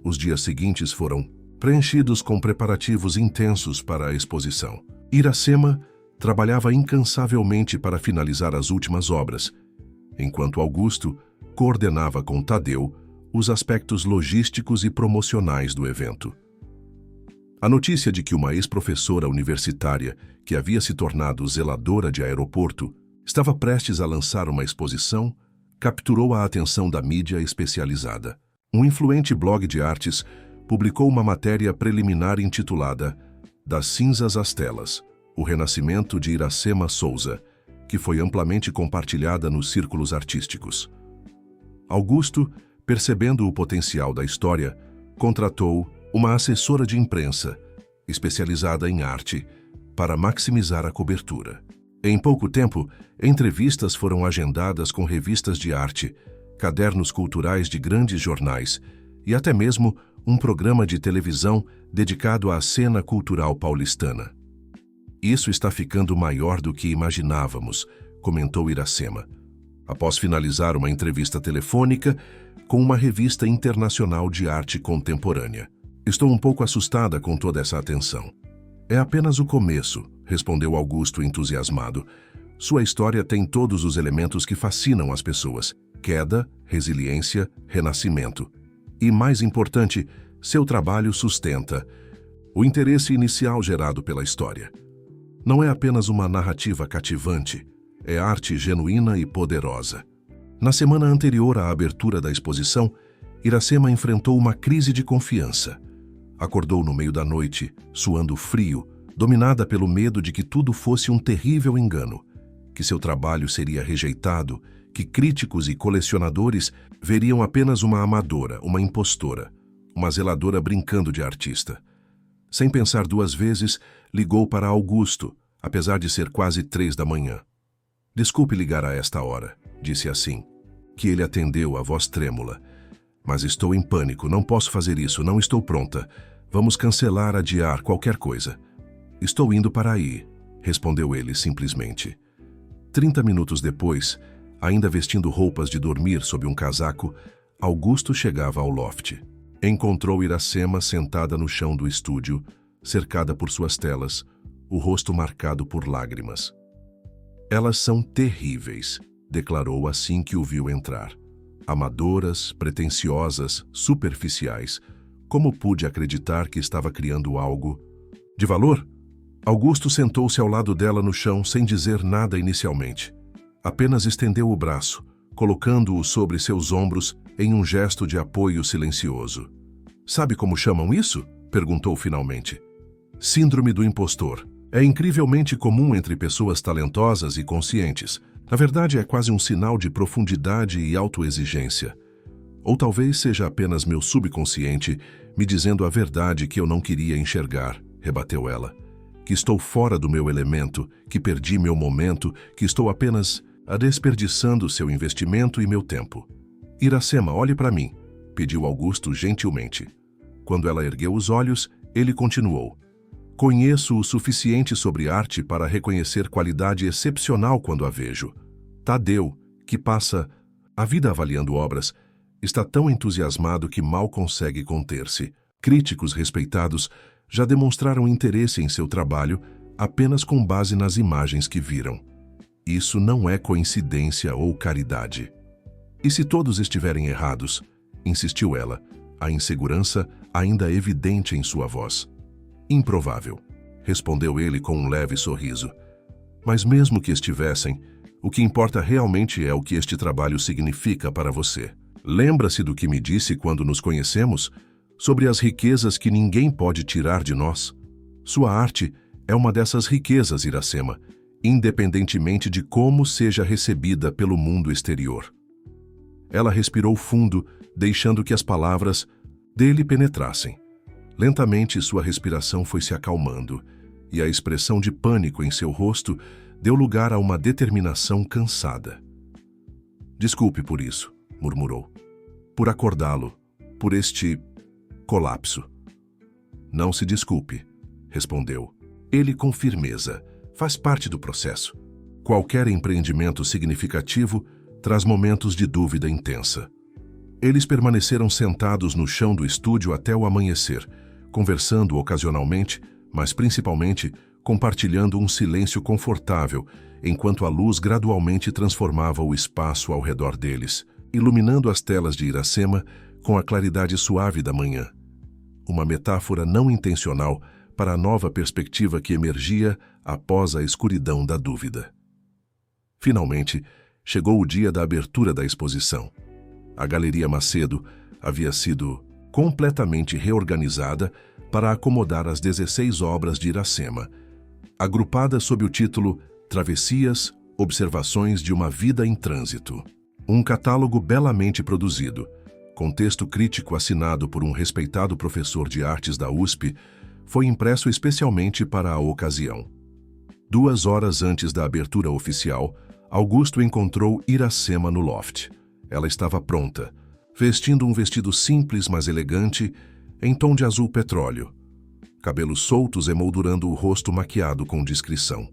Os dias seguintes foram preenchidos com preparativos intensos para a exposição. Iracema trabalhava incansavelmente para finalizar as últimas obras, enquanto Augusto coordenava com Tadeu os aspectos logísticos e promocionais do evento. A notícia de que uma ex-professora universitária, que havia se tornado zeladora de aeroporto, estava prestes a lançar uma exposição, capturou a atenção da mídia especializada. Um influente blog de artes publicou uma matéria preliminar intitulada Das Cinzas às Telas, o renascimento de Iracema Souza, que foi amplamente compartilhada nos círculos artísticos. Augusto, percebendo o potencial da história, contratou uma assessora de imprensa, especializada em arte, para maximizar a cobertura. Em pouco tempo, entrevistas foram agendadas com revistas de arte, cadernos culturais de grandes jornais e até mesmo um programa de televisão dedicado à cena cultural paulistana. Isso está ficando maior do que imaginávamos, comentou Iracema, após finalizar uma entrevista telefônica com uma revista internacional de arte contemporânea. Estou um pouco assustada com toda essa atenção. É apenas o começo, respondeu Augusto entusiasmado. Sua história tem todos os elementos que fascinam as pessoas: queda, resiliência, renascimento. E, mais importante, seu trabalho sustenta o interesse inicial gerado pela história. Não é apenas uma narrativa cativante, é arte genuína e poderosa. Na semana anterior à abertura da exposição, Iracema enfrentou uma crise de confiança. Acordou no meio da noite, suando frio, dominada pelo medo de que tudo fosse um terrível engano, que seu trabalho seria rejeitado, que críticos e colecionadores veriam apenas uma amadora, uma impostora, uma zeladora brincando de artista. Sem pensar duas vezes, ligou para Augusto, apesar de ser quase 3 da manhã. Desculpe ligar a esta hora, disse assim, que ele atendeu, a voz trêmula. Mas estou em pânico, não posso fazer isso, não estou pronta. Vamos cancelar, adiar, qualquer coisa. Estou indo para aí, respondeu ele simplesmente. 30 minutos depois, ainda vestindo roupas de dormir sob um casaco, Augusto chegava ao loft. Encontrou Iracema sentada no chão do estúdio, cercada por suas telas, o rosto marcado por lágrimas. Elas são terríveis, declarou assim que o viu entrar. Amadoras, pretensiosas, superficiais. Como pude acreditar que estava criando algo de valor? Augusto sentou-se ao lado dela no chão sem dizer nada inicialmente. Apenas estendeu o braço, colocando-o sobre seus ombros em um gesto de apoio silencioso. Sabe como chamam isso? Perguntou finalmente. Síndrome do impostor. É incrivelmente comum entre pessoas talentosas e conscientes. Na verdade, é quase um sinal de profundidade e autoexigência. Ou talvez seja apenas meu subconsciente me dizendo a verdade que eu não queria enxergar, rebateu ela. Que estou fora do meu elemento, que perdi meu momento, que estou apenas desperdiçando seu investimento e meu tempo. Iracema, olhe para mim, pediu Augusto gentilmente. Quando ela ergueu os olhos, ele continuou. Conheço o suficiente sobre arte para reconhecer qualidade excepcional quando a vejo. Tadeu, que passa a vida avaliando obras, está tão entusiasmado que mal consegue conter-se. Críticos respeitados já demonstraram interesse em seu trabalho apenas com base nas imagens que viram. Isso não é coincidência ou caridade. E se todos estiverem errados, insistiu ela, a insegurança ainda evidente em sua voz. Improvável, respondeu ele com um leve sorriso. Mas mesmo que estivessem, o que importa realmente é o que este trabalho significa para você. Lembra-se do que me disse quando nos conhecemos? Sobre as riquezas que ninguém pode tirar de nós? Sua arte é uma dessas riquezas, Iracema, independentemente de como seja recebida pelo mundo exterior. Ela respirou fundo, deixando que as palavras dele penetrassem. Lentamente sua respiração foi se acalmando, e a expressão de pânico em seu rosto deu lugar a uma determinação cansada. Desculpe por isso, murmurou. Por acordá-lo, por este colapso. Não se desculpe, respondeu. Ele com firmeza. Faz parte do processo. Qualquer empreendimento significativo traz momentos de dúvida intensa. Eles permaneceram sentados no chão do estúdio até o amanhecer, conversando ocasionalmente, mas principalmente compartilhando um silêncio confortável, enquanto a luz gradualmente transformava o espaço ao redor deles, iluminando as telas de Iracema com a claridade suave da manhã. Uma metáfora não intencional para a nova perspectiva que emergia após a escuridão da dúvida. Finalmente, chegou o dia da abertura da exposição. A Galeria Macedo havia sido completamente reorganizada para acomodar as 16 obras de Iracema, agrupadas sob o título Travessias, Observações de uma Vida em Trânsito. Um catálogo belamente produzido, com texto crítico assinado por um respeitado professor de artes da USP, foi impresso especialmente para a ocasião. 2 horas antes da abertura oficial, Augusto encontrou Iracema no loft. Ela estava pronta, vestindo um vestido simples, mas elegante, em tom de azul petróleo. Cabelos soltos emoldurando o rosto maquiado com discrição.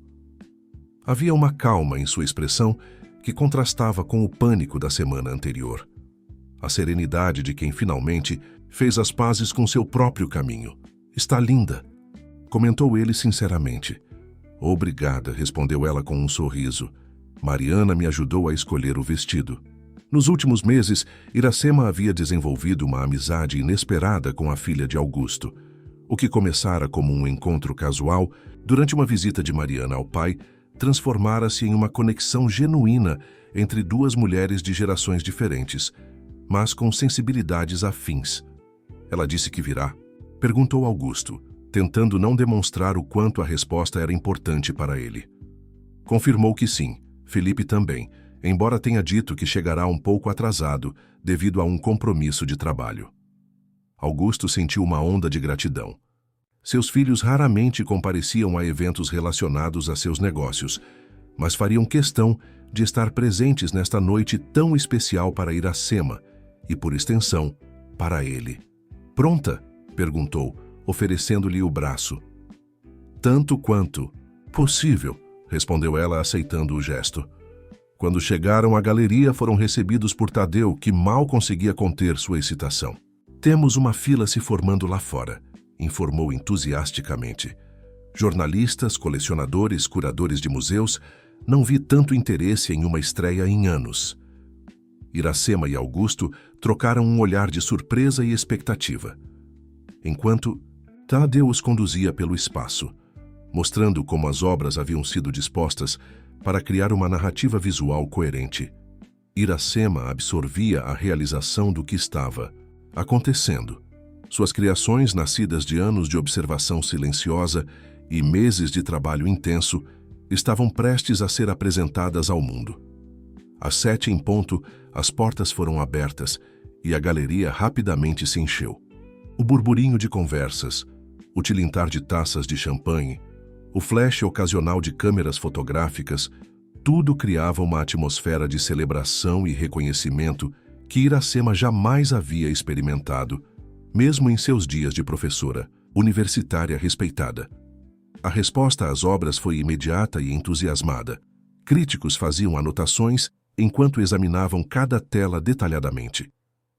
Havia uma calma em sua expressão que contrastava com o pânico da semana anterior. A serenidade de quem finalmente fez as pazes com seu próprio caminho. Está linda. comentou ele sinceramente. Obrigada, respondeu ela com um sorriso. Mariana me ajudou a escolher o vestido. Nos últimos meses, Iracema havia desenvolvido uma amizade inesperada com a filha de Augusto. O que começara como um encontro casual, durante uma visita de Mariana ao pai, transformara-se em uma conexão genuína entre duas mulheres de gerações diferentes, mas com sensibilidades afins. Ela disse que virá? Perguntou Augusto, tentando não demonstrar o quanto a resposta era importante para ele. Confirmou que sim, Felipe também, embora tenha dito que chegará um pouco atrasado devido a um compromisso de trabalho. Augusto sentiu uma onda de gratidão. Seus filhos raramente compareciam a eventos relacionados a seus negócios, mas fariam questão de estar presentes nesta noite tão especial para Iracema e, por extensão, para ele. Pronta? Perguntou, oferecendo-lhe o braço. Tanto quanto possível, respondeu ela, aceitando o gesto. Quando chegaram à galeria, foram recebidos por Tadeu, que mal conseguia conter sua excitação. Temos uma fila se formando lá fora, informou entusiasticamente. Jornalistas, colecionadores, curadores de museus, não vi tanto interesse em uma estreia em anos. Iracema e Augusto trocaram um olhar de surpresa e expectativa, enquanto Tadeu os conduzia pelo espaço, mostrando como as obras haviam sido dispostas para criar uma narrativa visual coerente. Iracema absorvia a realização do que estava acontecendo. Suas criações, nascidas de anos de observação silenciosa e meses de trabalho intenso, estavam prestes a ser apresentadas ao mundo. Às 7 em ponto, as portas foram abertas e a galeria rapidamente se encheu. O burburinho de conversas, o tilintar de taças de champanhe, o flash ocasional de câmeras fotográficas, tudo criava uma atmosfera de celebração e reconhecimento que Iracema jamais havia experimentado, mesmo em seus dias de professora, universitária respeitada. A resposta às obras foi imediata e entusiasmada. Críticos faziam anotações enquanto examinavam cada tela detalhadamente.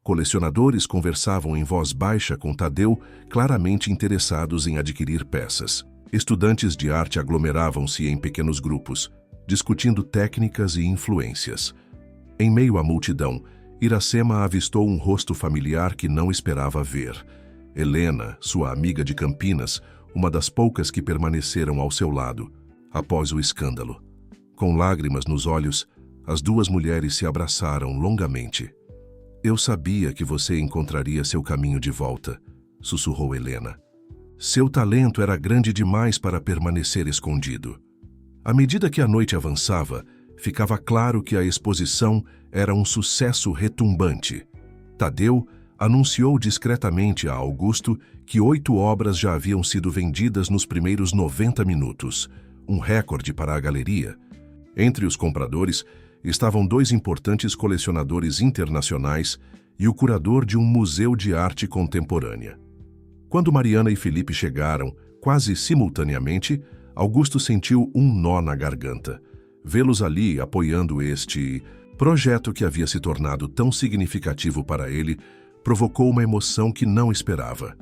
Colecionadores conversavam em voz baixa com Tadeu, claramente interessados em adquirir peças. Estudantes de arte aglomeravam-se em pequenos grupos, discutindo técnicas e influências. Em meio à multidão, Iracema avistou um rosto familiar que não esperava ver. Helena, sua amiga de Campinas, uma das poucas que permaneceram ao seu lado, após o escândalo. Com lágrimas nos olhos, as duas mulheres se abraçaram longamente. Eu sabia que você encontraria seu caminho de volta, sussurrou Helena. Seu talento era grande demais para permanecer escondido. À medida que a noite avançava, ficava claro que a exposição era um sucesso retumbante. Tadeu anunciou discretamente a Augusto que 8 obras já haviam sido vendidas nos primeiros 90 minutos, um recorde para a galeria. Entre os compradores estavam 2 importantes colecionadores internacionais e o curador de um museu de arte contemporânea. Quando Mariana e Felipe chegaram, quase simultaneamente, Augusto sentiu um nó na garganta. Vê-los ali apoiando este projeto que havia se tornado tão significativo para ele provocou uma emoção que não esperava.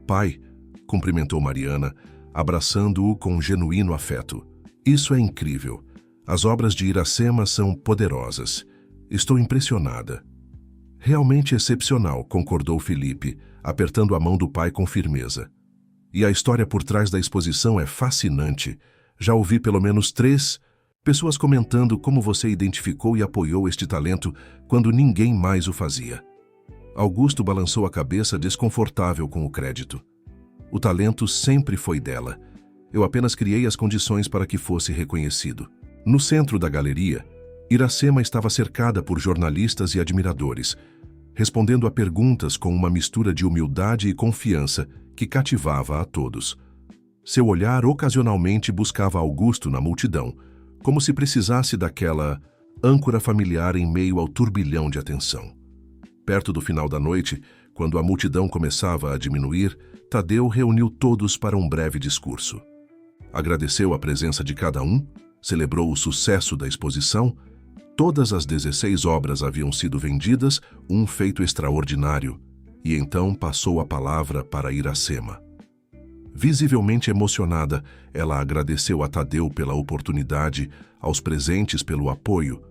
Pai, cumprimentou Mariana, abraçando-o com genuíno afeto. Isso é incrível. As obras de Iracema são poderosas. Estou impressionada. Realmente excepcional, concordou Felipe, apertando a mão do pai com firmeza. E a história por trás da exposição é fascinante. Já ouvi pelo menos 3 pessoas comentando como você identificou e apoiou este talento quando ninguém mais o fazia. Augusto balançou a cabeça desconfortável com o crédito. O talento sempre foi dela. Eu apenas criei as condições para que fosse reconhecido. No centro da galeria, Iracema estava cercada por jornalistas e admiradores, respondendo a perguntas com uma mistura de humildade e confiança que cativava a todos. Seu olhar ocasionalmente buscava Augusto na multidão, como se precisasse daquela âncora familiar em meio ao turbilhão de atenção. Perto do final da noite, quando a multidão começava a diminuir, Tadeu reuniu todos para um breve discurso. Agradeceu a presença de cada um, celebrou o sucesso da exposição. Todas as 16 obras haviam sido vendidas, um feito extraordinário, e então passou a palavra para Iracema. Visivelmente emocionada, ela agradeceu a Tadeu pela oportunidade, aos presentes pelo apoio,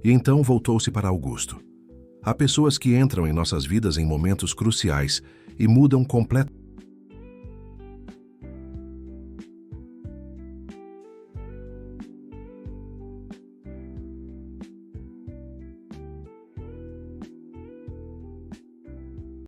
e então voltou-se para Augusto. Há pessoas que entram em nossas vidas em momentos cruciais e mudam completamente